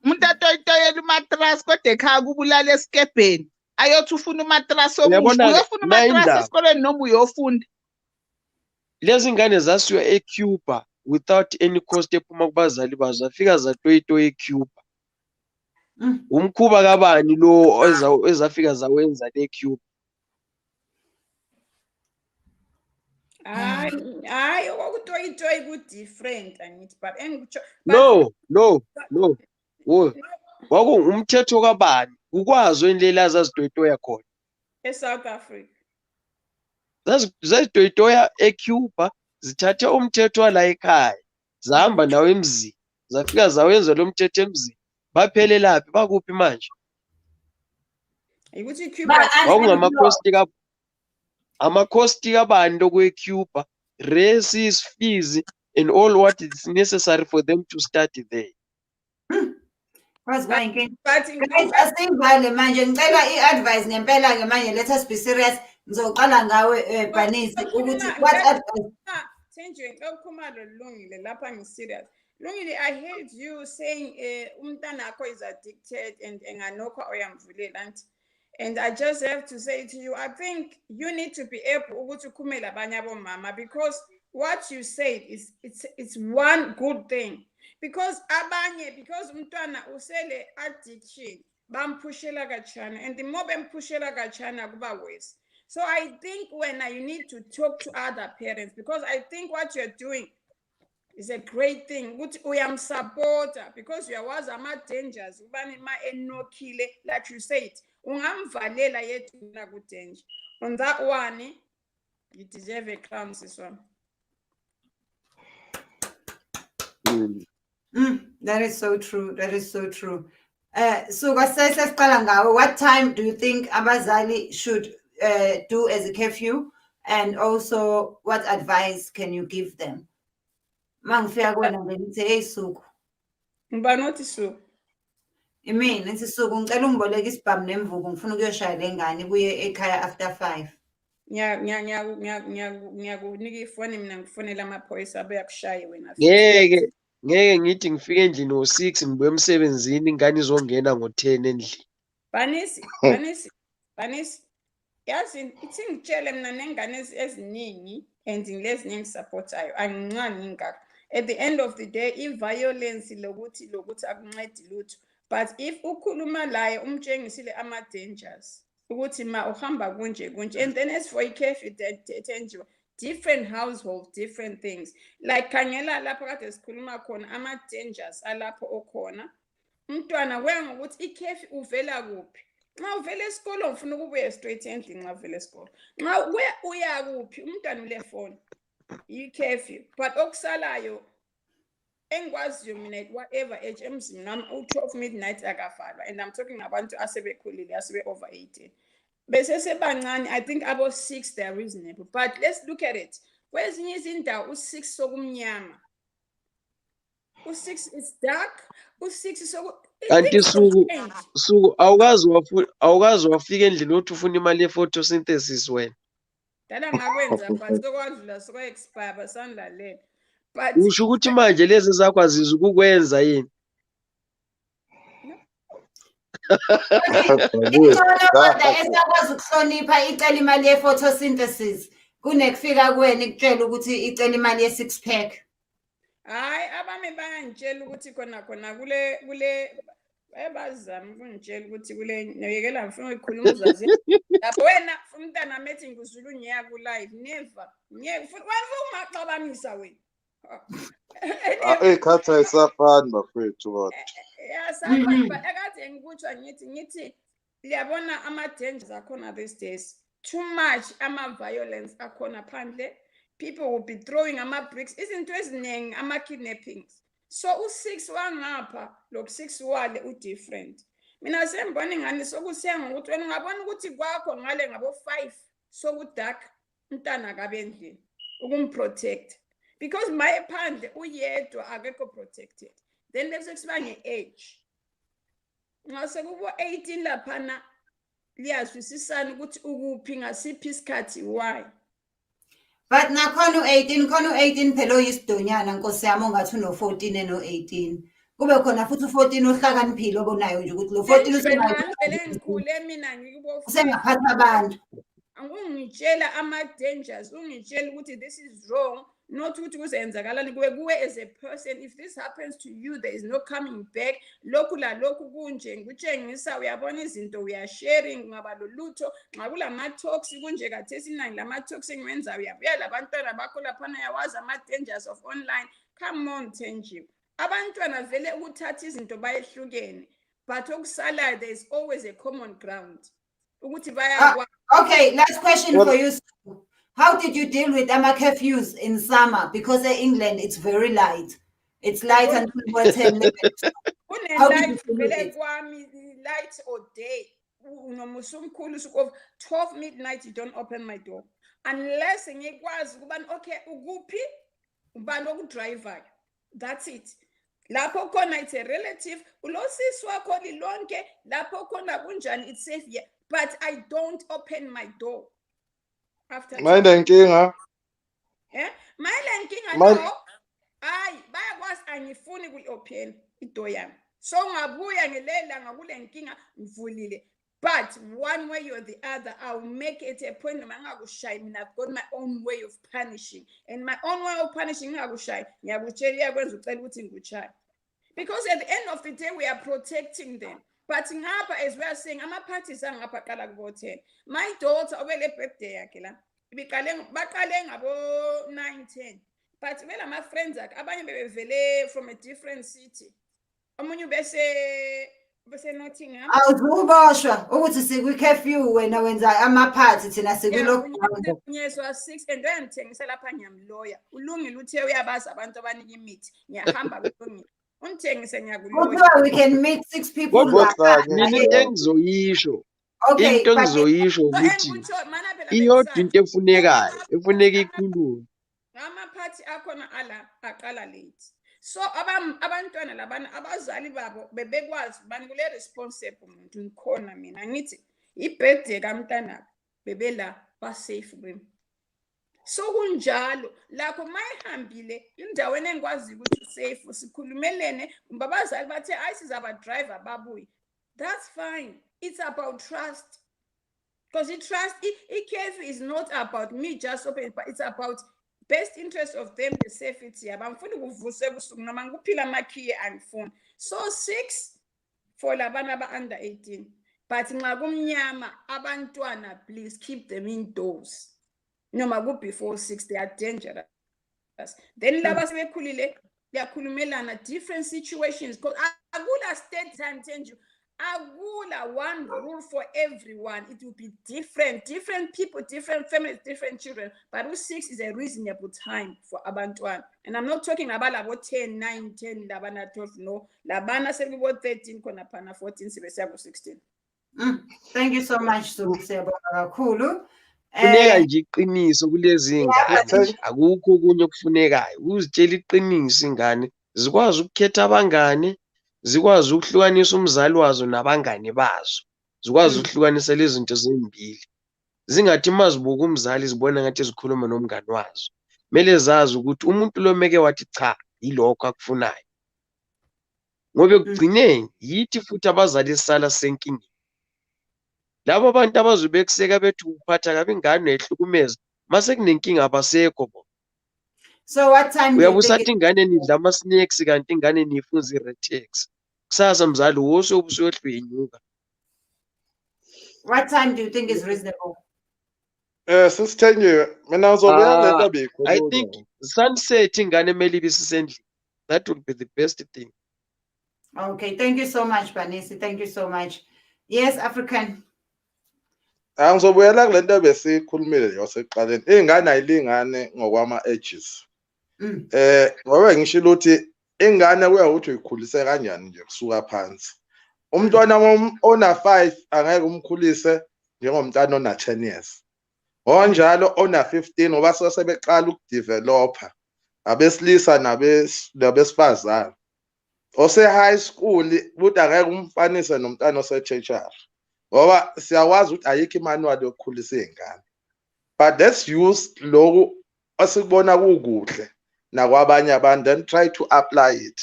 umuntu atoyitoyela umatrasi kodwa ekhaya kubulala esikebheni ayothi ufuna umatrasi omusha uyofuna umatrasi esikoleni noma uyofunda. Lezi ngane zasiwa eCuba without any cost ephuma kubazali bazo zafika zatoyitoya eCuba. Umkhuba kabani lo ezafika zawenza leCuba? Hayi okutoyitoyi ku different angithi but engikutsho no waku umthetho kabani ukwazi indlela azazitoyitoya khona eSouth Africa zazitoyitoya eCuba zithathe umthetho wala ekhaya zahamba nawo emzini zafika zawenza lo mthetho emzini baphelelaphi bakuphi manje ukuthi iCuba amakhosti kabani lokweCuba races fees and all what is necessary for them to study there. Asingivale manje ngicela i-advice ngempela ke manje let us be serious ngizoqala ngawe Banisi ukuthi what advice Thenjiwe ngicela ukukhuluma lolungile lapha ngi-serious Lungile I heard you saying umntana akho is addicted and enganokho uyamvulela anti and I just have to say to you, I think you need to be able to kumela abanye abomama because what you said is it's one good thing. Because umntwana usele addiction, bampushela kachana, and the more bampushela kachana kuba worse. So I think when you need to talk to other parents, because I think what you're doing is a great thing. We am supporter because you was ama dangers, like you said. Ungamvalela yethu na kudenje. On that one, you deserve a crown, this one. That is so true. That is so true. So what time do you think abazali should do as a curfew? And also, what advice can you give them? Imini isisuku ngicela ungiboleke isibhamu nemvuku ngifuna ukuyoshaya lengane kuye ekhaya after 5. Ngiyakunika ifoni mina ngifonela amaphoyisa abeyakushaye wena. Ngeke ngithi ngifike endlini ngo6 ngibuye emsebenzini ingane izongena ngo10 endlini. Banisi. Yazi ithi ngitshele mina nengane eziningi and ngilezi nengisupportayo angincane ngakho. At the end of the day, if violence lokuthi akuncedi lutho. But if ukhuluma laye umtshengisile ama dangers ukuthi ma uhamba kunje and then as for curfew Thenjiwe different households different things like khangela lapha kade sikhuluma khona ama dangers alapho okhona umntwana wenga ukuthi i-curfew uvela kuphi nxa uvela esikolo ufuna ukubuya straight endlini nxa uvela esikolo nxa uya kuphi umntwana ule phone i-curfew but okusalayo engwaziyo mina whatever age emzini nami u12 midnight akavalwa and I'm talking abantu asebekhulile asebe over 18 bese sebancane I think abo 6 they are reasonable but let's look at it kwezinye izindawo u6 sokumnyama U6 is dark. U6 so kanti suku awukazi wafika endlini othi ufuna imali ye-photosynthesis wena. Dala ngakwenza but sokwadlula sokwa-expire basandlalela. But Usho ukuthi manje lezi zakho azizi ukukwenza yini? Ingcono kodwa esakwazi ukuhlonipha icela imali ye-photosynthesis kunekufika kuwena ikutshela ukuthi icela imali ye-6 pack. Hayi abami bayangitshela ukuthi khona kule bayabazama ukungitshela ukuthi kule noyekela ngifuna ukukhuluma uzazi lapho wena umntana methi ngizulu ngiya ku live never ungaxabanisa wena. Ekhatha isafani bafethu kodwa. Yasafani akade ngikutsho ngithi liyabona ama-dangers akhona these days. Too much ama-violence akhona phandle. People will be throwing ama-bricks. Izinto eziningi ama-kidnappings. So u6 wangapha lo6 wale u-different. Mina sembona ingane sokusiya ngokuthi wena ungabona ukuthi kwakho ngale ngabo5 sokudark umntana kabe endlini ukumprotect. Because my phandle uyedwa akekho protected. Then bese kusiba nge-age. Ngase kubo 18 laphana liyazwisisana ukuthi ukuphi ngasiphi isikhathi why. But nakhona u18 khona u18 phela oyisidonyana Nkosi yami ongathi uno14 no18. Kube khona futhi u14 ohlakaniphile obonayo nje ukuthi lo14 mina ngikubo usengaphatha abantu. Angungitshela ama-dangers ungitshela ukuthi this is wrong. Not ukuthi kuzenzakalani kuwe as a person. If this happens to you, there is no coming back. Lokhu kunje ngikutshengisa uyabona izinto we are sharing ngaba lolutho nxa kulama-talks kunje kathesi nani lama-talks engiwenza uyabuya labantwana bakho laphana yawazi ama-dangers of online. Come on Thenjiwe, abantwana vele ukuthatha izinto bayehlukene but okusalayo there is always a common ground ukuthi bayakwazi. Okay, last question for you. How did you deal with curfews in summer? Because in England, it's very light. It's light until 10 minutes. How did you deal with it? Light or day. 12 midnight, you don't open my door. Unless okay, ugupi, ubano driver. That's it. Lapho kona it's a relative. Ulosiswa koli lonke. Lapho kona kunjani it's safe here. But I don't open my door. After Mind inkinga. Mind inkinga no. Hayi bayakwazi angifuni kuyi-open idoor yami. So ngabuya ngelela ngakule nkinga ngivulile. But one way or the other, I'll make it a point of mina I've got my own way of punishing. And my own way of punishing because at the end of the day, we are protecting them. But as we are saying, I'm a party sang up at 10. My daughter will a birthday akila. Bakaling about 9-10. But when my friends are from a different city. Amunyu bese Nottingham. Awuzubashwa ukuthi siku-curfew wena wenza ama-party thina siku-lockdown. Yes, was 6 and then ngithengisa lapha ngiyamloya. Ulungile uthe uyabaza abantu abanika imithi. Ngiyahamba kulungile. Unthengise ngiyakuloya. We can meet 6 people. Mina into engizoyisho. Into engizoyisho ukuthi iyodwa into efuneka ikhulunywe. Ama-party akhona ala aqala late. So abantwana labana abazali babo bebekwazi bani kule responsible umuntu ngikhona mina ngithi ibirthday kamntana bebela ba safe kwimi. So kunjalo lakho mayihambile indaweni engikwazi ukuthi safe sikhulumelene ngabazali bathe ayisizaba driver babuyi. That's fine. It's about trust. Because curfew is not about me just opening, but it's about best interest of them, the safety. So 6 for labana under 18. But abantwana, please keep them indoors. No matter before 6, they are dangerous. Then they are different situations. Because I would have state time change you. Agula one rule for everyone. It will be different people, different families, different children. But 6 is a reasonable time for Abantuan. And I'm not talking about 10, 9, 10, Labana 12. No, Labana 13, Konapana 14, 16. Thank you so much, Kulu. Funeka nje iqiniso kulezi ngane. Akukho okunye okufunekayo. Uzitshela iqiniso ingane zikwazi ukukhetha abangani, zikwazi ukuhlukanisa umzali wazo nabangani bazo, zikwazi ukuhlukanisa lezi zinto zimbili. Zingathi mazibuka umzali zibona ngathi zikhuluma nomngani wazo. Kumele zazi ukuthi umuntu lo meke wathi cha yilokho akufunayo. Ngoba ekugcineni yithi futhi abazali esala senkingeni. Labo bantu abazobe kuseka bethi uphatha kabi ingane uyihlukumeza, mase kunenkinga abasekho bo. So what time do you Uyabusathi think ingane nidla ama-snacks kanti ingane niyifunza i-retex. Kusasa mzali woso ubusuyohlwenyuka. what time do you think is reasonable? Sisithenjiwe, mina ngizobuya lento I abeyikhuluma. think sunset ingane emele ibe isisendlini. That would be the best thing. Okay, thank you so much, Banisi. Thank you so much. Yes, African. Angizobuyela kulento besikhulumile nje wasekuqaleni. Ingane ayilingane ngokwama-ages. Ngoba ngishilo ukuthi ingane kuya ukuthi uyikhulise kanjani nje kusuka phansi. Umntwana ona 5 angeke umkhulise njengomntwana ona 10 years. Onjalo ona 15 ngoba sebeqala ukudevelopa abesilisa nabesifazane. Ose high school ukuthi angeke umfanise nomntwana ose-tertiary. Ngoba siyakwazi ukuthi ayikho imanual yokukhulisa izingane. But let's use lokho asikubona kukuhle nakwabanye abantu then try to apply it.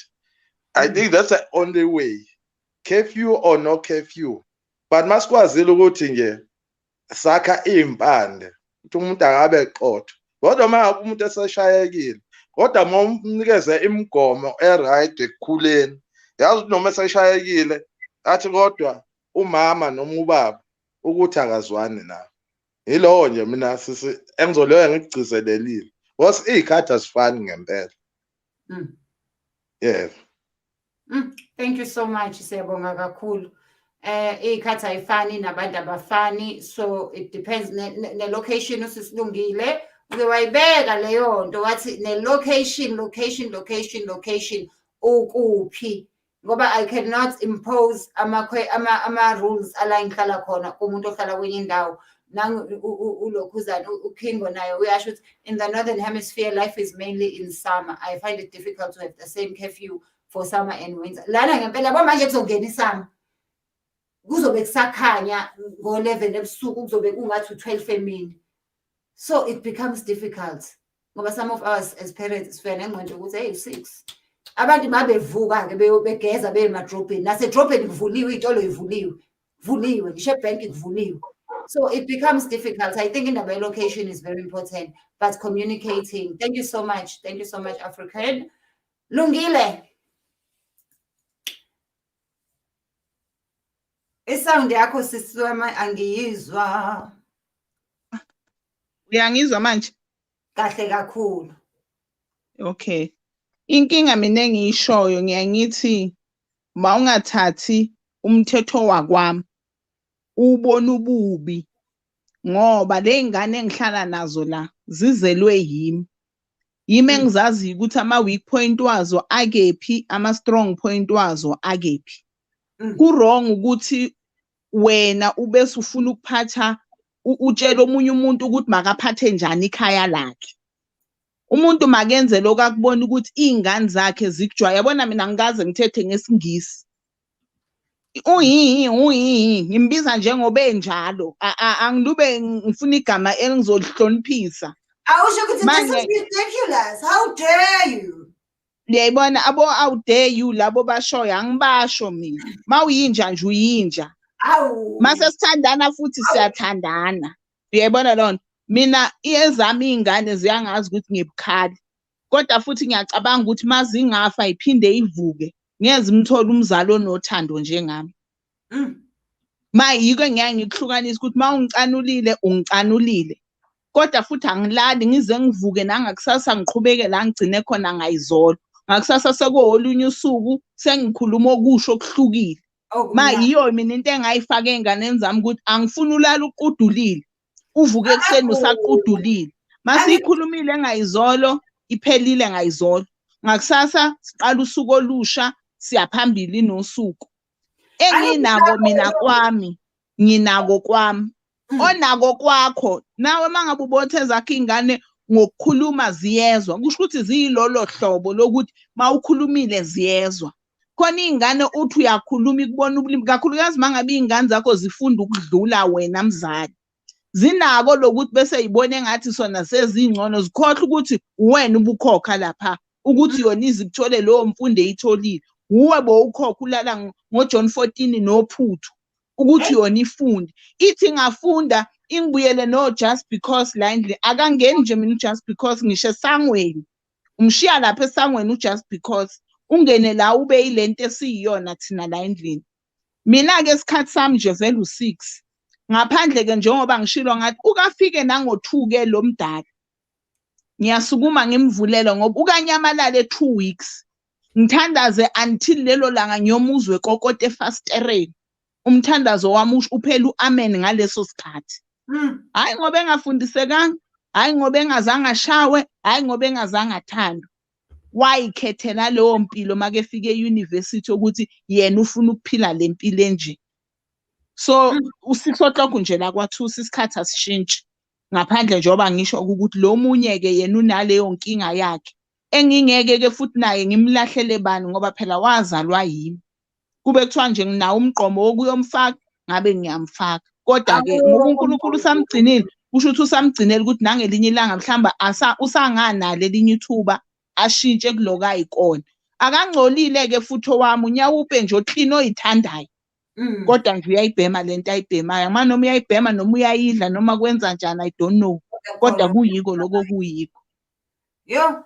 I think that's the only way. Curfew or no curfew. But masikwazile ukuthi nje sakha impande ukuthi umuntu angabe eqotho. Kodwa uma umuntu eseshayekile, kodwa uma umnikeze imigomo eright ekukhuleni, yazi ukuthi noma eseshayekile athi kodwa umama noma ubaba ukuthi akazwani nawe. Yilowo nje mina sisi engizoleyo ngikugcizelelile. Was ikhathi asifani ngempela. Yeah. Thank you so much, siyabonga kakhulu. Ikhathi ayifani nabantu abafani, so it depends ne location usisilungile. Uke wayibeka leyo nto wathi ne location ukuphi. Ngoba I cannot impose ama rules ala ngihlala khona kumuntu ohlala kwenye indawo. Nangu ulokhuzana uKingo nayo uyasho ukuthi in the northern hemisphere life is mainly in summer. I find it difficult to have the same curfew for summer and winter. Lana ngempela manje kuzongena isummer. Kuzobe kusakhanya ngo-11 ebusuku kuzobe kungathi u-12 emini. So it becomes difficult. Ngoba some of us as parents sifena engqondo ukuthi hey 6. Abantu mabevuka ke begeza beyemadrobheni. Nasedrobheni kuvuliwe itolo ivuliwe, ngisho ebhenki kuvuliwe. So it becomes difficult. I think in the location is very important, but communicating. Thank you so much. Thank you so much, African. Lungile. Isound yakho sisiwema angiyizwa. Uyangizwa manje? Kahle kakhulu. Okay. Inkinga mina engiyishoyo ngiyangithi mawungathathi umthetho wakwami ubona ububi ngoba lezingane engihlala nazo la zizelwe yimi engizazi ukuthi ama weak point wazo akephi ama strong point wazo akephi. Ku-wrong ukuthi wena ubese ufuna ukuphatha utshela omunye umuntu ukuthi makaphathe njani ikhaya lakhe. Umuntu makenze lokho akubona ukuthi izingane zakhe zikujwaya. Yabona mina ngikaze ngithethe ngesingisi. Ngimbiza njengoba enjalo. Angilube ngifuna igama elingizolihloniphisa. Awusho ukuthi this is ridiculous. How dare you? Uyayibona abo how dare you labo bashoyo angibasho mina. Mawuyinja nje uyinja. Mase sithandana futhi siyathandana. Uyayibona lona? Mina ezami izingane ziyangazi ukuthi ngibukhali. Kodwa futhi ngiyacabanga ukuthi mazingafa iphinde ivuke. Ngeze imthola umzali onothando njengami. Mayiko ngeke ngikuhlukanisa ukuthi mawungicanulile ungicanulile. Kodwa futhi angilali ngize ngivuke nangakusasa ngiqhubeke la ngigcine khona ngayizolo. Ngakusasa sekuholunye usuku sengikhuluma okusho okuhlukile. Mayiyo mina into engayifaka enganeni zami ukuthi angifuni ulala uqudulile. Uvuke ekseni usaqudulile. Masiyikhulumile ngayizolo iphelile ngayizolo. Ngakusasa siqala usuku olusha siyaphambili nosuku. Enginako mina kwami nginako kwami. Onako kwakho nawe mangabe ubothe zakhe ingane ngokukhuluma ziyezwa kusho ukuthi ziyilolo hlobo lokuthi mawukhulumile ziyezwa khona ingane uthi uyakhuluma ikubona ubulimi kakhulukazi mangabe ingane zakho zifunda ukudlula wena mzali zinako lokuthi bese yibone ngathi sona sezingcono zikhohle ukuthi wena ubukhokha lapha ukuthi yona izikuthole lowo mfundo eyitholile uwe bowukhokha ulala ngoJohn 14 nophuthu ukuthi yona ifunde ithi ngafunda ingibuyele no just because la endle akangeni nje mina just because ngisho esangweni umshiya lapha esangweni just because ungene la ube yilento esiyiyona thina la endlini mina ke isikhathi sami nje vele u6 ngaphandle ke njengoba ngishilo ngathi ukafike nango2 ke lo mdala ngiyasukuma ngimvulela ngoba ukanyamalala 2 weeks ngithandaze until lelo langa ngiyomuzwe kokote fastereni umthandazo wami uphela uamen ngaleso sikhathi hayi ngoba engafundisekanga hayi ngoba engazange ashawe hayi ngoba engazange athandwe wayikhethela leyo mpilo make fike euniversity ukuthi yena ufuna ukuphila lempilo enje so u6 o'clock nje la kwathusa isikhathi asishintshi ngaphandle njengoba ngisho ukuthi lo munye ke yena unaleyo nkinga yakhe engingeke ke futhi naye ngimlahlele bani ngoba phela wazalwa yimi kube kuthiwa nje nginawo umgqomo wokuyomfaka ngabe ngiyamfaka kodwa ke ngoba uNkulunkulu usamgcinile kusho ukuthi usamgcinele ukuthi nangelinye ilanga mhlamba usanganalo elinye ithuba ashintshe kuloku ayikona akangcolile ke futhi owami unyawupe nje oclean oyithandayo kodwa nje uyayibhema lento ayibhemayo manje noma uyayibhema noma uyayidla noma kwenza njani I don't know kodwa kuyiko lokho kuyiko yo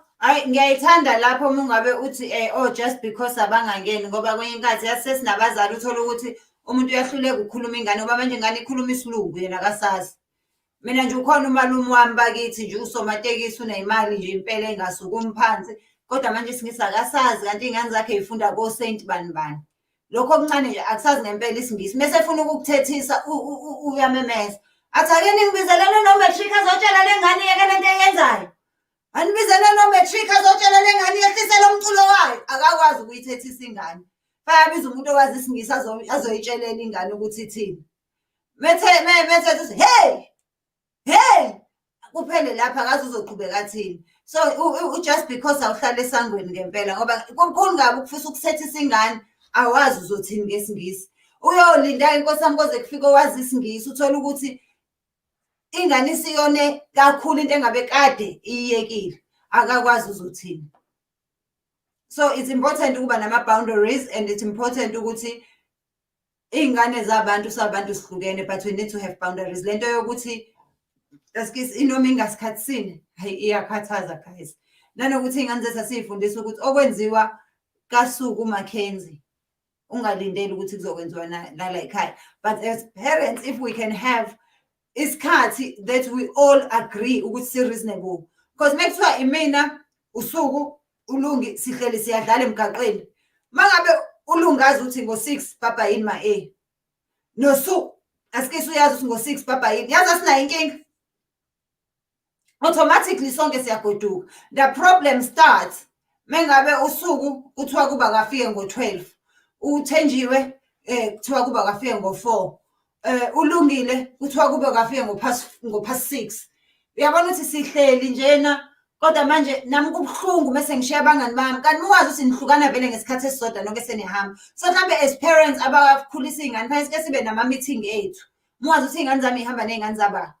ngiyayithanda lapho mungabe uthi just because abangangeni ngoba kwenye inkathi yasesinabazali uthola ukuthi umuntu uyahluleka ukukhuluma ingane ngoba manje ingane ikhuluma isilungu yena akasazi mina nje ukhona umalume wami bakithi nje usomatekisi uneyimali nje impela engasukumi phansi kodwa manje isingisi akasazi kanti ingane zakhe yifunda ko Saint bani bani lokho okuncane nje akusazi ngempela isingisi mase efuna ukukuthethisa uyamemeza athi ake ningibizelele no matric azotshela lengane yeke lento eyenzayo anibizele no matric azotshela lengane yehlisela umculo wayo akakwazi ukuyithethisa ingane bayabiza umuntu owazi isingisi azoyitshelela ingane ukuthi ithini methe hey kuphele lapha akazi uzoqhubeka athini so just because awuhlala esangweni ngempela ngoba kunkulu ngabe ukufisa ukuthethisa ingane awazi uzothini ngesingisi uyolinda inkosi yami koze kufike owazi isingisi uthola ukuthi ingane isiyone kakhulu into engabe kade iyekile akakwazi uzothini so it's important ukuba nama boundaries and it's important ukuthi ingane zabantu sabantu sihlukene but we need to have boundaries lento yokuthi asikisi inoma ingasikhatsini hayi iyakhathaza guys nanokuthi ingane zethu asifundisa ukuthi okwenziwa kasuku Mackenzie ungalindeli ukuthi kuzokwenziwa la ekhaya but as parents if we can have isikhathi that we all agree ukuthi si reasonable because mekuthiwa imina usuku ulungi sihleli siyadlala emgaqweni mangabe ulungazi uthi ngo6 baba yini ma nosuku asikisi uyazi ukuthi ngo6 baba yini yazi asinayo inkinga automatically sonke siyagoduka the problem starts mengabe usuku kuthiwa kuba kafike ngo12 uThenjiwe kuthiwa kuba kafike ngo4 ulungile kuthiwa kuba kafike ngo past 6 uyabona ukuthi sihleli njena kodwa manje nami kubhlungu bese ngishiya abangani bami kanti muwazi ukuthi nihlukana vele ngesikhathi esisodwa nonke senihamba so mhlambe as parents abakhulisa ingane phakathi ke sibe nama meeting ethu muwazi ukuthi ingane zami ihamba nezingane zaba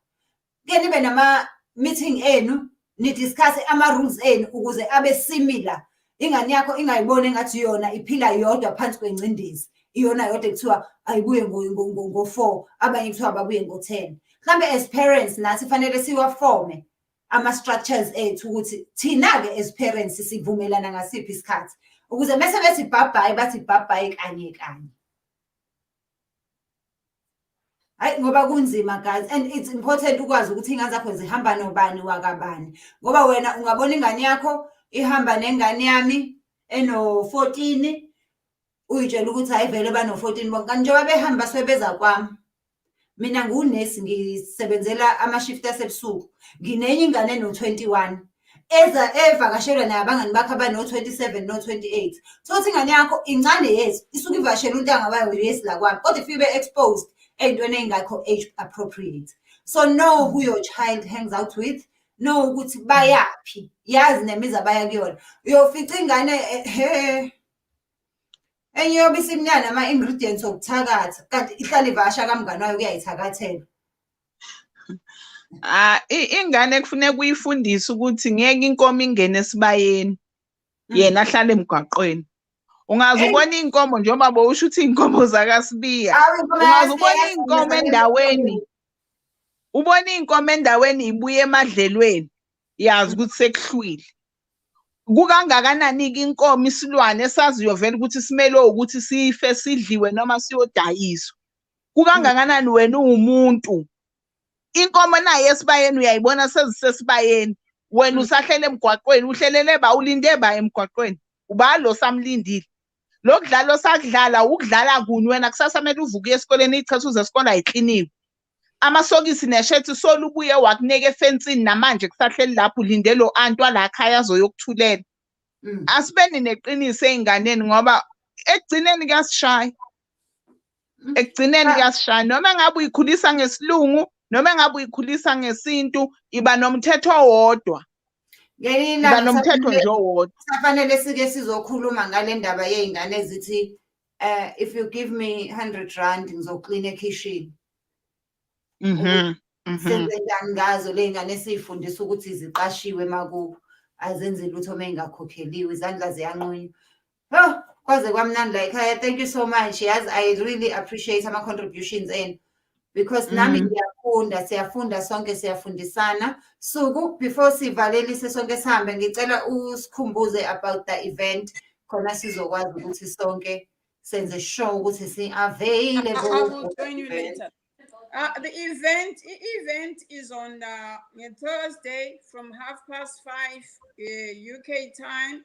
ke nibe nama meeting enu ni discuss ama rules enu ukuze abe similar ingane yakho ingayibona engathi yona iphila yodwa phansi kwencindezi iyona yodwa kuthiwa ayibuye ngo4 abanye kuthiwa babuye ngo10 mhlambe as parents nathi fanele siwaforme ama structures ethu ukuthi thina ke as parents sivumelana ngasiphi isikhathi ukuze mase bethi bye bathi bye kanye hayi ngoba kunzima guys and it's important ukwazi ukuthi ingane zakho zihamba nobani wakabani ngoba wena ungabona ingane yakho ihamba nengane yami eno14 uyitshela ukuthi hayi vele bano14 bonke njengoba behamba sebeza kwami mina ngunesi ngisebenzela ama shift asebusuku nginenye ingane eno21 evakashelwa naye abangani bakhe abano27 no28 so uthi ingane yakho incane yes isuka ivashela untanga bayo yes la kwami kodwa if you be exposed eyintweni engakho age appropriate so know who your child hangs out with no ukuthi bayaphi, yazi nemizi abaya kuyona. Uyofica ingane enye yobisi imnyana ama-ingredients okuthakatha kanti ihlala ivasha kamngani wayo kuyayithakathela. Ingane kufuneka uyifundise ukuthi ngeke inkomo ingene esibayeni yena ahlale emgwaqweni. Ungaze ubona iy'nkomo njengoba bowusho ukuthi iy'nkomo zakasibiya. Ungaze ubona iy'nkomo endaweni, ubona iy'nkomo endaweni ibuye emadlelweni, yazi ukuthi sekuhlwile. Kukangakanani-ke inkomo isilwane esaziyo vele ukuthi simele ukuthi sife sidliwe noma siyodayiswa. Kukangakanani wena uwumuntu. Inkomo nayo esibayeni uyayibona sezisesibayeni. Wena usahlele emgwaqweni, uhlelele ba ulinde ba emgwaqweni. Ubalo samlindile. Lokudlala osakudlala ukudlala kuni wena kusasa kumele uvuke esikoleni ichitha uze esikole ayikliniwe. Amasokisi neshethi solubuye wakuneka efensini namanje kusahleli lapho ulinde lo anti wala ekhaya azoyokuthulela. Asibeni neqiniso ey'nganeni ngoba ekugcineni kuyasishaya. Ekugcineni kuyasishaya noma ngabe uyikhulisa ngesiLungu noma ngabe uyikhulisa ngesintu iba nomthetho owodwa. Iba nomthetho nje owodwa. Kufanele sike sizokhuluma ngale ndaba yey'ngane ezithi if you give me 100 rand ngizoklina ekhishini. Senze njani ngazo ley'ngane esiy'fundisa ukuthi ziqashiwe makubo azenzi lutho uma ingakhokheliwe izandla ziyanqunywa. Oh, kwaze kwamnandi la ekhaya. Thank you so much. Yazi I really appreciate ama-contributions enu because nami siyafunda sonke siyafundisana. Suku before sivalelise sonke sihambe ngicela usikhumbuze about the event khona sizokwazi ukuthi sonke senze sure ukuthi si-available. I will join you later. The event is on Thursday from 5:30 UK time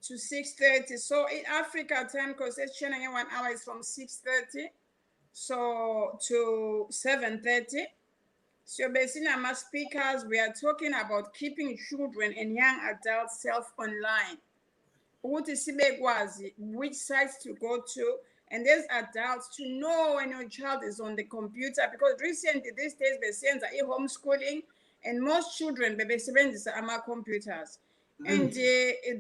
to 6:30. So in Africa time, because it's changing 1 hour, is from 6:30 so to 7:30. So basically, my speakers, we are talking about keeping children and young adults safe online. Which sites to go to, and there's adults to know when your child is on the computer, because recently these days they are homeschooling and most children are computers. And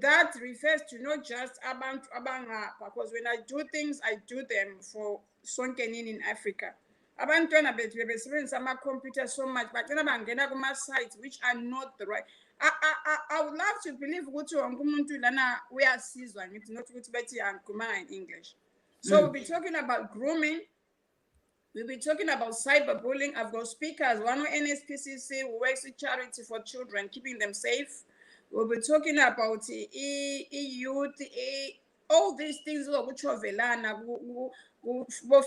that refers to not just abanga, because when I do things, I do them for Sonkenin in Africa. Abantwana bethu ama computer so much, but then bangena kuma sites which are not the right. I would love to believe ukuthi wonke umuntu lana uyasizwa ngithi not ukuthi bethi angikhuluma in English. So we'll be talking about grooming. We'll be talking about cyberbullying. I've got speakers. One of NSPCC who works with charity for children, keeping them safe. We'll be talking about youth, all these things which are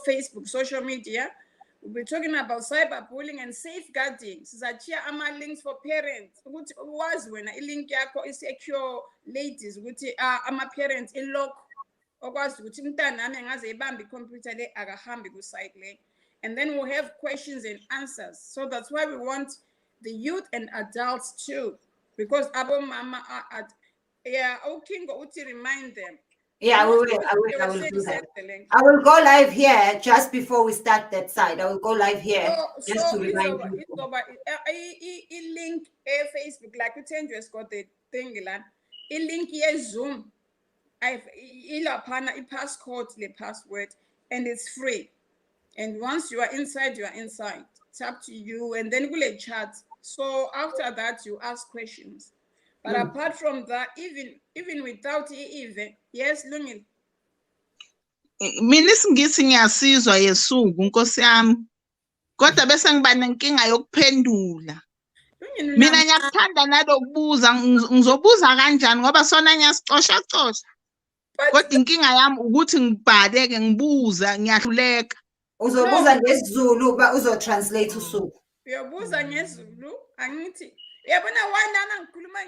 Facebook, social media. We'll be talking about cyberbullying and safeguarding. Sizachia ama links for parents. Ukuthi wazi wena ilink yakho isecure ladies ukuthi ama parents ilock okwazi ukuthi umntana nami engaze ibambe icomputer le akahambi ku site le. And then we'll have questions and answers. So that's why we want the youth and adults too, because abo mama are okay to remind them. Yeah, I will do that. I will go live here just before we start that side. I will go live here just to remind people. Link Facebook, like you tend to got the thing, link here Zoom. I've passcode, the password, and it's free. And once you are inside, you are inside. It's up to you, and then we'll chat. So after that, you ask questions. But apart from that, even without even yes, Lungile. Mina isingisi ngiyasizwa yesuku Nkosi yami. Kodwa bese ngiba nenkinga yokuphendula. Mina ngiyakuthanda nalokubuza, ngizobuza kanjani ngoba sona ngiyasicosha. Kodwa inkinga yami ukuthi ngibhaleke ngibuza ngiyahluleka. Uzobuza ngesiZulu ba uzotranslate usuku. Uyobuza ngesiZulu angithi yabona wandana ngikhuluma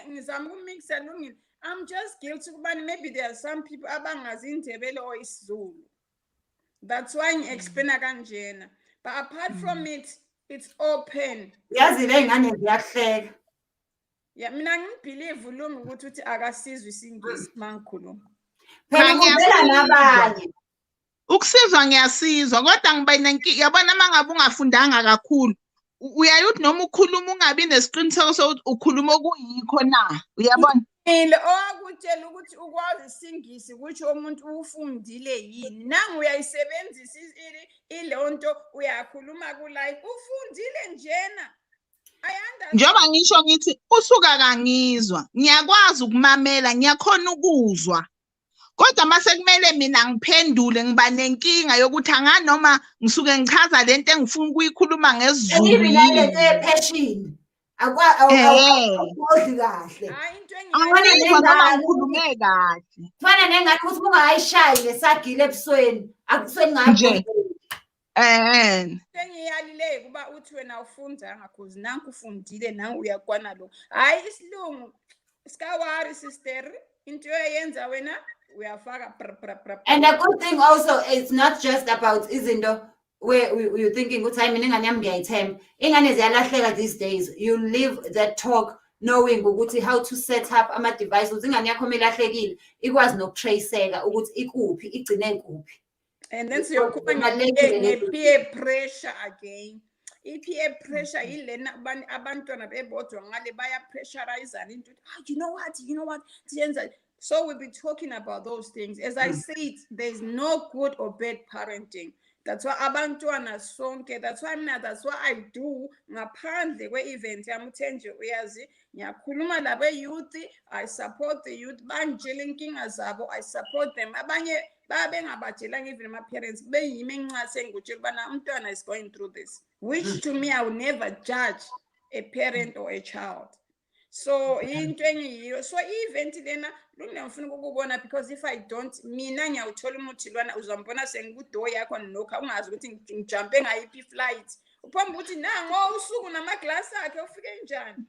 ngizama ukumixa Lungile. I'm just guilty but maybe there are some people abangazi indebele or isiZulu. That's why ngi-explain kanjena. But apart from it, it's open. Yazi le ngane ziyahleka. Yeah, mina ngibelieve Lungile ukuthi akasizwe isingisi mangikhuluma. Phela kuvela nabanye. Ukusizwa ngiyasizwa kodwa ngiba nenkinga yabona mangabe ungafundanga kakhulu Uyayithi noma ukhuluma ungabi nesiqiniseko sokuthi ukhuluma okuyikho na. Uyabona? Owakutshela ukuthi ukwazi isingisi kusho umuntu ufundile yini. Nangu uyayisebenzisa ilonto uyakhuluma ku-live. Ufundile njena. Njengoba ngisho ngithi usuka kangizwa. Ngiyakwazi ukumamela, ngiyakhona ukuzwa. Kodwa mase kumele mina ngiphendule ngiba nenkinga yokuthi anganoma ngisuke ngichaza lento engifuna ukuyikhuluma ngesiZulu. Even nalento ye-passion. Awukwazi kahle. Noma ngikhulume kahle. Kufana nengane ukuthi ungayishayi lesagile ebusweni, abusweni ngayo. Sengiyalile kuba uthi wena ufundanga cause nanku ufundile nangu uyakwana lo. Hayi isilungu. Sikawari sister, into eyenza wena uyafaka. And a good thing also, it's not just about izinto where you're thinking ukuthi hayi mina ingane yami ngiyayithemba. Ingane ziyalahleka these days. You live that talk knowing ukuthi how to set up ama device ukuthi ingane yakho melahlekile ikwazi nokutraceka ukuthi ikuphi igcine kuphi. And then siyokhuluma peer pressure again. I-peer pressure yilena abantwana bebodwa ngale baya pressurizana into. You know what? So we'll be talking about those things. As I said, there's no good or bad parenting. That's why abantwana sonke. That's why I do ngaphandle kwe-event yami uThenjiwe uyazi ngiyakhuluma labe youth. I support the youth. Banjela inkinga zabo. I support them. Abanye babengabatshelanga even my parents beyimi encase ngikutshela ubana umntwana is going through this, which to me I will never judge a parent or a child. So into engiyiyo so i-event lena ngifuna ukubona because if I don't mina ngiyawuthola umuthi lwana uzambona sengikudoor yakho nokho ungazi ukuthi ngijumpe ngayiphi flight uphomba ukuthi nango usuku namaglass akhe ufike njani.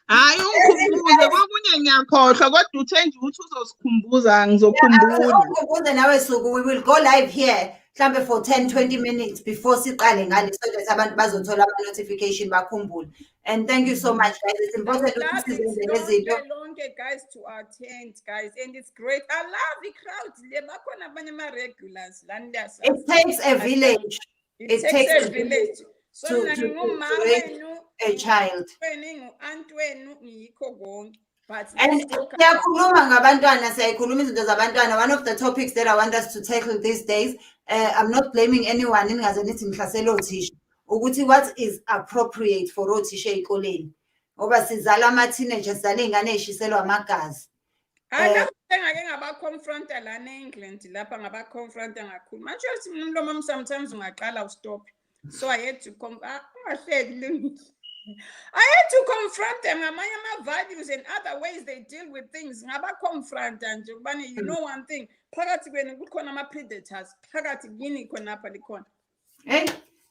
Hayi ukhumbuze kokunye ngiyakhohlwa kodwa uThenjiwe uthi uzosikhumbuza ngizokhumbula. Ukhumbuze nawe suku we will go live here mhlambe for 10-20 minutes before siqale ngale so that abantu bazothola ama notification bakhumbule. And thank you so much guys. It's important to see guys to attend guys and it's great. I love the crowd. Le bakhona abanye ama regulars lani lasa. It takes a village. It takes a village. So a child. But and siyakhuluma ngabantwana siyakhuluma izinto zabantwana. One of the topics that I want us to tackle these days, I'm not blaming anyone ingaze nithi ngihlasela othisha ukuthi what is appropriate for othisha ezikoleni ngoba sizala ama teenagers sizala izingane ezishiselwa amagazi. Ngake ngaba-confronta lana e-England lapha ngaba-confronta ngakhulu manje uthi mina umlomo wami sometimes ungaqala ustop. So I had to I had to confront them ngamanye ama-values and other ways they deal with things. Ngaba-confronta nje ubani you know one thing phakathi kwenu kukhona ama-predators phakathi kini khonapha likhona. Hey,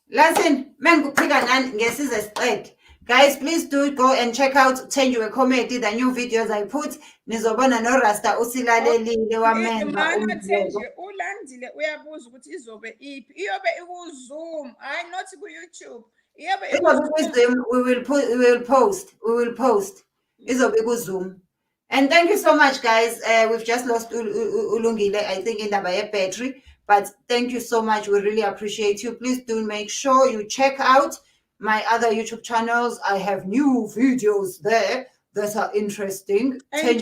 listen, menguphika ngani ngesize siqede. Guys, please do go and check out Thenjiwe Comedy, the new videos I put. Nizobona no Rasta usilalelile wamenza Thenjiwe ulandile uyabuza ukuthi izobe iphi. Iyobe iku-Zoom, hayi not ku-YouTube. We will post. Izobe ku-Zoom. And thank you so much, guys. We've just lost Ulungile, I think, in the battery. But thank you so much. We really appreciate you. Please do make sure you check out my other YouTube channels. I have new videos there that are interesting. And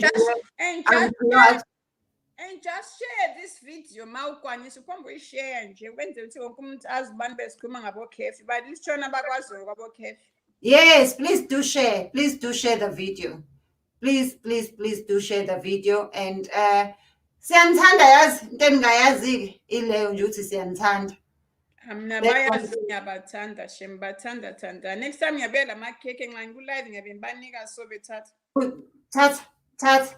just share this video. Mawukwani supombo share nje wenze ukuthi wonke umuntu azibani besikhuluma ngabo Curfew. But lishona bakwaziyo kwabo Curfew. Yes, please do share. Please do share the video. Please do share the video. And siyanithanda yazi into engingayazi ileyo nje ukuthi siyanithanda. Mina bayazi ngiyabathanda shembathanda. Next time ngiyabela ama cake nxa ngiku-live ngiyabe ngibanika so bethatha. Thatha.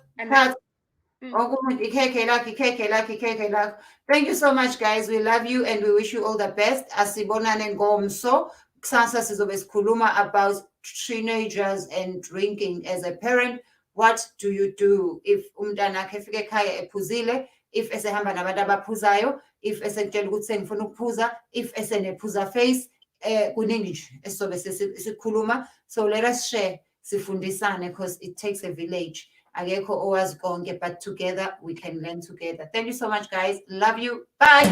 Thank you so much, guys. We love you and we wish you all the best. Asibonane ngomso. Kusasa sizobe sikhuluma about teenagers and drinking as a parent. What do you do if umntana wakhe efika ekhaya ephuzile, if esehamba nabantu abaphuzayo, if esekutshela ukuthi sengifuna ukuphuza, if esenephuza face, kuningi nje esizobe sikhuluma. So let us share, sifundisane, because it takes a village. Akekho owazi konke, but together we can learn together. Thank you so much, guys. Love you. Bye.